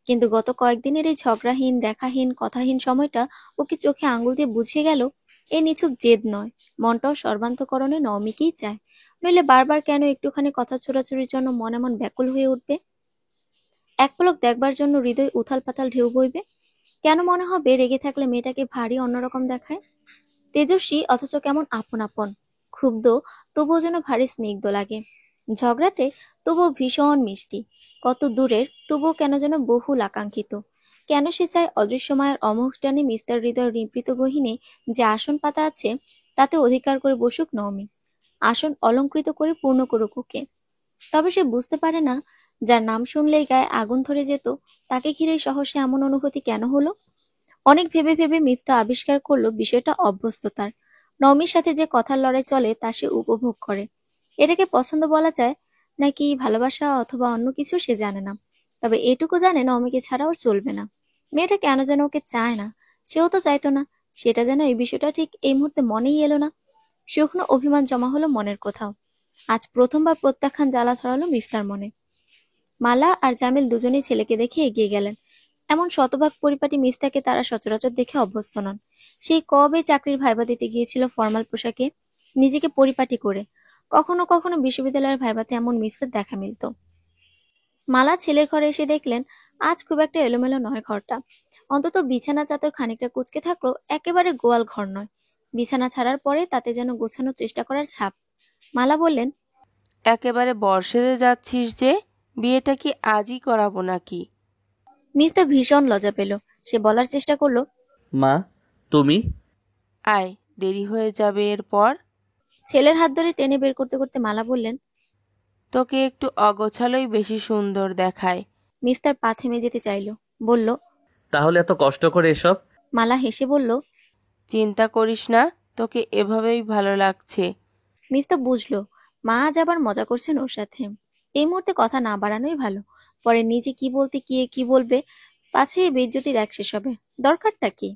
কিন্তু গত কয়েকদিনের এই ঝগড়াহীন, দেখাহীন, কথাহীন সময়টা ওকে চোখে আঙুল দিয়ে বুঝিয়ে গেল এ নিছক জেদ নয়, মনটাও সর্বান্তকরণে নওমিকেই চায়। নইলে বারবার কেন একটুখানি কথা ছোড়াছুড়ির জন্য মনে মন ব্যাকুল হয়ে উঠবে? এক পলক দেখবার জন্য হৃদয় উথাল পাতাল ঢেউ বইবে। কেন মনে হবে রেগে থাকলে মেয়েটাকে ভারী অন্যরকম দেখায়? তেজস্বী অথচ কেমন আপন আপন, ক্ষুব্ধ তবুও যেন ভারী স্নিগ্ধ লাগে, ঝগড়াটে তবুও ভীষণ মিষ্টি, কত দূরের তবুও কেন যেন বহুল আকাঙ্ক্ষিত। কেন সে চায় অদৃশ্য মায়ের অমোঘ টানে মিফতার হৃদয় নিবৃত গহীনে যে আসন পাতা আছে তাতে অধিকার করে বসুক নওমি, আসন অলঙ্কৃত করে পূর্ণ করুক ওকে। তবে সে বুঝতে পারে না, যার নাম শুনলেই গায়ে আগুন ধরে যেত তাকে ঘিরে সহসা এমন অনুভূতি কেন হলো। অনেক ভেবে ভেবে মিফতা আবিষ্কার করলো বিষয়টা অভ্যস্ততার। নওমির সাথে যে কথার লড়াই চলে তা সে উপভোগ করে। এটাকে পছন্দ বলা যায় নাকি ভালোবাসা অথবা অন্য কিছু সে জানে না, তবে এটুকু জানে নওমিকে ছাড়া ওর চলবে না। মেয়েটা কেন যেন ওকে চায় না, সেও তো চাইতো না, সেটা যেন এই বিষয়টা ঠিক এই মুহূর্তে মনেই এলো না। শুকনো অভিমান জমা হলো মনের কোথাও। আজ প্রথমবার প্রত্যাখ্যান জ্বালা ধরালো মিফতার মনে। মালা আর জামিল দুজনেই ছেলেকে দেখে এগিয়ে গেলেন। এমন শতভাগ পরিপাটি মিফতাকে তারা সচরাচর দেখে অভ্যস্ত নন। সেই কবে চাকরির ভাইবা দিতে গিয়েছিল ফরমাল পোশাকে, নিজেকে পরিপাটি করে। কখনো কখনো বিশ্ববিদ্যালয়ের ভাইবাতে এমন মিফতার দেখা মিলত। মালা ছেলের ঘরে এসে দেখলেন আজ খুব একটা এলোমেলো নয় ঘরটা। অন্তত বিছানা চাদর খানিকটা কুঁচকে থাকলেও একেবারে গোয়াল ঘর নয়। বিছানা ছাড়ার পরে তাতে যেন গোছানোর চেষ্টা করার ছাপ। মালা বললেন, একেবারে বর্ষেতে যাচ্ছিস যে, বিয়েটা কি আজই করাবো নাকি? মিফতা ভীষণ লজ্জা পেল। সে বলার চেষ্টা করলো, মা, তুমি? আয়, দেরি হয়ে যাবে এরপর। ছেলের হাত ধরে টেনে বের করতে করতে মালা বললেন, তোকে একটু অগোছালোই বেশি সুন্দর দেখায়। মিফতার পা থেমে যেতে চাইল, বলল, তাহলে এত কষ্ট করে এসব? মালা হেসে বলল, চিন্তা করিস না, তোকে এভাবেই ভালো লাগছে। মিফতা বুঝলো মা আজ আবার মজা করছেন ওর সাথে। এই মুহূর্তে কথা না বাড়ানোই ভালো, পরে নিজে কি বলতে গিয়ে কি বলবে, পাছে বেইজ্জতির এক শেষ হবে, দরকারটা কি?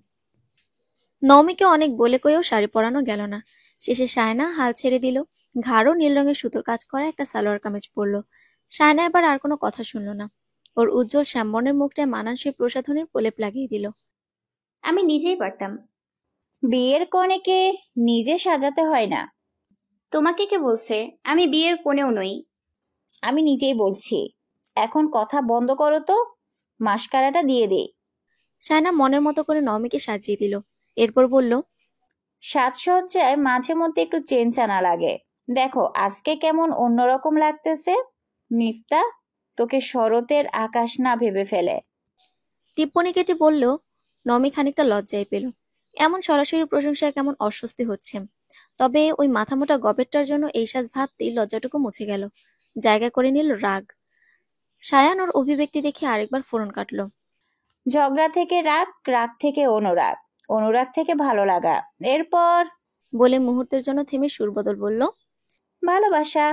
নওমিকে অনেক বলে কয়েও শাড়ি পরানো গেল না। শেষে সায়না হাল ছেড়ে দিল, গাঢ় নীল রঙের সুতোর কাজ করা একটা সালোয়ার কামিজ পরলো। সায়না এবার আর কোনো কথা শুনলো না, ওর উজ্জ্বল শ্যামবর্ণের মুখটায় মানানসই প্রসাধনীর প্রলেপ লাগিয়ে দিল। আমি নিজেই পারতাম। বিয়ের কনেকে নিজে সাজাতে হয় না। তোমাকে কে বলছে? আমি বিয়ের কোণেও নই। আমি নিজেই বলছি। এখন কথা বন্ধ করো তো, মাস্কারাটা দিয়ে দে। সায়না মনের মতো করে নওমিকে সাজিয়ে দিল, এরপর বলল, সাজসজ্জায় মাঝে মধ্যে একটু চেঞ্জ আনা লাগে। দেখো আজকে কেমন অন্যরকম লাগতেছে। মিফতা, তোকে শরতের আকাশ না ভেবে ফেলে। টিপ্পনি কেটে বলল। নমি খানিকটা লজ্জায় পেল। এমন সরাসরি প্রশংসায় কেমন অস্বস্তি হচ্ছে। তবে ওই মাথামোটা গবেটটার জন্য এই সাজ ভাবতেই লজ্জাটুকু মুছে গেল, জায়গা করে নিল রাগ। সায়ান ওর অভিব্যক্তি দেখে আরেকবার ফোরন কাটলো। ঝগড়া থেকে রাগ, রাগ থেকে অনুরাগ, অনুরাগ থেকে ভালো লাগা, এরপর বলে মুহূর্তের জন্য থেমে সুরবদল বলল, ভালোবাসা।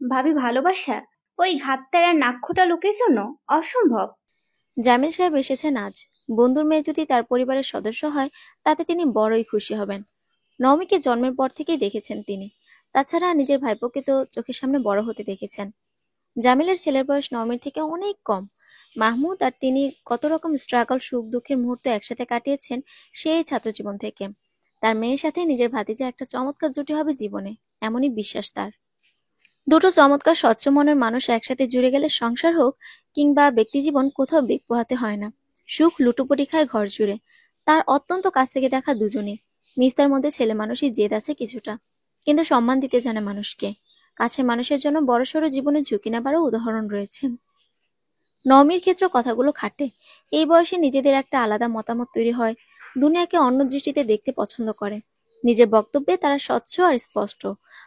ভাবি ভালোবাসা? ওই ঘাটতারার নাক্ষুটা লোকের জন্য? অসম্ভব। জামিল সাহেব এসেছেন আজ। বন্ধুর মেয়ে যদি তার পরিবারের সদস্য হয় তাতে তিনি বড়ই খুশি হবেন। নওমিকে জন্মের পর থেকেই দেখেছেন তিনি, তাছাড়া নিজের ভাইপোকে তো চোখের সামনে বড় হতে দেখেছেন। জামিলের ছেলের বয়স নওমির থেকে অনেক কম। মাহমুদ আর তিনি কত রকম স্ট্রাগল, সুখ দুঃখের মুহূর্ত একসাথে কাটিয়েছেন সেই ছাত্র জীবন থেকে। তার মেয়ের সাথে নিজের ভাতিজা একটা চমৎকার জুটি হবে জীবনে, এমনই বিশ্বাস তার। দুটো চমৎকার স্বচ্ছ মনের মানুষ একসাথে জুড়ে গেলে সংসার হোক কিংবা ব্যক্তিজীবন কোথাও বেগ পোহাতে হয় না। সুখ লুটোপুটি খায় ঘর জুড়ে। তার অত্যন্ত কাছ থেকে দেখা দুজনই। মিফতার মধ্যে ছেলে মানুষই জেদ আছে কিছুটা, কিন্তু সম্মান দিতে জানে মানুষকে। কাছে মানুষের জন্য বড়সড় জীবনে ঝুঁকি নেবারও উদাহরণ রয়েছে। নওমির ক্ষেত্রে কথাগুলো খাটে। এই বয়সে নিজেদের একটা আলাদা মতামত তৈরি হয়, দুনিয়াকে অন্য দৃষ্টিতে দেখতে পছন্দ করে। নিজের বক্তব্যে তারা স্বচ্ছ আর স্পষ্ট,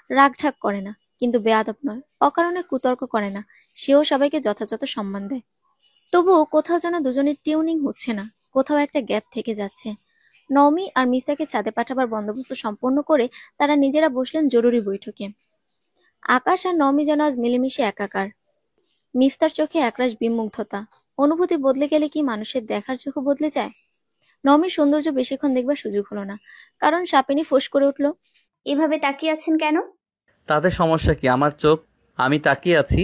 রাগঢাক করে না, কিন্তু বেয়াদব নয়, অকারণে কুতর্ক করে না, সেও সবাইকে যথাযথ সম্মান দেয়। তবুও কোথাও যেন দুজনের টিউনিং হচ্ছে না, কোথাও একটা গ্যাপ থেকে যাচ্ছে। নওমি আর মিফতাকে ছাদে পাঠাবার বন্দোবস্ত সম্পন্ন করে তারা নিজেরা বসলেন জরুরি বৈঠকে। আকাশ আর নওমি যেন আজ মিলেমিশে একাকার। মিফতার চোখে একরাশ বিমুগ্ধতা, অনুভূতি বদলে গেলে কি মানুষের দেখার চোখও বদলে যায়? নমির সৌন্দর্য বেশিক্ষণ দেখবার সুযোগ হলো না, কারণ সাপিনী ফোঁস করে উঠল। এভাবে তাকিয়ে আছেন কেন? তাতে সমস্যা কি? আমার চোখ, আমি তাকিয়ে আছি।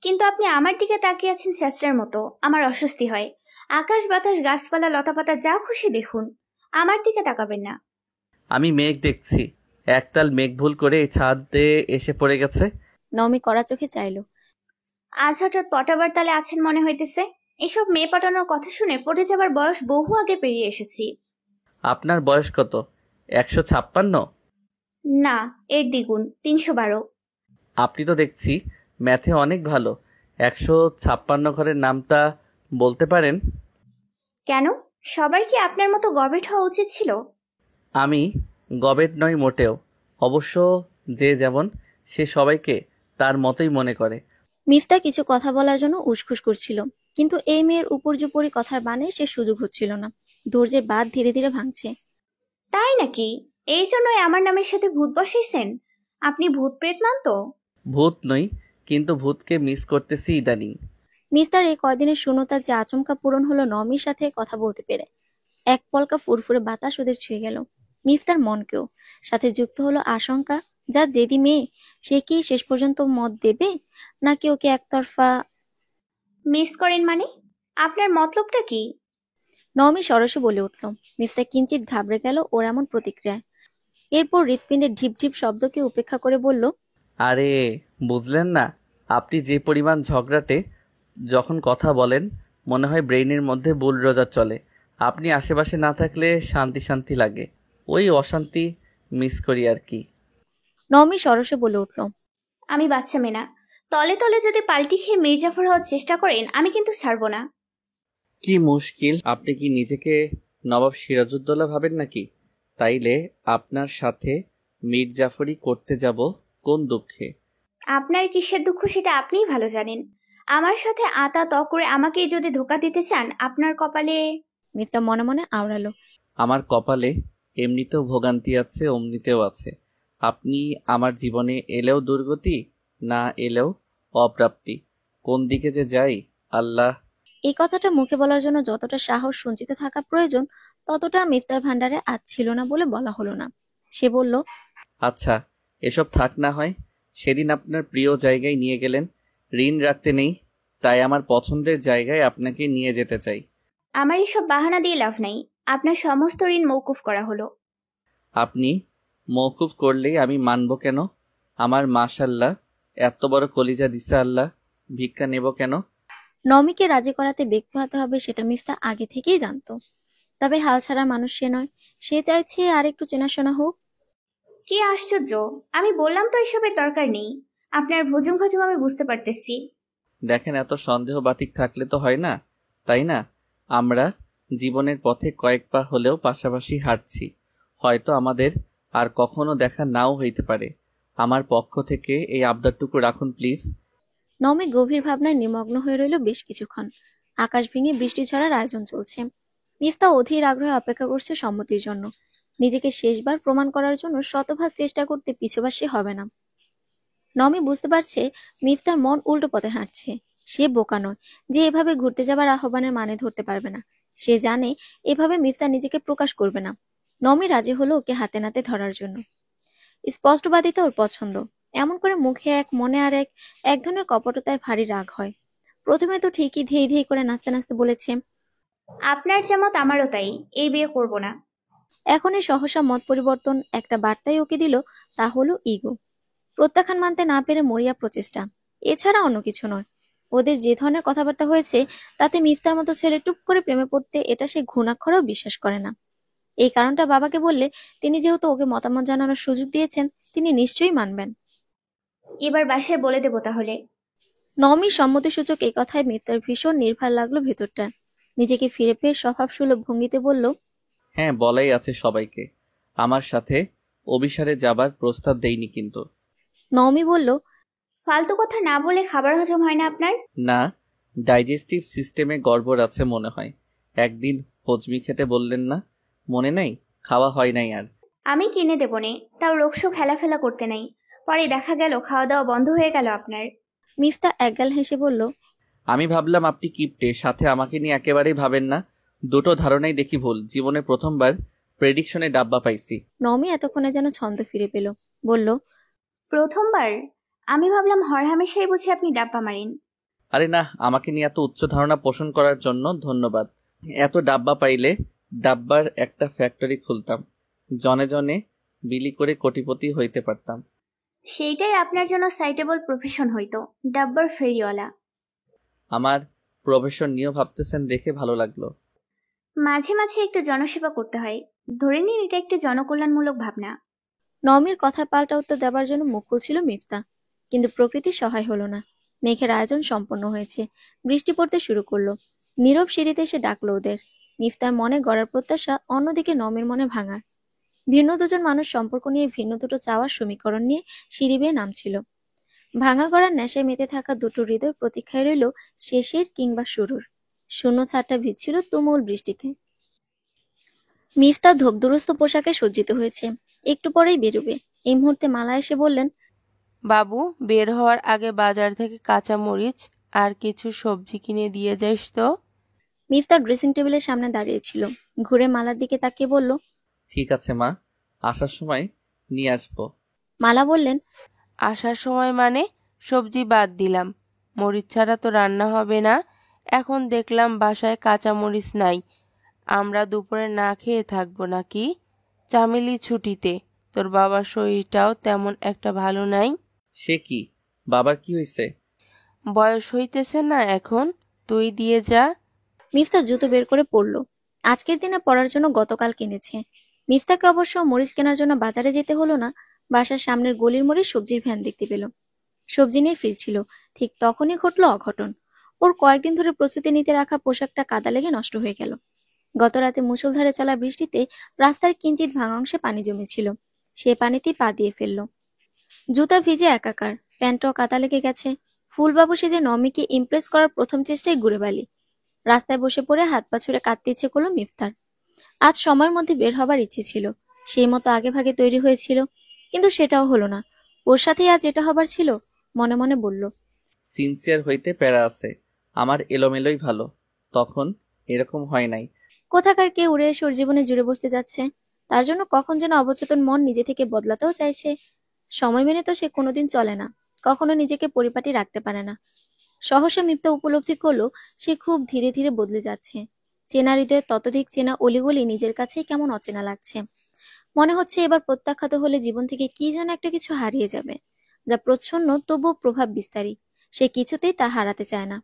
কিন্তু আপনি আমার দিকে তাকিয়ে আছেন ছেঁচড়ার মতো, আমার অস্বস্তি হয়। আকাশ বাতাস গাছপালা লতাপাতা যা খুশি দেখুন, আমার দিকে তাকাবেন না। আমি মেঘ দেখছি, একতাল মেঘ ভুল করে এই ছাদে এসে পড়ে গেছে। নমি কড়া চোখে চাইল। আজ হঠাৎ পটাবার তালে আছেন মনে হইতেছে। এসব মেয়ে পটানোর কথা শুনে পড়ে যাবার বয়স বহু আগে পেরিয়ে এসেছি। আপনার বয়স কত? 156? না, এর দ্বিগুণ, 312। আপনি তো দেখছি ম্যাথে অনেক ভালো। 156 ঘরের নামটা বলতে পারেন? কেন, সবার কি আপনার মতো গবেট হওয়া উচিত ছিল? আমি গবেট নই মোটেও। অবশ্য যে যেমন, সে সবাইকে তার মতোই মনে করে। মিফতা কিছু কথা বলার জন্য উসখুস করছিল, কিন্তু এই মেয়ের উপর্যুপরি কথার বানে সে সুযোগ হচ্ছিল না। ধৈর্যের বাঁধ ধীরে ধীরে ভাঙছে। তাই নাকি? এই জন্যই আমার নামের সাথে ভূত বসাইছেন? আপনি ভূত প্রেত নন তো? ভূত নই, কিন্তু ভূতকে মিস করতেছি ইদানিং। মিফতার এই কয়দিনের শূন্যতা যে আচমকা পূরণ হলো নমির সাথে কথা বলতে পেরে। এক পলকা ফুরফুরে বাতাস ওদের ছুঁয়ে গেল, মিফতার মনকেও। সাথে যুক্ত হলো আশঙ্কা, যা জেদি মেয়ে, সে কি শেষ পর্যন্ত মত দেবে, নাকি ওকে একতরফা। মিস করেন মানে? আপনার মতলবটা কি? নমি সরসে বলে উঠল। মিফতা কিঞ্চিত ঘাবড়ে গেল ওর এমন প্রতিক্রিয়ায়। এরপর হৃৎপিণ্ডের ঢিপ ঢিপ শব্দকে উপেক্ষা করে বলল, আরে বুঝলেন না, আপনি যে পরিমাণ ঝগড়াটে, যখন কথা বলেন মনে হয় ব্রেইনের মধ্যে বুলডোজার চলে। আপনি আশেপাশে না থাকলে শান্তি শান্তি লাগে, ওই অশান্তি মিস করি আর কি। নমি সরসে বলে উঠল, আমি বাচ্চা মেয়ে না। তলে তলে যদি পাল্টি খেয়ে মির্জাফর হওয়ার চেষ্টা করেন, আমি কিন্তু ছাড়বো না। কি মুশকিল, আপনি কি নিজেকে নবাব সিরাজউদ্দৌলা ভাবেন নাকি? তাইলে আপনার সাথে মীর জাফরি করতে যাব কোন দুঃখে? আপনার কিসের দুঃখ সেটা আপনিই ভালো জানেন। আমার সাথে আতা ত করে আমাকেই যদি ধোকা দিতে চান, আপনার কপালে। মিফতা মনে মনে আওড়ালো, আমার কপালে এমনিতেও ভোগান্তি আছে, অমনিতেও আছে। আপনি আমার জীবনে এলেও দুর্গতি, না এলেও অপ্রাপ্তি। কোন দিকে যে যাই আল্লাহ। এই কথাটা মুখে বলার জন্য যতটা সাহস সঞ্চিত থাকা প্রয়োজন, ততটা মিফতার ভান্ডারে আজ ছিল না বলে বলা হলো না। সে বলল, আচ্ছা, এসব থাক না হয়। সেদিন আপনার প্রিয় জায়গায় নিয়ে গেলেন, ঋণ রাখতে নেই, তাই আমার পছন্দের জায়গায় আপনাকে নিয়ে যেতে চাই। আমার এসব বাহানা দিয়ে লাভ নাই। আপনার সমস্ত ঋণ মৌকুফ করা হলো। আপনি মওকুফ করলেই আমি মানব কেন? আমার মাশাল্লাহ, এত বড় কলিজা দিছে আল্লাহ, ভিক্ষা নেব কেন? নমিকে রাজি করাতে বেগ পোহাতে হবে সেটা মিফতা আগে থেকেই জানতো। তবে হাল ছাড়া মানুষ সে নয়, সে চাইছে আর একটু চেনাশোনা হোক। কি আশ্চর্য, আমি বললাম তো এসবের দরকার নেই। আপনার ভুজুং ভুজুং আমি বুঝতে পারতেছি। দেখেন, এত সন্দেহ বাতিক থাকলে তো হয় না, তাই না? আমরা জীবনের পথে কয়েক পা হলেও পাশাপাশি হাঁটছি। হয়তো আমাদের আর কখনো দেখা নাও হইতে পারে। আমার পক্ষ থেকে এই আবদারটুকু রাখুন প্লিজ। নমি গভীর ভাবনায় নিমগ্ন হয়ে রইল বেশ কিছুক্ষণ। আকাশ ভেঙে বৃষ্টি ঝরার আয়োজন চলছে। মিফতা অধীর আগ্রহে অপেক্ষা করছে সম্মতির জন্য। নিজেকে শেষবার প্রমাণ করার জন্য শতভাগ চেষ্টা করতে পিছুবার সে হবে না। নমি বুঝতে পারছে মিফতার মন উল্টো পথে হাঁটছে। সে বোকা নয় যে এভাবে ঘুরতে যাবার আহ্বানের মানে ধরতে পারবে না। সে জানে এভাবে মিফতা নিজেকে প্রকাশ করবে না। নমি রাজি হলো ওকে হাতে নাতে ধরার জন্য। স্পষ্টবাদিতা ওর পছন্দ। এমন করে মুখে এক মনে আর এক ধরনের কপটতায় ভারী রাগ হয়। প্রথমে তো ঠিকই ধেই ধেই করে নাচতে নাচতে বলেছে, আপনার যেমত আমারও তাই, এই বিয়ে করব না। এখন এই সহসা মত পরিবর্তন একটা বার্তাই ওকে দিল, তা হলো ইগো। প্রত্যাখ্যান মানতে না পেরে মরিয়া প্রচেষ্টা, এছাড়া অন্য কিছু নয়। ওদের যে ধরনের কথাবার্তা হয়েছে তাতে মিফতার মতো ছেলে টুপ করে প্রেমে পড়তে এটা সে ঘুণাক্ষরেও বিশ্বাস করে না। এই কারণটা বাবাকে বললে তিনি যেহেতু ওকে মতামত জানানোর সুযোগ দিয়েছেন, তিনি নিশ্চয়ই মানবেন। এবার বাসায় বলে দেবো তাহলে। নমি সম্মতিসূচক এই কথায় মিফতার ভীষণ নির্ভর লাগলো ভেতরটা। নিজেকে ফিরে পেয়ে স্বভাবসুলভ ভঙ্গিতে বলল, হ্যাঁ, বলাই আছে সবাইকে। আমার সাথে অভিসারে যাবার প্রস্তাব দেইনি কিন্তু। নমি বলল, ফালতু কথা না বলে খাবার হজম হয় না আপনার? না, ডাইজেস্টিভ সিস্টেমে গড়বড় আছে মনে হয়। একদিন হজমি খেতে বললেন না, মনে নাই? খাওয়া হয় নাই আর। আমি কিনে দেবো নে, তাও রোগশোক হেলাফেলা করতে নাই। পরে দেখা গেল খাওয়া দাওয়া বন্ধ হয়ে গেল আপনার। মিফতা একগাল হেসে বলল, আমি ভাবলাম আপনি কিপটে, সাথে আমাকে নিয়ে একেবারেই ভাবেন না। দুটো ধারণাই দেখি ভুল। জীবনে প্রথমবার প্রেডিকশনে ডাব্বা পাইছি। নমি এতক্ষণে যেন ছন্দ ফিরে পেল, বলল, প্রথমবার? আমি ভাবলাম হরহামেশাই বুঝি আপনি ডাব্বা মারেন। আরে না, আমাকে নিয়ে এত উচ্চ ধারণা পোষণ করার জন্য ধন্যবাদ। এত ডাব্বা পাইলে ডাব্বার একটা ফ্যাক্টরি খুলতাম, জনে জনে বিলি করে কোটিপতি হইতে পারতাম। সেইটাই আপনার জন্য সাইটেবল প্রফেশন হইতো, ডাব্বার ফেরিওয়ালা। আমার প্রফেশন নিয়েও ভাবতেছেন দেখে ভালো লাগলো। মাঝে মাঝে একটু জনসেবা করতে হয়, ধরে নিন এটা একটি জনকল্যাণমূলক ভাবনা। নমির কথা পাল্টা উত্তর দেবার জন্য মুখ খুলছিল মিফতা, কিন্তু প্রকৃতি সহায় হলো না। মেঘের আয়োজন সম্পন্ন হয়েছে, বৃষ্টি পড়তে শুরু করলো। নীরব সিঁড়িতে এসে ডাকলো ওদের। মিফতার মনে গড়ার প্রত্যাশা, অন্যদিকে নমির মনে ভাঙার। ভিন্ন দুজন মানুষ সম্পর্ক নিয়ে ভিন্ন দুটো চাওয়ার সমীকরণ নিয়ে সিঁড়ি বেয়ে নামছিল। ভাঙা গড়ার নেশায় মেতে থাকা দুটো হৃদয় প্রতীক্ষায় রইল শেষের কিংবা শুরুর। শূন্য ছাদটা ভিজছিল তুমুল বৃষ্টিতে। মিফতা ধোপদুরস্ত পোশাকে সজ্জিত হয়েছে, একটু পরেই বেরোবে। এই মুহূর্তে মালা এসে বললেন, বাবু, বের হওয়ার আগে বাজার থেকে কাঁচা মরিচ আর কিছু সবজি কিনে দিয়ে যাস তো। মিফতা ড্রেসিং টেবিলের সামনে দাঁড়িয়েছিল, ঘুরে মালার দিকে তাকিয়ে বলল, ঠিক আছে মা, আসার সময় নিয়ে আসবো। মালা বললেন, আসার সময় মানে? সবজি বাদ দিলাম, মরিচ ছাড়া তো রান্না হবে না। এখন দেখলাম বাসায় কাঁচা মরিচ নাই, আমরা দুপুরে না খেয়ে থাকবো নাকি? চামেলি ছুটিতে, তোর বাবার শরীরটাও তেমন একটা ভালো নাই। সে কি, বাবার কি হয়েছে? বয়স হইতেছে না এখন, তুই দিয়ে যা। মিফতা জুতো বের করে পড়ল। আজকের দিনে পরার জন্য গতকাল কিনেছে। মিফতাকে অবশ্য মরিচ কেনার জন্য বাজারে যেতে হলো না, বাসার সামনের গলির মোড়ে সবজির ভ্যান দেখতে পেল। সবজি নিয়ে ফিরছিল, ঠিক তখনই ঘটল অঘটন। ওর কয়েকদিন ধরে প্রস্তুতি নিতে রাখা পোশাকটা কাদা লেগে নষ্ট হয়ে গেল। গত রাতে মুষলধারে চলা বৃষ্টিতে রাস্তার কিঞ্চিত ভাঙা অংশে পানি জমেছিল, সে পানিতেই পা দিয়ে ফেলল। জুতা ভিজে একাকার, প্যান্টও কাদা লেগে গেছে। ফুলবাবু সেজে নমিকে ইমপ্রেস করার প্রথম চেষ্টায় ঘুরে বালি। রাস্তায় বসে পড়ে হাত পা ছুড়ে কাঁদতে ইচ্ছে করলো মিফতার। আজ সময়ের মধ্যে বের হবার ইচ্ছে ছিল, সেই মতো আগে ভাগে তৈরি হয়েছিল, কিন্তু সেটাও হলো না। ওর সাথেই আজ এটা হবার ছিল। মনে মনে বলল, সিনসিয়ার হইতে প্যারা আছে, আমার এলোমেলোই ভালো। তখন এরকম হয় নাই। কোথাকার কে উড়ে এসে ওর জীবনে জুড়ে বসতে যাচ্ছে, তার জন্য কখন যেন অবচেতন মন নিজে থেকে বদলাতেও চাইছে। সময় মেনে তো সে কোনোদিন চলে না, কখনো নিজেকে পরিপাটি রাখতে পারে না। সহসা মিফতা উপলব্ধি করলো সে খুব ধীরে ধীরে বদলে যাচ্ছে। চেনা হৃদয়ে ততোধিক চেনা অলিগলি নিজের কাছেই কেমন অচেনা লাগছে। মনে হচ্ছে এবার প্রত্যাখ্যাত হলে জীবন থেকে কি যেন একটা কিছু হারিয়ে যাবে, যা প্রচ্ছন্ন তবুও প্রভাব বিস্তারী। সে কিছুতেই তা হারাতে চায় না।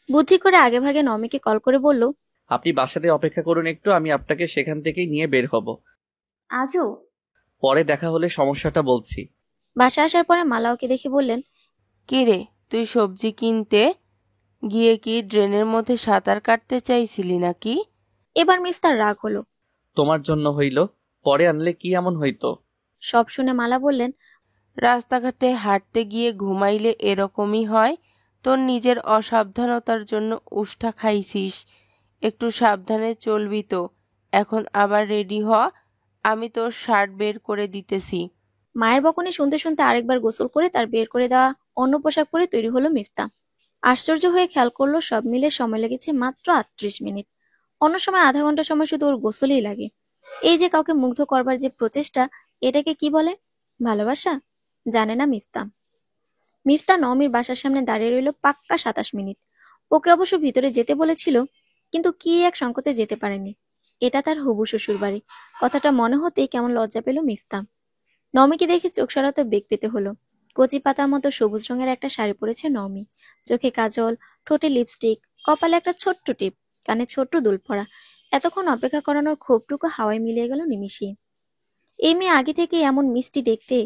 বুদ্ধি করে আগে ভাগে নমিকে কল করে বলল, আপনি বাসাতে অপেক্ষা করুন একটু, আমি আপনাকে সেখান থেকেই নিয়ে বের হব। আজও? পরে দেখা হলে সমস্যাটা বলছি। বাসা আসার পরে মালা ওকে দেখে বললেন, কি রে, তুই সবজি কিনতে গিয়ে কি ড্রেনের মধ্যে সাঁতার কাটতে চাইছিলি নাকি? এবার মিফতার রাগ হলো। তোমার জন্য হইল, পরে আনলে কি এমন হইতো? সব শুনে মালা বললেন, রাস্তাঘাটে হাঁটতে গিয়ে ঘুমাইলে এরকমই হয়। তোর নিজের অসাবধানতার জন্য উষ্টা খাইছিস, একটু সাবধানে চলবি তো। এখন আবার রেডি হ, আমি তোর শার্ট বের করে দিতেছি। মায়ের বকুনি শুনতে শুনতে আরেকবার গোসল করে তার বের করে দেওয়া অন্য পোশাক পরে তৈরি হলো মিফতা। আশ্চর্য হয়ে খেয়াল করলো সব মিলে সময় লেগেছে মাত্র 38 মিনিট। অন্য সময় আধা ঘন্টা সময় শুধু ওর গোসলেই লাগে। এই যে কাউকে মুগ্ধ করবার যে প্রচেষ্টা, এটাকে কি বলে? ভালোবাসা? জানে না মিফতা। মিফতা নমির বাসার সামনে দাঁড়িয়ে রইল পাক্কা 27 মিনিট। ওকে অবশ্য ভিতরে যেতে বলেছিল, কিন্তু কি এক সংকোচে যেতে পারেনি। এটা তার হবু শ্বশুর বাড়ি, কথাটা মনে হতেই কেমন লজ্জা পেল মিফতা। নমিকে দেখে চোখ সরাতে বেগ পেতে হলো। কচি পাতার মতো সবুজ রঙের একটা শাড়ি পরেছে নমি, চোখে কাজল, ঠোঁটে লিপস্টিক, কপালে একটা ছোট্ট টিপ, কানে ছোট্ট দুল পরা। এতক্ষণ অপেক্ষা করানোর ক্ষোভটুকু হাওয়ায় মিলিয়ে গেল নিমিষেই। এই মেয়ে আগে থেকে এমন মিষ্টি দেখতে,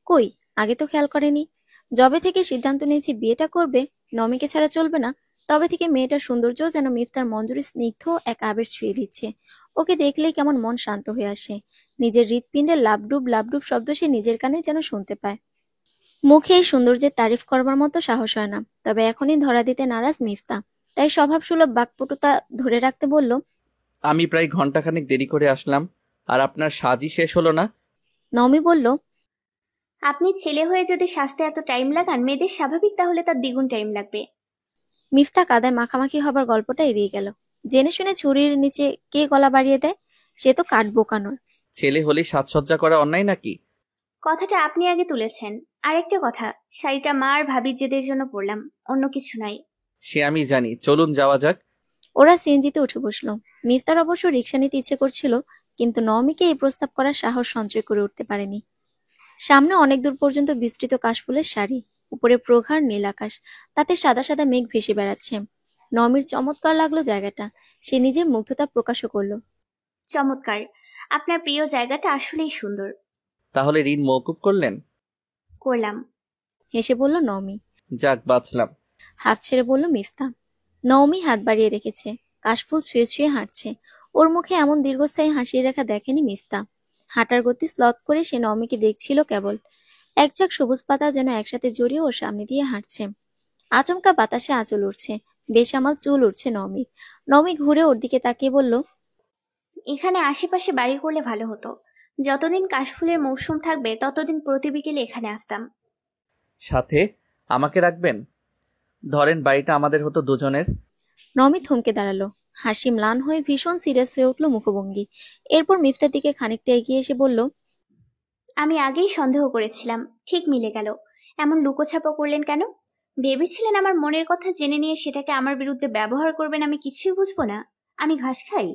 কই আগে তো খেয়াল করেনি। যবে থেকে সিদ্ধান্ত নিয়েছি বিয়েটা করবে, নমিকে ছাড়া চলবে না, তবে থেকে মেয়েটার সৌন্দর্য যেন মিফতার মঞ্জুরি স্নিগ্ধ এক আবেশ ছুঁয়ে দিচ্ছে। ওকে দেখলেই কেমন মন শান্ত হয়ে আসে। নিজের হৃৎপিণ্ডে লাবডুব লাবডুব শব্দ সে নিজের কানে যেন শুনতে পায়। মুখে এই সৌন্দর্যের তারিফ করবার মতো সাহস হয় না, তবে এখনই ধরা দিতে নারাজ মিফতা। তাই স্বভাবসুলভ বাকপটুতা ধরে রাখতে বলল, আমি প্রায় ঘন্টাখানেক দেরি করে আসলাম, আর আপনার সাজই শেষ হলো না। নমি বলল, আপনি ছেলে হয়ে যদি সাজতে এত টাইম লাগান, মেয়েদের স্বাভাবিক তাহলে তার দ্বিগুণ টাইম লাগবে। মিফতা কাদায় মাখামাখি হবার গল্পটা এড়িয়ে গেল। জেনে শুনে ছুরির নিচে কে গলা বাড়িয়ে দেয়? সে তো কাঠ বোকা নয়। ছেলে হলে সাজসজ্জা করা অন্যায় নাকি? কথাটা আপনি আগে তুলেছেন। আরেকটা কথা, শাড়িটা মা আর ভাবির জেদের জন্য পরলাম, অন্য কিছু নাই। সে আমি জানি, চলুন যাওয়া যাক। ওরা সিএনজিতে উঠে বসলো। মিফতার অবশ্য রিক্সা নিতে ইচ্ছে করছিল, কিন্তু নওমিকে এই প্রস্তাব করার সাহস সঞ্চয় করে উঠতে পারেনি। সামনে অনেক দূর পর্যন্ত বিস্তৃত কাশফুলের সারি, উপরে প্রগাঢ় নীল আকাশ, তাতে সাদা সাদা মেঘ ভেসে বেড়াচ্ছে। নওমির চমৎকার লাগলো জায়গাটা। সে নিজের মুগ্ধতা প্রকাশও করলো। চমৎকার, আপনার প্রিয় জায়গাটা আসলেই সুন্দর। তাহলে ঋণ মওকুফ করলেন? করলাম। হেসে বলল নওমি। যাক, বাঁচলাম। হাত ছেড়ে বলল মিফতা। নওমি হাত বাড়িয়ে রেখেছে, কাশফুল ছুঁয়ে ছুঁয়ে হাঁটছে। ওর মুখে এমন দীর্ঘস্থায়ী হাসির রেখা দেখেনি মিফতা। হাঁটার গতি স্লথ করে সে নওমিকে দেখছিল কেবল। এক ঝাঁক সবুজ পাতা যেন একসাথে জড়িয়ে ওর সামনে দিয়ে হাঁটছে। আচমকা বাতাসে আঁচল উঠছে, বেসামাল চুল উঠছে নওমির। নওমি ঘুরে ওর দিকে তাকিয়ে বলল, এখানে আশেপাশে বাড়ি করলে ভালো হতো। যতদিন কাশফুলের মৌসুম থাকবে ততদিন প্রতি বিকেলে এখানে আসতাম। সাথে আমাকে রাখবেন? ধরেন বাড়িটা আমাদের হতো দুজনের। নওমি থমকে দাঁড়ালো। হাসি ম্লান হয়ে ভীষণ সিরিয়াস হয়ে উঠল মুখভঙ্গি। এরপর মিফতার দিকে খানিকটা এগিয়ে এসে বলল, আমি আগেই সন্দেহ করেছিলাম, ঠিক মিলে গেল। এমন লুকোছাপা করলেন কেন? ভেবেছিলেন আমার মনের কথা জেনে নিয়ে সেটাকে আমার বিরুদ্ধে ব্যবহার করবেন? আমি কিছুই বুঝবো না, আমি ঘাস খাই।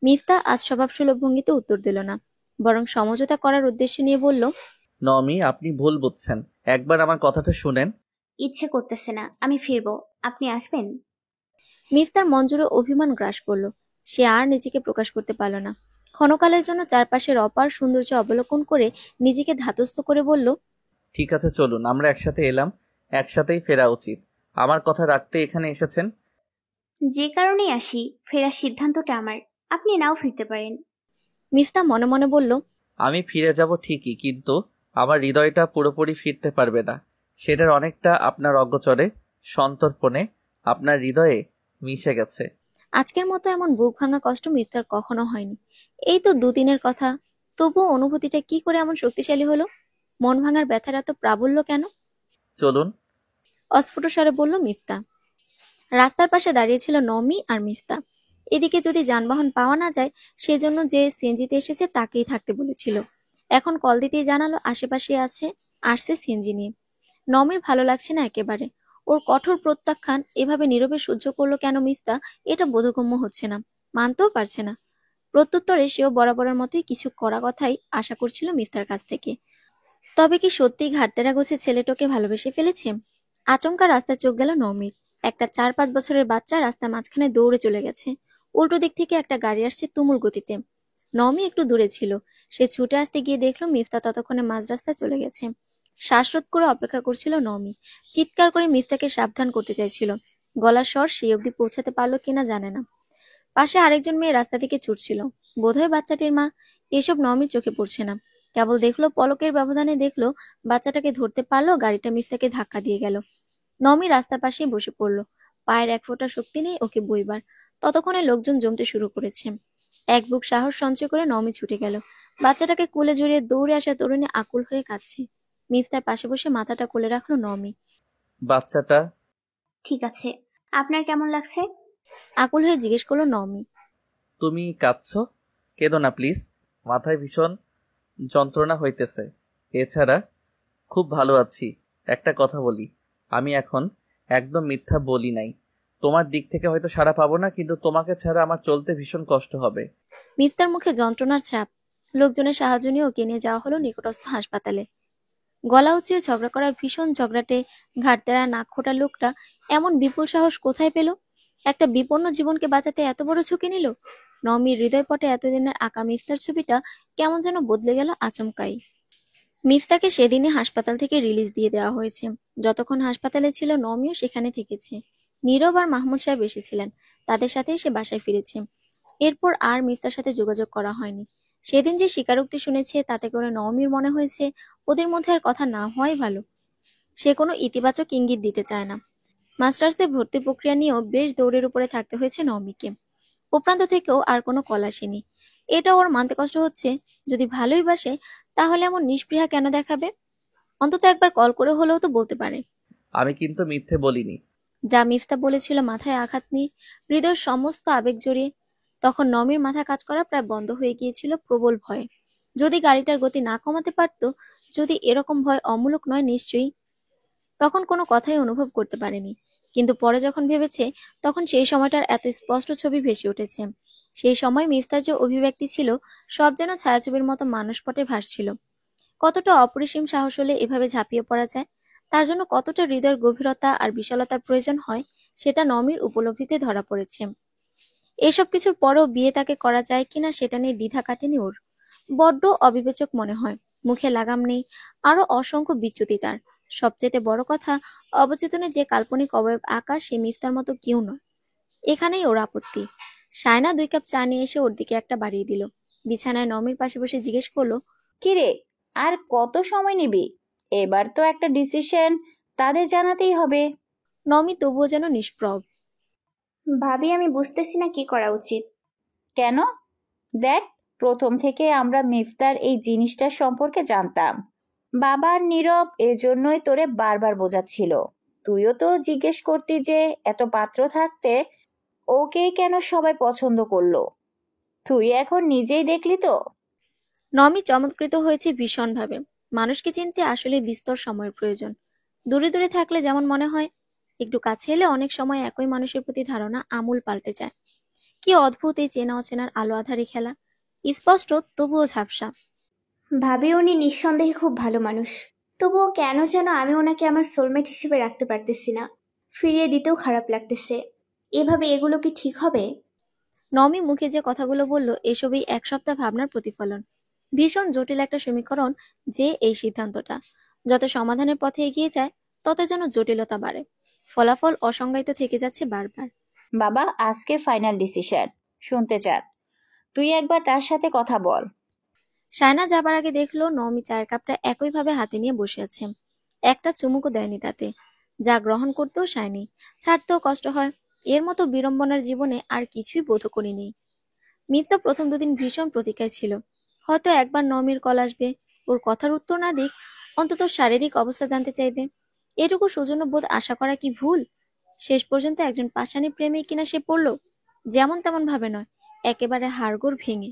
মিফতা আজ স্বভাবসুলভ ভঙ্গিতে উত্তর দিল না, বরং সমঝোতা করার উদ্দেশ্য নিয়ে বলল, নমি, আপনি ভুল বুঝছেন, একবার আমার কথাটা শুনেন। ইচ্ছে করতেছে না, আমি ফিরবো। আপনি আসবেন? মিফতার মন জুড়ে অভিমান গ্রাস করল। সে আর নিজেকে প্রকাশ করতে পারল না। ক্ষণকালের জন্য চারপাশের অপার সৌন্দর্য অবলোকন করে নিজেকে ধাতস্থ করে বলল, ঠিক আছে, চলুন, আমরা একসাথে এলাম, একসাথেই ফেরা উচিত। আমার কথা রাখতে এখানে এসেছেন। যে কারণেই আসি, ফেরার সিদ্ধান্তটা আমার। আপনি নাও ফিরতে পারেন। মিফতা মনে মনে বলল, আমি ফিরে যাব ঠিকই, কিন্তু আমার হৃদয়টা পুরোপুরি ফিরতে পারবে না। সেটার অনেকটা আপনার অগোচরে, সন্তর্পণে আপনার হৃদয়ে মিশে গেছে। আজকের মতো এমন বুক ভাঙা কষ্ট মিফতার কখনো হয়নি। এই তো দুদিনের কথা, তবুও অনুভূতিটা কি করে এমন শক্তিশালী হলো? মন ভাঙার ব্যথার এত প্রাবল্য কেন? চলুন, অস্ফুট স্বরে বলল মিফতা। রাস্তার পাশে দাঁড়িয়েছিল নওমি আর মিফতা। এদিকে যদি যানবাহন পাওয়া না যায়, সেজন্য যে সিএনজিতে এসেছে তাকেই থাকতে বলেছিল। এখন কল দিতেই জানালো আশেপাশে আসছে সিএনজি নিয়ে। নওমির ভালো লাগছে না একেবারে। ওর কঠোর প্রত্যাখ্যান এভাবে নীরবে সহ্য করলো কেন মিফতা, এটা বোধগম্য হচ্ছে না, মানতেও পারছে না। প্রত্যুত্তরে সেও বরাবরের মতোই কিছু করা কথাই আশা করছিল মিফতার কাছ থেকে। তবে কি সত্যি ঘাটতেরা গোছে ছেলেটাকে ভালোবেসে ফেলেছে? আচমকা রাস্তায় চোখ গেল নওমির। একটা 4-5 বছরের বাচ্চা রাস্তার মাঝখানে দৌড়ে চলে গেছে। উল্টো দিক থেকে একটা গাড়ি আসছে তুমুল গতিতে। নওমি একটু দূরে ছিল। সে ছুটে আসতে গিয়ে দেখলো মিফতা ততক্ষণে মাঝ রাস্তায় চলে গেছে। শ্বাসরোধ করে অপেক্ষা করছিল নওমি। চিৎকার করে মিফতাকে সাবধান করতে চাইছিল। গলার স্বর সেই অবধি পৌঁছাতে পারলো কিনা জানে না। পাশে আরেকজন মেয়ে রাস্তা থেকে ছুটছিল, বোধহয় বাচ্চাটির মা। এসব নওমির চোখে পড়ছে না। কেবল দেখলো পলকের ব্যবধানে দেখলো বাচ্চাটাকে ধরতে পারলো, গাড়িটা মিফতাকে ধাক্কা দিয়ে গেল। নওমি রাস্তার পাশেই বসে পড়লো। পায়ের এক ফোঁটা শক্তি নেই ওকে বইবার। ততক্ষণে লোকজন জমতে শুরু করেছে। এক বুক সাহস সঞ্চয় করে নওমি ছুটে গেল। বাচ্চাটাকে কোলে জড়িয়ে দৌড়ে আসা তরুণী আকুল হয়ে কাঁদছে। মিফতার পাশে বসে মাথাটা কোলে রাখলো নওমি। বাচ্চাটা ঠিক আছে, আপনার কেমন লাগছে? আকুল হয়ে জিজ্ঞেস করলো নওমি। তুমি কাঁদছো? কেঁদো না প্লিজ, মাথায় ভীষণ যন্ত্রণা হইতেছে। এছাড়া খুব ভালো আছি। একটা কথা বলি, আমি এখন একদম মিথ্যা বলি নাই। তোমার দিক থেকে হয়তো সাড়া পাবো না, কিন্তু তোমাকে ছাড়া আমার চলতে ভীষণ কষ্ট হবে। মিফতার মুখে যন্ত্রণার ছাপ। লোকজনের সাহায্য নিয়ে ওকে নিয়ে যাওয়া হলো নিকটস্থ হাসপাতালে। গলা উঁচিয়ে ঝগড়া করা ভীষণ ঝগড়াটে ঘাটতেরা নাক খোটা লোকটা এমন বিপুল সাহস কোথায় পেল? একটা বিপন্ন জীবনকে বাঁচাতে এত বড় ঝুঁকি নিল। নওমির হৃদয়পটে এতদিনের আঁকা মিফতার ছবিটা কেমন যেন বদলে গেল আচমকাই। মিফতাকে সেদিনই হাসপাতাল থেকে রিলিজ দিয়ে দেওয়া হয়েছে। যতক্ষণ হাসপাতালে ছিল নওমিও সেখানে থেকেছে। নীরব আর মাহমুদ সাহেব এসেছিলেন, তাদের সাথেই সে বাসায় ফিরেছে। এরপর আর মিফতার সাথে যোগাযোগ করা হয়নি। সেদিন যে স্বীকারোক্তি শুনেছে তাতে করে নওমির মনে হয়েছে ওদের মধ্যে আর কথা না হওয়াই ভালো। সে কোনো ইতিবাচক ইঙ্গিত দিতে চায় না। মাস্টার্সদের ভর্তি প্রক্রিয়া নিয়েও বেশ দৌড়ের উপরে থাকতে হয়েছে নওমিকে। ও প্রান্ত থেকেও আর কোনো কল আসেনি। এটা ওর মানতে কষ্ট হচ্ছে। যদি ভালোই বাসে তাহলে এমন নিষ্পৃহা কেন দেখাবে? অন্তত একবার কল করে হলেও তো বলতে পারে। আমি কিন্তু মিথ্যে বলিনি। যা মিফতা বলেছিল মাথায় আঘাত নিয়ে, হৃদয়ের সমস্ত আবেগ জড়িয়ে। তখন নমির মাথা কাজ করা প্রায় বন্ধ হয়ে গিয়েছিল প্রবল ভয়ে। যদি গাড়িটার গতি না কমাতে পারতো, যদি এরকম ভয় অমূলক নয় নিশ্চয়ই। তখন কোনো কথাই অনুভব করতে পারেনি, কিন্তু পরে যখন ভেবেছে তখন সেই সময়টার এত স্পষ্ট ছবি ভেসে উঠেছে। সেই সময় মিফতার যে অভিব্যক্তি ছিল, সব যেন ছায়াছবির মতো মানসপটে ভাসছিল। কতটা অপরিসীম সাহস হলে এভাবে ঝাঁপিয়ে পড়া যায়, তার জন্য কতটা হৃদয়ের গভীরতা আর বিশালতার প্রয়োজন হয়, সেটা নমির উপলব্ধিতে ধরা পড়েছে। এসব কিছুর পরেও বিয়ে তাকে করা যায় কিনা সেটা নিয়ে দ্বিধা কাটেনি ওর। বড্ড অবিবেচক মনে হয়, মুখে লাগাম নেই, আরো অসংখ্য বিচ্যুতি তার। সবচেয়ে বড় কথা, অবচেতনে যে কাল্পনিক অবয়ব আঁকা সে মিফতার মতো কেউ নয়। এখানেই ওর আপত্তি। সায়না 2 কাপ চা নিয়ে এসে ওর দিকে একটা বাড়িয়ে দিল। বিছানায় নমির পাশে বসে জিজ্ঞেস করলো, কিরে, আর কত সময় নিবি? এবার তো একটা ডিসিশন তাদের জানাতেই হবে। নমি তবুও যেন নিষ্প্রভ। ভাবি, আমি বুঝতেছি না কি করা উচিত। কেন? দেখ, প্রথম থেকে আমরা মিফতার এই জিনিসটা সম্পর্কে জানতাম। বাবার নীরব এজন্যই তোরে বারবার বোঝাচ্ছিল। তুইও তো জিজ্ঞেস করতি যে এত পাত্র থাকতে ওকেই কেন সবাই পছন্দ করলো। তুই এখন নিজেই দেখলি তো। নমি চমৎকৃত হয়েছে ভীষণভাবে। মানুষকে চিনতে আসলে বিস্তর সময়ের প্রয়োজন। দূরে দূরে থাকলে যেমন মনে হয়, একটু কাছে এলে অনেক সময় একই মানুষের প্রতি ধারণা আমূল পাল্টে যায়। কি অদ্ভুত এই চেনা অচেনার আলো আঁধারি খেলা, স্পষ্ট তবুও ঝাপসা। ভাবি, উনি নিঃসন্দেহে খুব ভালো মানুষ, তবুও কেন যেন আমি ওনাকে আমার সোলমেট হিসেবে রাখতে পারতেছি না। ফিরিয়ে দিতেও খারাপ লাগতেছে। এভাবে এগুলো কি ঠিক হবে? নমি মুখে যে কথাগুলো বলল, এসবই 1 সপ্তাহ ভাবনার প্রতিফলন। ভীষণ জটিল একটা সমীকরণ যে এই সিদ্ধান্তটা। যত সমাধানের পথে এগিয়ে যায়, তত যেন জটিলতা বাড়ে। ফলাফল অসংজ্ঞায়িত থেকে যাচ্ছে বারবার। বাবা, আজকে ফাইনাল ডিসিশন শুনতে চান? তুই একবার তার সাথে কথা বল। সায়না যাবার আগে দেখলো নমি চায়ের কাপটা একইভাবে হাতে নিয়ে বসে আছে। একটা চুমুকও দেয়নি তাতে। যা গ্রহণ করতেও সায়নি, ছাড়তেও কষ্ট হয়। এর মতো বিড়ম্বনার জীবনে আর কিছুই বোধ করিনি। মিফতা প্রথম 2 দিন ভীষণ প্রতীক্ষায় ছিল। হয়তো একবার নমির কল আসবে, ওর কথার উত্তর না দিক, অন্তত শারীরিক অবস্থা জানতে চাইবে। এটুকু সৌজন্য বোধ আশা করা কি ভুল? শেষ পর্যন্ত একজন পাষাণী প্রেমে কিনা সে পড়লো, যেমন তেমন ভাবে নয়, একেবারে হাড়গোড় ভেঙে।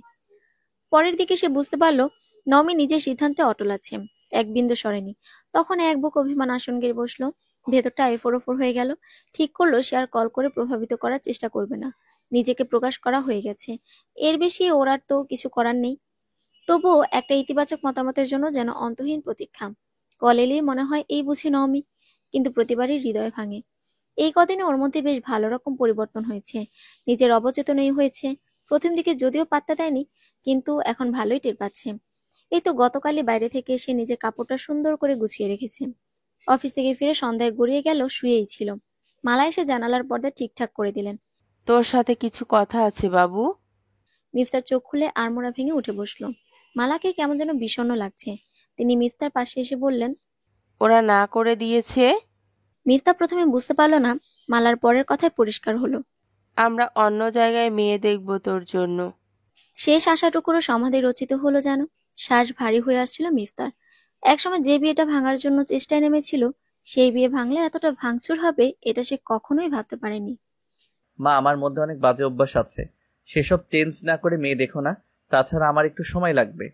পরের দিকে সে বুঝতে পারল নমি নিজের সিদ্ধান্তে অটল আছে, এক বিন্দু সরেনি। তখন এক বুক অভিমান আসন গেড়ে বসলো। ভেতরটা এফোর ওফোর হয়ে গেল। ঠিক করলো সে আর কল করে প্রভাবিত করার চেষ্টা করবে না। নিজেকে প্রকাশ করা হয়ে গেছে, এর বেশি ওর আর তো কিছু করার নেই। তবুও একটা ইতিবাচক মতামতের জন্য যেন অন্তহীন প্রতীক্ষা। কল এলেই মনে হয় এই বুঝি নমি, কিন্তু প্রতিবারই হৃদয় ভাঙে। এই কদিনে ওর মধ্যে বেশ ভালো রকম পরিবর্তন হয়েছে। নিজের অবচেতনই হয়েছে। প্রথম দিকে যদিও পাত্তা দেয়নি, কিন্তু এখন ভালোই টের পাচ্ছে। এই তো গতকালই বাইরে থেকে এসে নিজের কাপড়টা সুন্দর করে গুছিয়ে রেখেছে। অফিস থেকে ফিরে সন্ধ্যায় গড়িয়ে গেল, শুয়েই ছিল। মালা এসে জানালার পর্দা ঠিকঠাক করে দিলেন। তোর সাথে কিছু কথা আছে বাবু। মিফতার চোখ খুলে আড়মোড়া ভেঙে উঠে বসলো। মালাকে কেমন যেন বিষণ্ণ লাগছে। তিনি মিফতার পাশে এসে বললেন, ওরা না করে দিয়েছে। মিফতা প্রথমে বুঝতে পারল না, মালার পরের কথায় পরিষ্কার হলো। আমরা অন্য জায়গায় মেয়ে দেখব তোর জন্য। শেষ আশাটুকুরও সমাধি রচিত হলো যেন। শ্বাস ভারী হয়ে আসছিল মিফতার। একসময় যে বিয়েটা ভাঙার জন্য চেষ্টায় নেমেছিল, সেই বিয়ে ভাঙলে এতটা ভাঙচুর হবে এটা সে কখনোই ভাবতে পারেনি। মা, আমার মধ্যে অনেক বাজে অভ্যাস আছে, সেসব চেঞ্জ না করে মেয়ে দেখো না। তাছাড়া আমার একটু সময় লাগবে।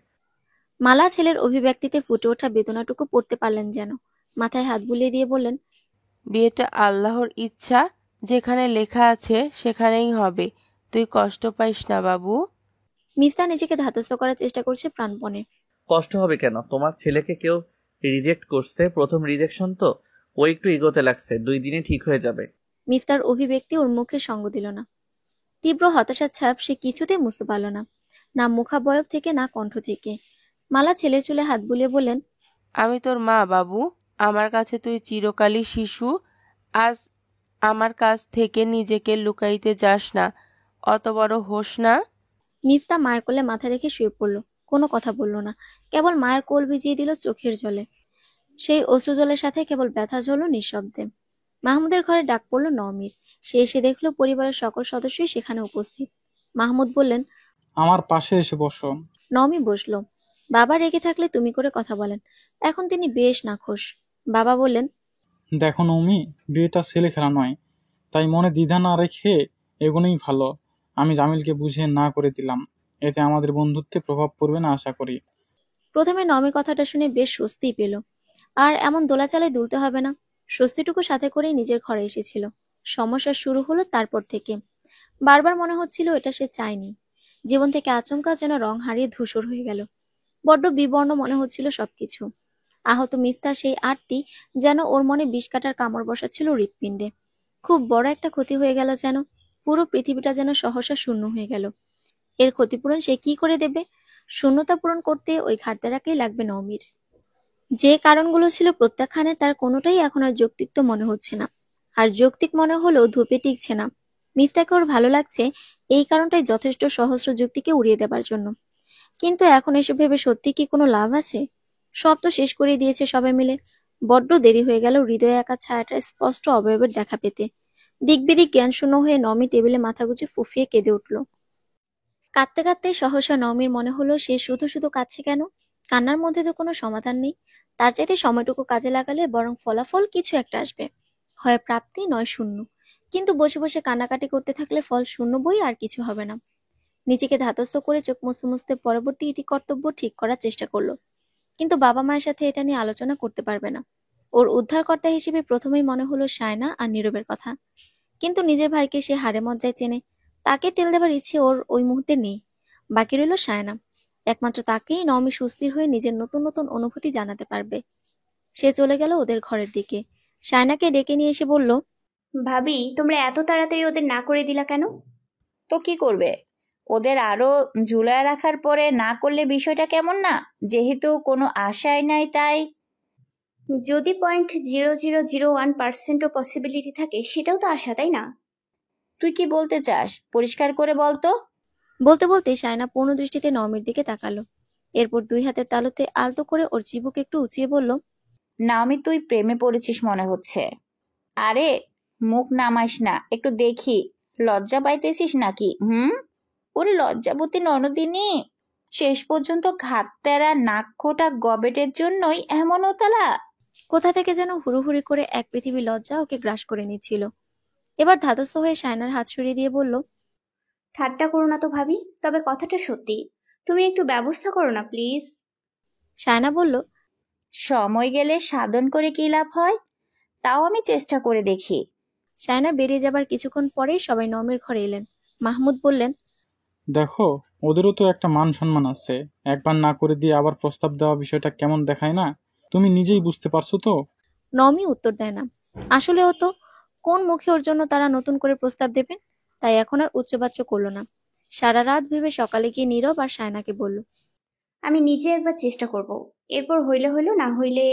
মালা ছেলের অভিব্যক্তিতে ফুটে ওঠা বেদনাটুকু পড়তে পারলেন যেন। মাথায় হাত বুলিয়ে দিয়ে বললেন, বিয়েটা আল্লাহর ইচ্ছা, যেখানে লেখা আছে সেখানেই হবে। তুই কষ্ট পাইস না বাবু। মিফতা নিজেকে ধাতস্থ করার চেষ্টা করছে প্রাণপণে। কষ্ট হবে কেন? তোমার ছেলেকে কেউ রিজেক্ট করছে, প্রথম রিজেকশন তো। ও একটু ইগোতে লাগছে, 2 দিনে ঠিক হয়ে যাবে। মিফতার অভিব্যক্তি ওর মুখে সঙ্গ দিল না। তীব্র হতাশার ছাপ সে কিছুতেই মুছতে পারল না, না মুখাবয়ব থেকে না কণ্ঠ থেকে। মালা ছেলের চুলে হাত বুলিয়ে বললেন, আমি তোর মা বাবু। আমার কাছে তুই চিরকালই শিশু। আজ আমার কাছ থেকে নিজেকে লুকাইতে যাস না, অত বড় হোস না। মিফতা মায়ের কোলে মাথা রেখে শুয়ে পড়ল। কোনো কথা বলল না, কেবল মায়ের কোল ভিজিয়ে দিল চোখের জলে। সেই অশ্রু জলের সাথে কেবল ব্যথা ঝরল নিঃশব্দে। মাহমুদের ঘরে ডাক পড়ল নওমীর। সে এসে দেখলো পরিবারের সকল সদস্যই সেখানে উপস্থিত। মাহমুদ বললেন, আমার পাশে এসে বসো। নওমী বসলো। বাবা রেগে থাকলে তুমি করে কথা বলেন, এখন তিনি বেশ নাখোশ। বাবা বললেন, দেখো নৌমি, বিয়েটা ছেলে খেলা নয়, তাই মনে দ্বিধা না রেখে এগোনোই ভালো। আমি জামিলকে বুঝিয়ে না করে দিলাম, এতে আমাদের বন্ধুত্বে প্রভাব পড়বে না আশা করি। প্রথমে নমি কথাটা শুনে বেশ স্বস্তিই পেল। আর এমন দোলাচালায় দুলতে হবে না, স্বস্তিটুকু সাথে করেই নিজের ঘরে এসেছিল। সমস্যা শুরু হলো তারপর থেকে। বারবার মনে হচ্ছিল এটা সে চায়নি। জীবন থেকে আচমকা যেন রং হারিয়ে ধূসর হয়ে গেল। বড্ড বিবর্ণ মনে হচ্ছিল সবকিছু। আহত মিফতার সেই আরতি যেন ওর মনে বিষ কাটার কামড় বসাচ্ছিল হৃৎপিণ্ডে। খুব বড় একটা ক্ষতি হয়ে গেল যেন। পুরো পৃথিবীটা যেন সহসা শূন্য হয়ে গেল। এর ক্ষতিপূরণ সে কি করে দেবে? শূন্যতা পূরণ করতে ওই ঘাটতারাকেই লাগবে নওমির। যে কারণগুলো ছিল প্রত্যাখ্যানে, তার কোনোটাই এখন আর যৌক্তিক মনে হচ্ছে না। আর যৌক্তিক মনে হলেও ধূপে টিকছে না। মিফতাকে ওর ভালো লাগছে, এই কারণটাই যথেষ্ট সহস্র যুক্তিকে উড়িয়ে দেবার জন্য। কিন্তু এখন এসব ভেবে সত্যি কি কোনো লাভ আছে? সব তো শেষ করে দিয়েছে সবাই মিলে। বড্ড দেরি হয়ে গেল হৃদয়ে একা ছায়াটা স্পষ্ট অবয়বের দেখা পেতে। দিক বিদিক জ্ঞানশূন্য হয়ে নমি টেবিলে মাথা গুজে ফুফিয়ে কেঁদে উঠল। কাঁদতে কাঁদতে সহসা নমির মনে হলো সে শুধু শুধু কাঁদছে কেন? কান্নার মধ্যে তো কোনো সমাধান নেই। তার চাইতে সময়টুকু কাজে লাগালে বরং ফলাফল কিছু একটা আসবে। হয় প্রাপ্তি, নয় শূন্য। কিন্তু বসে বসে কান্নাকাটি করতে থাকলে ফল শূন্য বই আর কিছু হবে না। নিজেকে ধাতস্থ করে চোখ মুছতে মুছতে পরবর্তী ইতি কর্তব্য ঠিক করার চেষ্টা করলো। কিন্তু বাবা মায়ের সাথে এটা নিয়ে আলোচনা করতে পারবে না। ওর উদ্ধারকর্তা হিসেবে প্রথমেই মনে হলো সায়না আর নীরবের কথা। কিন্তু নিজের ভাইকে সে হাড়ে মজ্জায় চেনে, তাকে তেল দেবার ইচ্ছে ওর ওই মুহূর্তে নেই। বাকি রইল সায়না। একমাত্র তাকেই নওমি সুস্থির হয়ে নিজের নতুন নতুন অনুভূতি জানাতে পারবে। সে চলে গেল ওদের ঘরের দিকে। সায়নাকে ডেকে নিয়ে এসে বলল, ভাবি, তোমরা এত তাড়াতাড়ি ওদের না করে দিলা কেন? তো কি করবে, ওদের আরো ঝুলায় রাখার পরে না করলে বিষয়টা কেমন না? যেহেতু কোনো আশাই নাই তাই। যদি 0.0001%ও পসিবিলিটি থাকে সেটাও তো আশা, তাই না? তুই কি বলতে চাস পরিষ্কার করে বলতো? বলতে বলতে সায়না পূর্ণ দৃষ্টিতে নওমির দিকে তাকালো। এরপর দুই হাতের তালুতে আলতো করে ওর চিবুক একটু উঁচিয়ে বলল, নাওমি, তুই প্রেমে পড়েছিস মনে হচ্ছে। আরে মুখ নামাইস না, একটু দেখি। লজ্জা পাইতেছিস নাকি? ওরে লজ্জাবতী ননদিনী, শেষ পর্যন্ত ঘাটতেরা নাকখোটা গবেটের জন্যই এমন ওতালা। কোথা থেকে যেন হুড়ুহুড়ি করে এক পৃথিবী লজ্জা ওকে গ্রাস করে নিচ্ছিল। এবার ধাতস্থ হয়ে সায়নার হাত সরিয়ে দিয়ে বলল, ঠাট্টা করো না তো ভাবি, তবে কথাটা সত্যি। তুমি একটু ব্যবস্থা করো না প্লিজ। সায়না বলল, সময় গেলে সাধন করে কি লাভ হয়? তাও আমি চেষ্টা করে দেখি। সায়না বেরিয়ে যাবার কিছুক্ষণ পরেই সবাই নওমির ঘরে এলেন। মাহমুদ বললেন, দেখো, ওদেরও তো একটা মান সম্মান আছে। একবার না করে দিয়ে আবার প্রস্তাব দেওয়া বিষয়টা কেমন দেখায় না? তুমি নিজেই বুঝতে পারছো তো? নওমি উত্তর দেয় না। আসলে ও তো কোন মুখে ওর জন্য তারা নতুন করে প্রস্তাব দেবেন, তাই এখন আর উচ্চবাচ্য করলো না। সারা রাত ভেবে সকালে গিয়ে নীরব আর সায়নাকে বলল, আমি নিজে একবার চেষ্টা করব, এরপর হইলে হইল, না হইলে।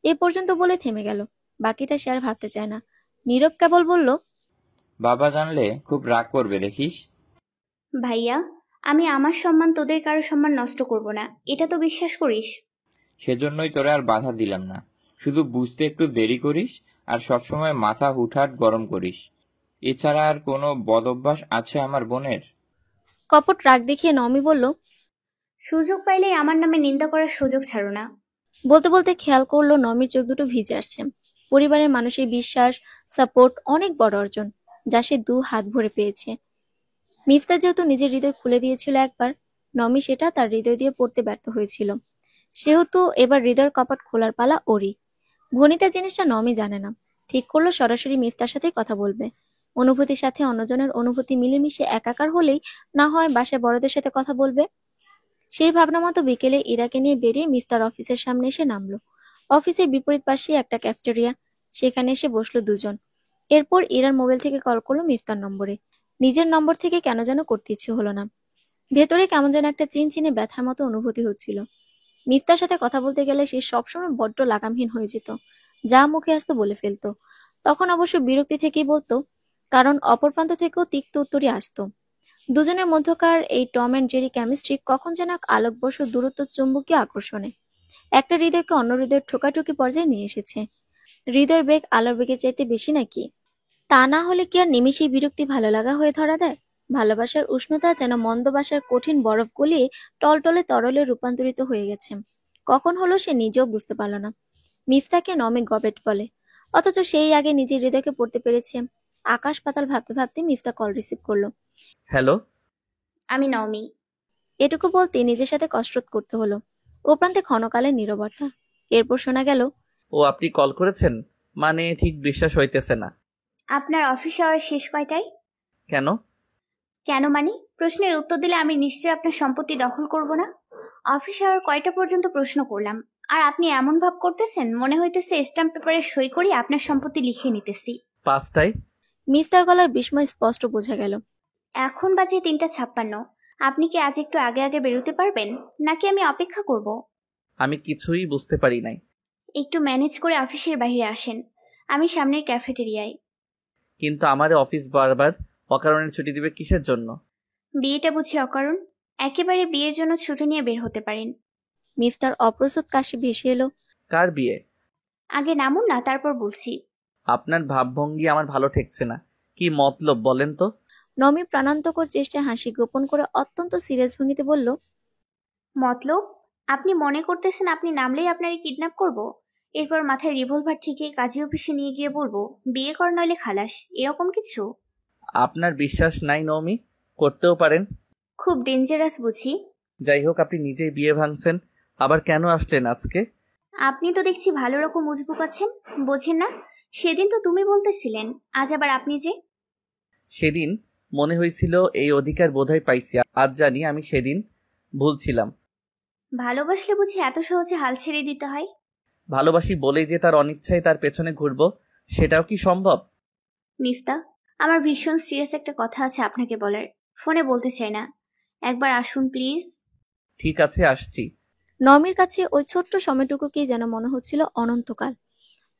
এ পর্যন্ত বলে থেমে গেল। বাকিটা সে আর ভাবতে চায় না। নীরব কেবল বলল, বাবা জানলে খুব রাগ করবে দেখিস। ভাইয়া, আমি আমার সম্মান তোদের কারো সম্মান নষ্ট করব না, এটা তো বিশ্বাস করিস। সেজন্যই তোরে আর বাধা দিলাম না। শুধু বুঝতে একটু দেরি করিস আর সবসময় মাথা হুটহাট গরম করিস। এছাড়া আর কোনো বদ অভ্যাস আছে আমার বোনের? কপট রাগ দেখিয়ে নওমি বলল, সুযোগ পাইলেই আমার নামে নিন্দা করার সুযোগ ছাড়ো না। বলতে বলতে খেয়াল করলো নওমির চোখ দুটো ভিজে আসছে। পরিবারের মানুষের বিশ্বাস, সাপোর্ট অনেক বড় অর্জন, যা সে 2 হাত ভরে পেয়েছে। মিফতা যেহেতু নিজের হৃদয় খুলে দিয়েছিল একবার, নমি সেটা তার হৃদয় দিয়ে পড়তে ব্যর্থ হয়েছিল। সেহেতু এবার হৃদয়ের কপাট খোলার পালা ওরই। ভনিতা জিনিসটা নমি জানে না। ঠিক করলো সরাসরি মিফতার সাথেই কথা বলবে। অনুভূতির সাথে অন্যজনের অনুভূতি মিলেমিশে একাকার হলেই না হয় বাসায় বড়দের সাথে কথা বলবে। সেই ভাবনা মতো বিকেলে ইরাকে নিয়ে বেরিয়ে মিফতার অফিসের সামনে এসে নামলো। অফিসের বিপরীত পাশে একটা ক্যাফেটেরিয়া, সেখানে এসে বসলো দুজন। এরপর ইরার মোবাইল থেকে কল করলো মিফতার নম্বরে। নিজের নম্বর থেকে কেন যেন করতে ইচ্ছে হলো না। ভেতরে কেমন যেন একটা চিনচিনে ব্যথার মতো অনুভূতি হচ্ছিল। মিফতার সাথে কথা বলতে গেলে সে সবসময় বড্ড লাগামহীন হয়ে যেত, যা মুখে আসতো বলে ফেলতো। তখন অবশ্য বিরক্তি থেকেই বলতো, কারণ অপর প্রান্ত থেকেও তিক্ত উত্তরই আসতো। দুজনের মধ্যকার এই টম অ্যান্ড জেরি কেমিস্ট্রি কখন যেন এক আলোকবর্ষ দূরত্ব চুম্বকীয় আকর্ষণে একটা হৃদয়কে অন্য হৃদয়ের ঠোকাঠুকি পর্যায়ে নিয়ে এসেছে। হৃদয়ের বেগ আলোর বেগের চাইতে বেশি নাকি? তা না হলে কি আর নিমেষেই বিরক্তি ভালো লাগা হয়ে ধরা দেয়? ভালোবাসার উষ্ণতা যেন মন্দ বাসার কঠিন বরফ গলিয়ে টলটলে তরলে রূপান্তরিত হয়ে গেছে। কখন হলো সে নিজেও বুঝতে পারল না। মিফতাকে নমি গবেট বলে, অথচ সেই আগে নিজের হৃদয়কে পড়তে পেরেছে। আকাশ পাতাল ভাবতে ভাবতে মিফতা কল রিসিভ করলো। হ্যালো, আমি নওমি। এটুকু বলতে নিজের সাথে কসরত করতে হলো। ও প্রান্তে ক্ষণকালের নীরবতা। এরপর শোনা গেল, ও আপনি কল করেছেন? মানে ঠিক বিশ্বাস হইতেছে না। আপনার অফিস আওয়ার শেষ কয়টায়? কেন? কেন মানে? প্রশ্নের উত্তর দিলে আমি নিশ্চয়ই আপনার সম্পত্তি দখল করব না। অফিস আওয়ার কয়টা পর্যন্ত প্রশ্ন করলাম, আর আপনি এমন ভাব করতেছেন মনে হইতেছে স্ট্যাম্প পেপারে সই করে আপনার সম্পত্তি লিখে নিতেছি। 5টায়। মিফতার গলার বিস্ময় স্পষ্ট বোঝা গেল। এখন বাজে 3:56। আপনি কি আজ একটু আগে আগে বেরোতে পারবেন, নাকি আমি অপেক্ষা করব? আমি কিছুই বুঝতে পারি নাই। একটু ম্যানেজ করে অফিসের বাইরে আসেন, আমি সামনের ক্যাফেটেরিয়ায়। কিন্তু আমার অফিস বারবার অকারণে ছুটি দিবে কিসের জন্য? বিয়েটা বুঝি অকারণ? একেবারে বিয়ের জন্য ছুটি নিয়ে বের হতে পারেন। মিফতার অপ্রস্তুত কাশি ভেসে এলো। কার বিয়ে? আগে নামুন না, তারপর বলছি। আপনার ভাবভঙ্গি আমার ভালো ঠেকছে না। কি মতলব বলেন তো? নমি প্রাণান্তকর চেষ্টায় হাসি গোপন করে অত্যন্ত সিরিয়াস ভঙ্গিতে বলল, মতলব? আপনি মনে করতেছেন আপনি নামলেই আপনারে কিডন্যাপ করব, এরপর মাথায় রিভলভার থেকে কাজী অফিসে নিয়ে গিয়ে বলবো বিয়ে কর নইলে খালাস, এরকম কিছু? আপনার বিশ্বাস নাই নওমি? করতেও পারেন। খুব ডেঞ্জারাস বুঝি? যাই হোক, আপনি নিজেই বিয়ে ভাঙছেন, আবার কেন আসলেন আজকে? আপনি তো দেখছি ভালো রকম উজবুক আছেন, বোঝেন না? সেদিন তো তুমি বলতেছিলেন, আজ আবার আপনি যে। সেদিন মনে হয়েছিল এই অধিকার বোধহয় পাইছি, আজ জানি আমি সেদিন ভুল ছিলাম। ভালোবাসলে বুঝি এত সহজে হাল ছেড়ে দিতে হয়? ভালোবাসি বলেই যে তার অনিচ্ছায় তার পেছনে ঘুরবো, সেটাও কি সম্ভব? মিফতা, আমার ভীষণ সিরিয়াস একটা কথা আছে আপনাকে বলার, ফোনে বলতে চাই না, একবার আসুন প্লিজ। ঠিক আছে, আসছি। নমির কাছে ওই ছোট্ট সময়টুকুকেই যেন মনে হচ্ছিল অনন্তকাল।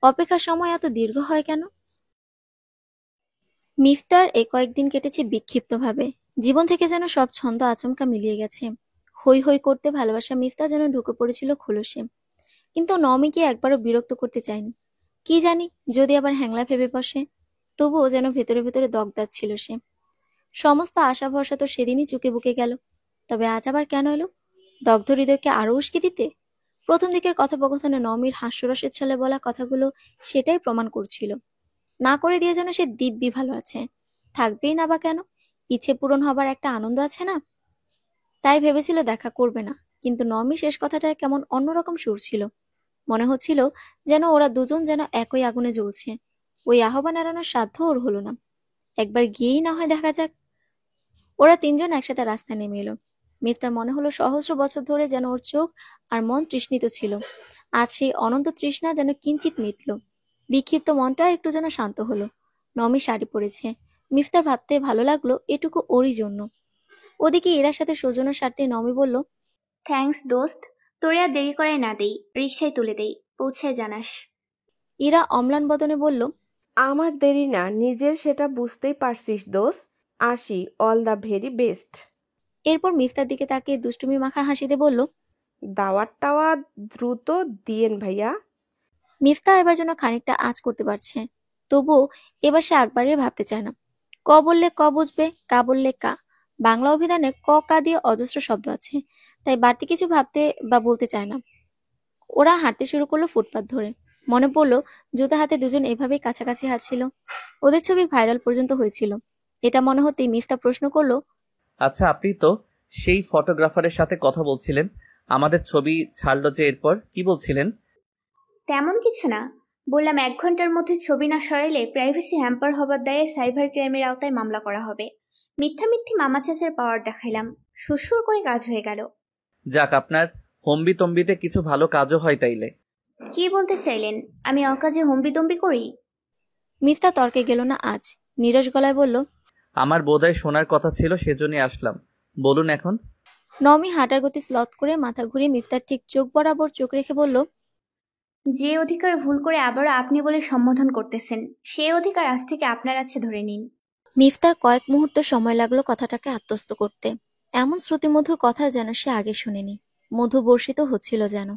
অপেক্ষার সময় এত দীর্ঘ হয় কেন? মিফতার এই কয়েকদিন কেটেছে বিক্ষিপ্তভাবে। জীবন থেকে যেন সব ছন্দ আচমকা মিলিয়ে গেছে। হই হই করতে ভালোবাসা মিফতা যেন ঢুকে পড়েছিল খোলসে। কিন্তু নমিকে একবারও বিরক্ত করতে চায়নি। কি জানি যদি আবার হ্যাংলা ভেবে বসে। তবুও যেন ভেতরে ভেতরে দগদাচ্ছিল সে। সমস্ত আশা ভরসা তো সেদিনই চুকে বুকে গেল। তবে আজ আবার কেন এলো? দগ্ধ হৃদয়কে আরো উস্কে দিতে? প্রথম দিকের কথোপকথনে নমির হাস্যরসের ছলে বলা কথাগুলো সেটাই প্রমাণ করছিল। না করে দিয়ে যেন সে দিব্যি ভালো আছে। থাকবেই না বা কেন? ইচ্ছে পূরণ হবার একটা আনন্দ আছে না? তাই ভেবেছিল দেখা করবে না, কিন্তু নমি শেষ কথাটায় কেমন অন্যরকম সুর ছিল। মনে হচ্ছিল যেন ওরা দুজন যেন একই আগুনে জ্বলছে। ওই আহ্বান এড়ানোর সাধ্য ওর হলো না। একবার গিয়েই না হয় দেখা যাক। ওরা তিনজন একসাথে রাস্তায় নেমে এলো। মিফতার মনে হলো সহস্র বছর ধরে যেন ওর চোখ আর মন তৃষ্ণিত ছিল। আজ সেই অনন্ত তৃষ্ণা যেন কিঞ্চিত মিটল। বিক্ষিপ্ত মনটা একটু যেন শান্ত হলো। নমি শাড়ি পরেছে। মিফতার ভাবতে ভালো লাগলো এটুকু ওরই জন্য। ওদিকে এরার সাথে সৌজন্যের স্বার্থে নমি বলল, থ্যাঙ্কস দোস্ত, তোরে আর দেরি করাই না দেই, রিক্সায় তুলে দেই, পৌঁছায় জানাস। ইরা অম্লান বদনে বলল, আমার দেরি না, নিজের সেটা বুঝতেই পারছিস দোস্ত। আসি, অল দ্য ভেরি বেস্ট। এরপর মিফতার দিকে তাকিয়ে দুষ্টুমি মাখা হাসিতে বলল, দাওয়াত টাওয়াত দ্রুত দিয়েন ভাইয়া। মিফতা এবার যেন খানিকটা আঁচ করতে পারছে। তবুও এবার সে একবারে ভাবতে চায় না। ক বললে ক বুঝবে, কা বললে কা। বাংলা অভিধানে ক কা দিয়ে অজস্র শব্দ আছে, তাই বাড়তি কিছু ভাবতে বা বলতে চায় না। ওরা হাঁটতে শুরু করলো ফুটপাত ধরে। মনে পড়লো জুতা হাতে দুজন এভাবেই কাছাকাছি হাঁটছিল। ওদের ছবি ভাইরাল পর্যন্ত হয়েছিল। এটা মনে হতেই মিফতা প্রশ্ন করলো, আচ্ছা, আপনি তো সেই ফটোগ্রাফারের সাথে কথা বলছিলেন, আমাদের ছবি ছাড়লো যে, এরপর কি বলছিলেন? তেমন কিছু না, বললাম 1 ঘন্টার মধ্যে ছবি না সরাইলে প্রাইভেসি হ্যাম্পার হবার দায়ে সাইবার ক্রাইমের আওতায় মামলা করা হবে। মিথ্যা মিথ্যি মামা চাচার পাওয়ার দেখাইলাম, সুসুর করে কাজ হয়ে গেল। যাক, আপনার হম্বি তম্বিতে কিছু ভালো কাজও হয় তাইলে। কি বলতে চাইলেন, আমি অকাজে হম্বিতম্বি করি? মিফতা তর্কে গেল না আজ। নীরস গলায় বলল, আমার বোধহয় শোনার কথা ছিল, সেজন্যই আসলাম। বলুন এখন। নমি হাঁটার গতি স্লথ করে মাথা ঘুরিয়ে মিফতার ঠিক চোখ বরাবর চোখ রেখে বলল, যে অধিকার ভুল করে আবারও আপনি বলে সম্বোধন করতেছেন, সেই অধিকার আজ থেকে আপনার আছে, ধরে নিন। মিফতার কয়েক মুহূর্ত সময় লাগলো কথাটাকে আত্মস্থ করতে। এমন শ্রুতিমধুর কথা যেন সে আগে শুনেনি। মধু বর্ষিত হচ্ছিল যেন।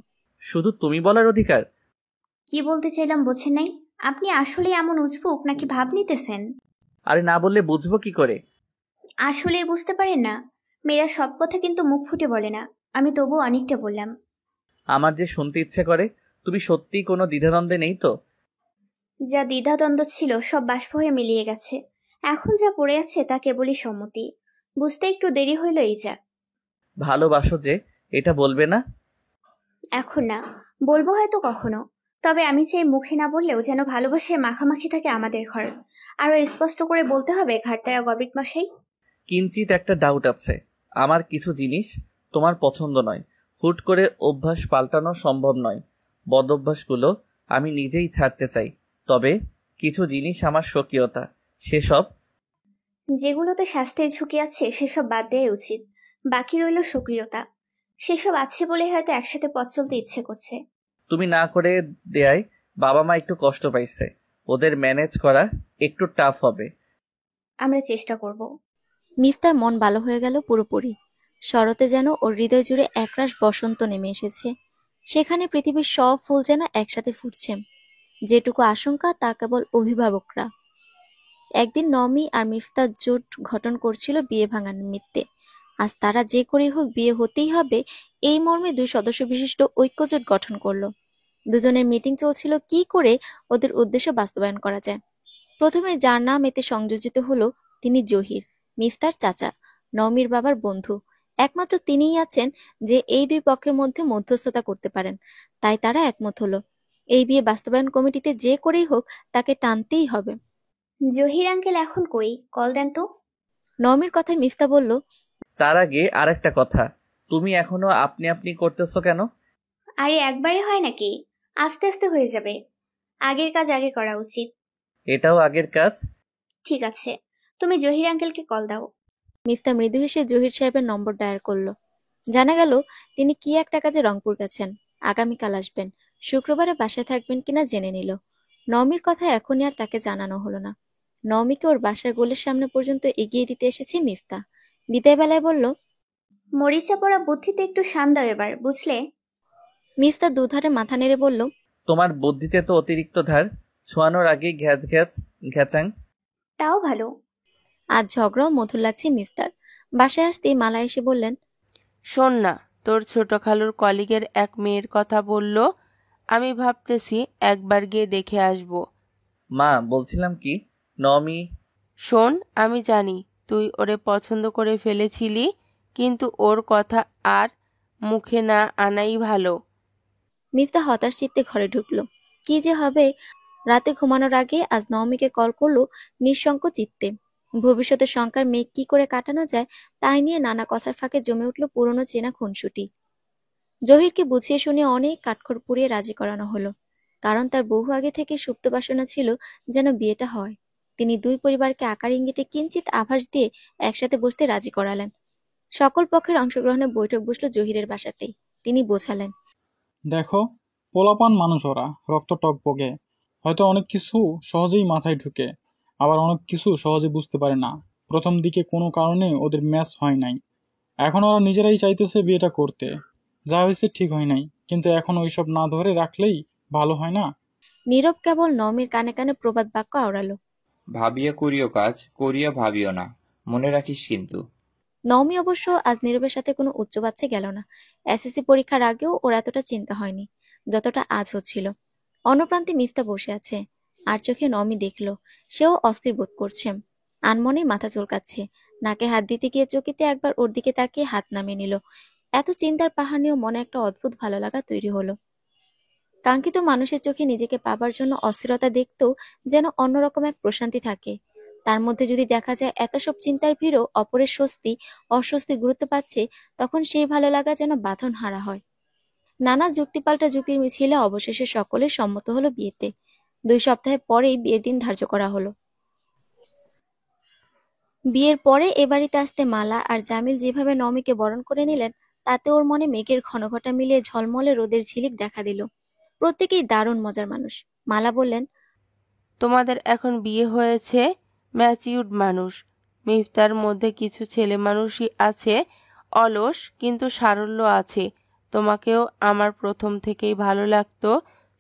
শুধু তুমি বলার অধিকার? কি বলতে চাইলাম বোঝেন নাই? আপনি আসলে এমন উজবুক নাকি ভাব নিতেছেন? আরে না বললে বুঝবো কি করে? আসলে বুঝতে পারেন না? মেয়েরা সব কথা কিন্তু মুখ ফুটে বলে না, আমি তবু অনেকটা বললাম। আমার যে শুনতে ইচ্ছে করে, তুমি সত্যি কোনো দ্বিধাদ্বন্দ্বে নেই তো? যা দ্বিধাদ্বন্দ্ব ছিল সব বাষ্প হয়ে মিলিয়ে গেছে। এখন যা পড়ে আছে তা কেবলই সম্মতি। বুঝতে একটু দেরি হইল এই যা। ভালোবাসো যে, এটা বলবে না? এখন না, বলবো হয়তো কখনো। তবে আমি চাই মুখে না বললেও যেন ভালোবাসে মাখামাখি থাকে আমাদের ঘর। আরো স্পষ্ট করে বলতে হবে ঘাটতারা গবিট মশাই। কিঞ্চিত একটা ডাউট আছে। আমার কিছু জিনিস তোমার পছন্দ নয়। হুট করে অভ্যাস পাল্টানো সম্ভব নয়। বদ অভ্যাসগুলো আমি নিজেই ছাড়তে চাই। তবে কিছু জিনিস আমার স্বকীয়তা, সেসব। যেগুলোতে স্বাস্থ্যের ঝুঁকি আছে সেসব বাদ দেওয়াই উচিত। বাকি রইল সক্রিয়তা। সেসব আছে বলে হয়তো একসাথে পথ চলতে ইচ্ছে করছে। তুমি না করে দেয়ায় বাবা মা একটু কষ্ট পাইছে। ওদের ম্যানেজ করা একটু টাফ হবে। আমরা চেষ্টা করব। মিফতার মন ভালো হয়ে গেল পুরোপুরি। শরতে যেন ওর হৃদয় জুড়ে একরাশ বসন্ত নেমে এসেছে। সেখানে পৃথিবীর সব ফুল যেন একসাথে ফুটছে। যেটুকু আশঙ্কা তা কেবল অভিভাবকরা। একদিন নমি আর মিফতার জোট গঠন করছিল বিয়ে ভাঙার নিমিত্তে। আজ তারা যে করেই হোক বিয়ে হতেই হবে এই মর্মে 2 সদস্য বিশিষ্ট ঐক্যজোট গঠন করলো। দুজনের মিটিং চলছিল কি করে ওদের উদ্দেশ্য বাস্তবায়ন করা যায়। প্রথমে যার নাম এতে সংযোজিত হলো তিনি জহির, মিফতার চাচা, নমির বাবার বন্ধু। একমাত্র তিনিই আছেন যে এই 2 পক্ষের মধ্যে মধ্যস্থতা করতে পারেন। তাই তারা একমত হলো এই বিয়ে বাস্তবায়ন কমিটিতে যে করেই হোক তাকে টানতেই হবে। জহির আঙ্কেল এখন কই? কল দেন তো। নমির কথায় মিফতা বলল, তার আগে আরেকটা কথা, তুমি এখনো আপনি আপনি করতেছো কেন? আরে একবারে হয় নাকি? আস্তে আস্তে হয়ে যাবে। আগের কাজ আগে করা উচিত। এটাও আগের কাজ। ঠিক আছে, তুমি জহির আঙ্কেলকে কল দাও। মিফতা মৃদু হেসে জহির সাহেবের নম্বর ডায়াল করলো। জানা গেল তিনি কি একটা কাজে রংপুর গেছেন, আগামীকাল আসবেন। শুক্রবারে বাসায় থাকবেন কিনা জেনে নিল। নমির কথা এখনই আর তাকে জানানো হলো না। নমিকে ওর বাসার গোলের সামনে পর্যন্ত এগিয়ে দিতে এসেছে মিফতা। বিদায় বেলায় বলল, মরিচা পড়া বুদ্ধিতে একটু শান দাও এবার, বুঝলে? মিফতা দুধারে মাথা নেড়ে বলল, তোমার বুদ্ধিতে তো অতিরিক্ত ধার, ছোঁয়ানোর আগেই ঘ্যাচ ঘ্যাচ ঘ্যাচাং। তাও ভালো। আজ ঝগড়াও মধুর লাগছে মিফতার। বাসায় আসতেই মালা এসে বললেন, শোন না, তোর ছোট খালুর কলিগের এক মেয়ের কথা বলল, আমি ভাবতেছি একবার গিয়ে দেখে আসব। মা, বলছিলাম কি, নমি। শোন, আমি জানি তুই ওরে পছন্দ করে ফেলেছিলি, কিন্তু ওর কথা আর মুখে না আনাই ভালো। মিফতা হতাশ চিত্তে ঘরে ঢুকলো। কি যে হবে। রাতে ঘুমানোর আগে আজ নওমিকে কল করলো নিঃশঙ্ক চিত্তে। ভবিষ্যতের শঙ্কার মেঘ কি করে কাটানো যায় তাই নিয়ে নানা কথার ফাঁকে জমে উঠল পুরনো চেনা খুনসুটি। জহিরকে বুঝিয়ে শুনিয়ে অনেক কাঠখড় পুড়িয়ে রাজি করানো হলো। কারণ তার বহু আগে থেকে সুপ্ত বাসনা ছিল যেন বিয়েটা হয়। তিনি 2 পরিবারকে আকার ইঙ্গিতে কিঞ্চিত আভাস দিয়ে একসাথে বসতে রাজি করালেন। সকল পক্ষের অংশগ্রহণে বৈঠক বসল জহিরের বাসাতেই। তিনি বোঝালেন, দেখো, পোলাপান মানুষ, ওরা রক্ত টকবগে। হয়তো অনেক কিছু সহজেই মাথায় ঢুকে, আবার অনেক কিছু সহজে বুঝতে পারে না। প্রথম দিকে কোনো কারণে ওদের ম্যাচ হয় নাই। এখন ওরা নিজেরাই চাইতেছে বিয়েটা করতে। যা হয়েছে ঠিক হয় নাই, কিন্তু এখন ওইসব না ধরে রাখলেই ভালো হয় না? নীরব কেবল নওমির কানে কানে প্রবাদ বাক্য আওড়ালো। ভাবিয়া করিও কাজ, করিয়া ভাবিও না, মনে রাখিস কিন্তু। নওমি অবশ্য আজ নীরবের সাথে কোনো উচ্চ বাচ্চে গেল না। এসএসসি পরীক্ষার আগেও ওর এতটা চিন্তা হয়নি যতটা আজ হচ্ছিল। অন্যপ্রান্তে মিফতা বসে আছে, আর চোখে নওমি দেখল। সেও অস্থির বোধ করছে, আনমনেই মাথা চুলকাচ্ছে। নাকে হাত দিতে গিয়ে চকিতে একবার ওর দিকে তাকিয়ে হাত নামিয়ে নিল। এত চিন্তার পাহাড় নিয়েও মনে একটা অদ্ভুত ভালো লাগা তৈরি হলো। কাঙ্ক্ষিত মানুষের চোখে নিজেকে পাবার জন্য অস্থিরতা দেখতেও যেন অন্যরকম এক প্রশান্তি থাকে। তার মধ্যে যদি দেখা যায় এত সব চিন্তার ভিড়ও অপরের অস্বস্তি গুরুত্ব পাচ্ছে, তখন সেই ভালো লাগা যেন বাঁধন হারা হয়। নানা যুক্তিপাল্টা যুক্তির মিছিলে অবশেষে সকলে সম্মত হলো বিয়েতে। 2 সপ্তাহ পরেই বিয়ের দিন ধার্য করা হলো। বিয়ের পরে এ বাড়িতে আসতে মালা আর জামিল যেভাবে নমিকে বরণ করে নিলেন, তাতে ওর মনে মেঘের ঘনঘটা মিলিয়ে ঝলমলে রোদের ঝিলিক দেখা দিল। প্রত্যেকেই দারুণ মজার মানুষ। মালা বললেন, তোমাদের এখন বিয়ে হয়েছে, ম্যাচিউরড মানুষ। মিফতার মধ্যে কিছু ছেলে মানুষই আছে, অলস কিন্তু সারল্য আছে। তোমাকেও আমার প্রথম থেকেই ভালো লাগতো।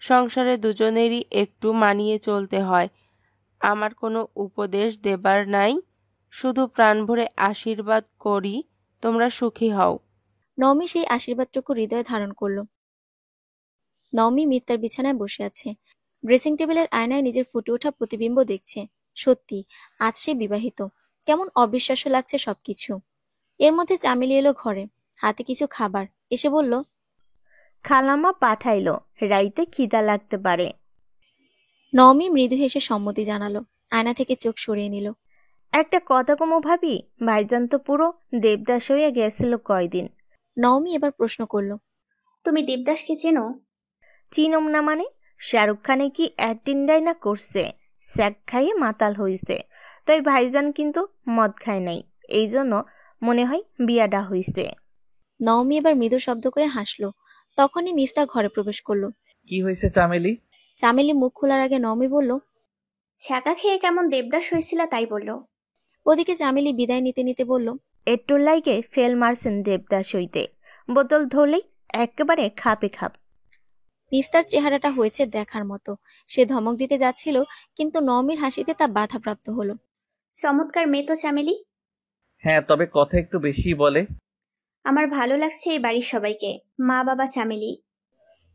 সংসারে দুজনেরই একটু মানিয়ে চলতে হয়। আমার কোনো উপদেশ দেবার নাই, শুধু প্রাণ ভরে আশীর্বাদ করি তোমরা সুখী হও। নমি সেই আশীর্বাদটুকু হৃদয়ে ধারণ করল। নওমি মিফতার বিছানায় বসে আছে। ড্রেসিং টেবিলের আয়নায় নিজের ফুটে ওঠা প্রতিবিম্ব দেখছে। সত্যি, আজ সে বিবাহিত। কেমন অবিশ্বাস্য লাগছে সবকিছু। এর মধ্যে চামেলি এলো ঘরে, হাতে কিছু খাবার। এসে বলল, খালাম্মা পাঠাইলো, রাইতে খিদা লাগতে পারে। নওমি মৃদু হেসে সম্মতি জানালো। আয়না থেকে চোখ সরিয়ে নিল। একটা কথা কমো ভাবি, ভাইজান তো পুরো দেবদাস হইয়া গেছিল কয়দিন। নওমি এবার প্রশ্ন করল, তুমি দেবদাসকে চেনো? চিনম না মানে? শাহরুখ খানে কি অ্যাটিন্ডাই না করছে, স্যাক খাইয়ে মাতাল হইছে। তাই ভাইজান কিন্তু মদ খায় নাই, এই জন্য মনে হয় বিয়াডা হইছে। নওমি এবার মৃদু শব্দ করে হাসলো। তখনই মিফতা ঘরে প্রবেশ করলো। কি হয়েছে চামেলি? চামেলি মুখ খোলার আগে নওমি বলল, ছ্যাঁকা খেয়ে কেমন দেবদাস হয়েছিল তাই বলল। ওদিকে চামেলি বিদায় নিতে নিতে বলল, একটু লাইকে ফেল মারছেন দেবদাস হইতে, বোতল ধরলেই একেবারে খাপে খাপ। মিফতার চেহারাটা হয়েছে দেখার মতো। সে ধমক দিতে যাচ্ছিল, কিন্তু নওমির হাসিতে তা বাধাপ্রাপ্ত হলো। চমৎকার মেয়ে তো চামেলি। হ্যাঁ, তবে কথা একটু বেশি বলে। আমার ভালো লাগছে এই বাড়ির সবাইকে, মা বাবা চামেলি।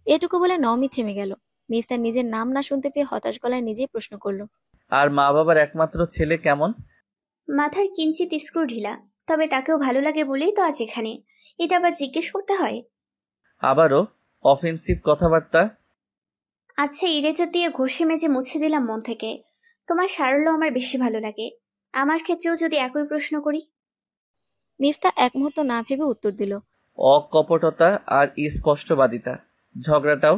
এটুকু বলে নওমি থেমে গেল। মিফতার নিজের নাম না শুনতে পেয়ে হতাশ গলায় নিজেই প্রশ্ন করলো, আর মা বাবার একমাত্র ছেলে কেমন? মাথার কিঞ্চিত স্ক্রু ঢিলা, তবে তাকেও ভালো লাগে বলেই তো আজ এখানে। এটা আবার জিজ্ঞেস করতে হয়? আবারও অফেন্সিভ কথাবার্তা। আচ্ছা, ইরেজার দিয়ে ঘষে মেজে মুছে দিলাম মন থেকে। তোমার সারল্য আমার বেশি ভালো লাগে। আমার ক্ষেত্রেও যদি একই প্রশ্ন করি? মিফতা এক মুহূর্ত না ভেবে উত্তর দিল, অকপটতা আর স্পষ্টবাদিতা। ঝগড়াটাও?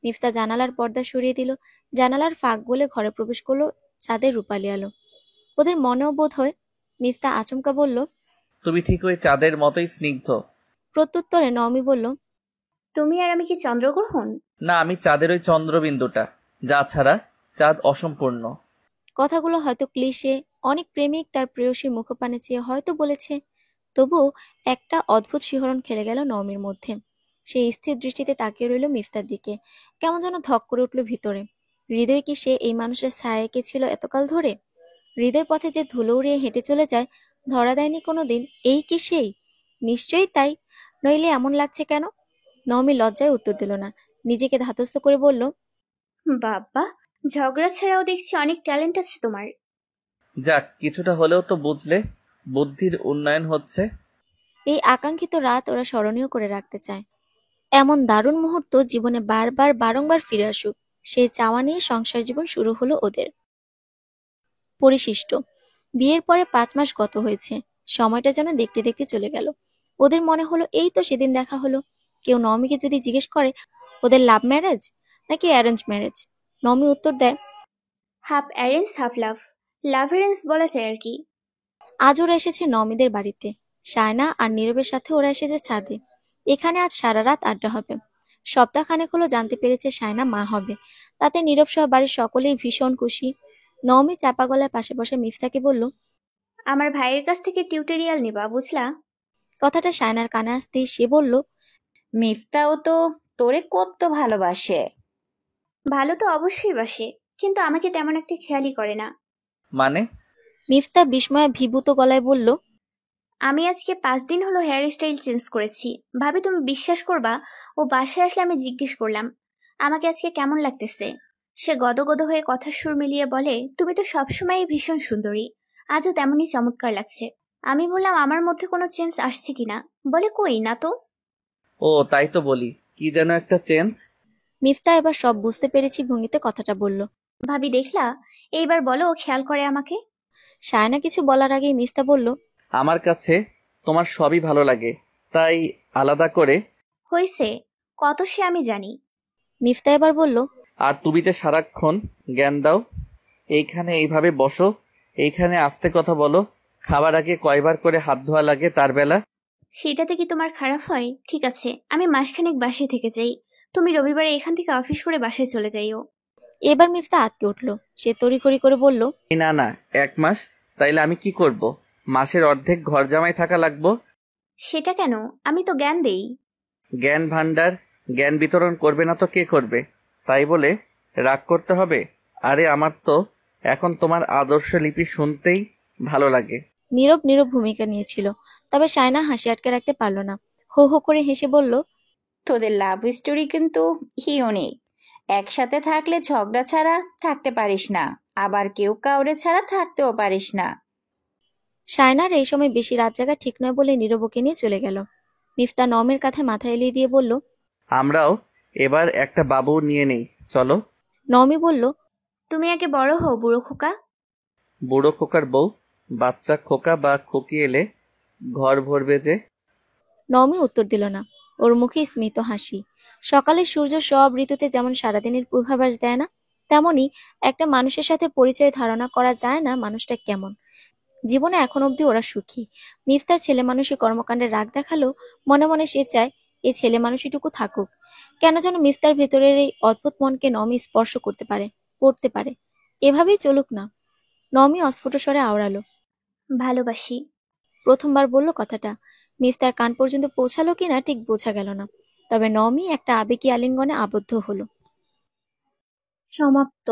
মিফতা জানালার পর্দা সরিয়ে দিল। জানালার ফাঁক গলে ঘরে প্রবেশ করলো চাঁদের রূপালি আলো। ওদের মনেও বোধ হয়। মিফতা আচমকা বলল, তুমি ঠিক ওই চাঁদের মতোই স্নিগ্ধ। প্রত্যুত্তরে নওমি বলল, তুমি আর আমি কি চন্দ্রগ্রহণ? না, আমি চাঁদের ওই চন্দ্রবিন্দুটা, যা ছাড়া চাঁদ অসম্পূর্ণ। কথাগুলো হয়তো ক্লিশে, অনেক প্রেমিক তার প্রেয়সীর মুখপানে চেয়ে হয়তো বলেছে। তবুও একটা অদ্ভুত শিহরণ খেলে গেল নওমির মধ্যে। সে স্থির দৃষ্টিতে তাকিয়ে রইল মিফতার দিকে। কেমন যেন ধক করে উঠল ভিতরে। হৃদয় কি সে এই মানুষের ছায়া এঁকেছিল এতকাল ধরে? হৃদয় পথে যে ধুলো উড়িয়ে হেঁটে চলে যায়, ধরা দেয়নি কোনোদিন, এই কি সেই? নিশ্চয়ই তাই, নইলে এমন লাগছে কেন? নওমি লজ্জায় উত্তর দিল না, নিজেকে ধাতস্থ করে বলল, বাবা, ঝগড়া ছাড়াও দেখছি অনেক ট্যালেন্ট আছে তোমার। যাক, কিছুটা হলেও তো বুঝলে, বুদ্ধির উন্নয়ন হচ্ছে। এই আকাঙ্ক্ষিত রাত ওরা স্মরণীয় করে রাখতে চায়। এমন দারুণ মুহূর্ত জীবনে বারবার বারংবার ফিরে আসুক, সেই চাওয়া নিয়ে সংসার জীবন শুরু হলো ওদের। পরিশিষ্ট। বিয়ের পরে 5 মাস গত হয়েছে। সময়টা যেন দেখতে দেখতে চলে গেল। ওদের মনে হলো এই তো সেদিন দেখা হলো। কেউ নওমিকে যদি জিজ্ঞেস করে ওদের লাভ ম্যারেজ নাকি অ্যারেঞ্জ ম্যারেজ, নওমি উত্তর দেয়, হাফ অ্যারেঞ্জ হাফ লাভ। লাভ অ্যারেঞ্জ বলা যায় আর কি। আজ ওরা এসেছে নওমিদের বাড়িতে। সায়না আর নীরবের সাথে ওরা এসেছে ছাদে। এখানে আজ সারা রাত আড্ডা হবে। সপ্তাহখানেক হলো জানতে পেরেছে সায়না মা হবে। তাতে নীরব সহ বাড়ির সকলেই ভীষণ খুশি। নওমি চাপা গলায় পাশে বসে মিফতাকে বলল, আমার ভাইয়ের কাছ থেকে টিউটোরিয়াল নিবা, বুঝলা? কথাটা সায়নার কানে আসতেই সে বলল, মিফতাও তো তোরে কত ভালোবাসে। ভালো তো অবশ্যই বাসে, কিন্তু আমাকে তেমন একটা খেয়ালই করে না। মানে? মিফতা বিস্ময়ে ভিভূত গলায় বলল, আমি আজকে 5 দিন হলো হেয়ার স্টাইল চেঞ্জ করেছি। ভাবি, তুমি বিশ্বাস করবা, ও বাসায় আসলে আমি জিজ্ঞেস করলাম আমাকে আজকে কেমন লাগতেছে। সে গদগদ হয়ে কথার সুর মিলিয়ে বলে, তুমি তো সবসময় ভীষণ সুন্দরী, আজও তেমনই চমৎকার লাগছে। আমি বললাম আমার মধ্যে কোনো চেঞ্জ আসছে কিনা। বলে, কই না তো। ও তাই তো বলি, কি যেন একটা চেঞ্জ। মিফতা এবার সব বুঝতে পেরেছি ভঙ্গিতে কথাটা বলল। ভাবি, দেখলা? এইবার বলো ও খেয়াল করে আমাকে। সায়না কিছু বলার আগেই মিফতা বলল, আমার কাছে তোমার সবই ভালো লাগে, তাই আলাদা করে। হইছে, কত সে আমি জানি। মিফতা এবার বলল, আর তুমি যে সারাক্ষণ জ্ঞান দাও। এইখানে এইভাবে বসো, এইখানে আস্তে কথা বলো, খাবার আগে কয়বার করে হাত ধোয়া লাগে তার বেলা। সেটাতে কি তোমার খারাপ হয়? ঠিক আছে, আমি মাসখানেক বাসায় থেকে যাই, তুমি রবিবারে এখান থেকে অফিস করে বাসায় চলে যাইও। এবার মিফতা আটকে উঠল। সে তড়িঘড়ি করে বলল, না না, 1 মাস? তাইলে আমি কি করব? মাসের অর্ধেক ঘর জামাই থাকা লাগবো? সেটা কেন? আমি তো জ্ঞান দেই। জ্ঞান ভান্ডার, জ্ঞান বিতরণ করবে না তো কে করবে? তাই বলে রাগ করতে হবে? আরে আমার তো এখন তোমার আদর্শ লিপি শুনতেই ভালো লাগে। নীরব নীরব ভূমিকা নিয়েছিল, তবে সায়না হাসি আটকে রাখতে পারল না। হো হো করে হেসে বলল, তোদের লাভ স্টোরি কিন্তু ইউনিক। একসাথে থাকলে ঝগড়া ছাড়া থাকতে পারিস না, আবার কেউ কাউরে ছাড়া থাকতেও পারিস না। শায়নার এই সময় বেশি রাত জাগা ঠিক নয় বলে নীরবকে নিয়ে চলে গেল। মিফতা নমের কাঁধে মাথা এলিয়ে দিয়ে বলল, আমরাও এবার একটা বাবু নিয়ে নেই, চলো। নমি বলল, তুমি আগে বড় হও বুড়ো খোকা। বুড়ো খোকার বউ, বাচ্চা খোকা বা খোকি এলে ঘর ভরবে যে। নমি উত্তর দিল না। ওর মুখে স্মিত হাসি। সকালের সূর্য সব ঋতুতে যেমন সারাদিনের পূর্বাভাস দেয় না, তেমনি একটা মানুষের সাথে পরিচয় ধারণা করা যায় না মানুষটা কেমন। জীবনে এখন অবধি ওরা সুখী। মিফতার ছেলে মানুষের কর্মকাণ্ডে রাগ দেখালো, মনে মনে সে চায় এই ছেলে মানুষটুকু থাকুক। কেন যেন মিফতার ভেতরের এই অদ্ভুত মনকে নমি স্পর্শ করতে পারে, পড়তে পারে। এভাবেই চলুক না। নমি অস্ফুট স্বরে আওড়ালো, ভালোবাসি। প্রথমবার বলল কথাটা। মিফতার কান পর্যন্ত পৌঁছালো কিনা ঠিক বোঝা গেল না, তবে নমি একটা আবেগী আলিঙ্গনে আবদ্ধ হলো। সমাপ্ত।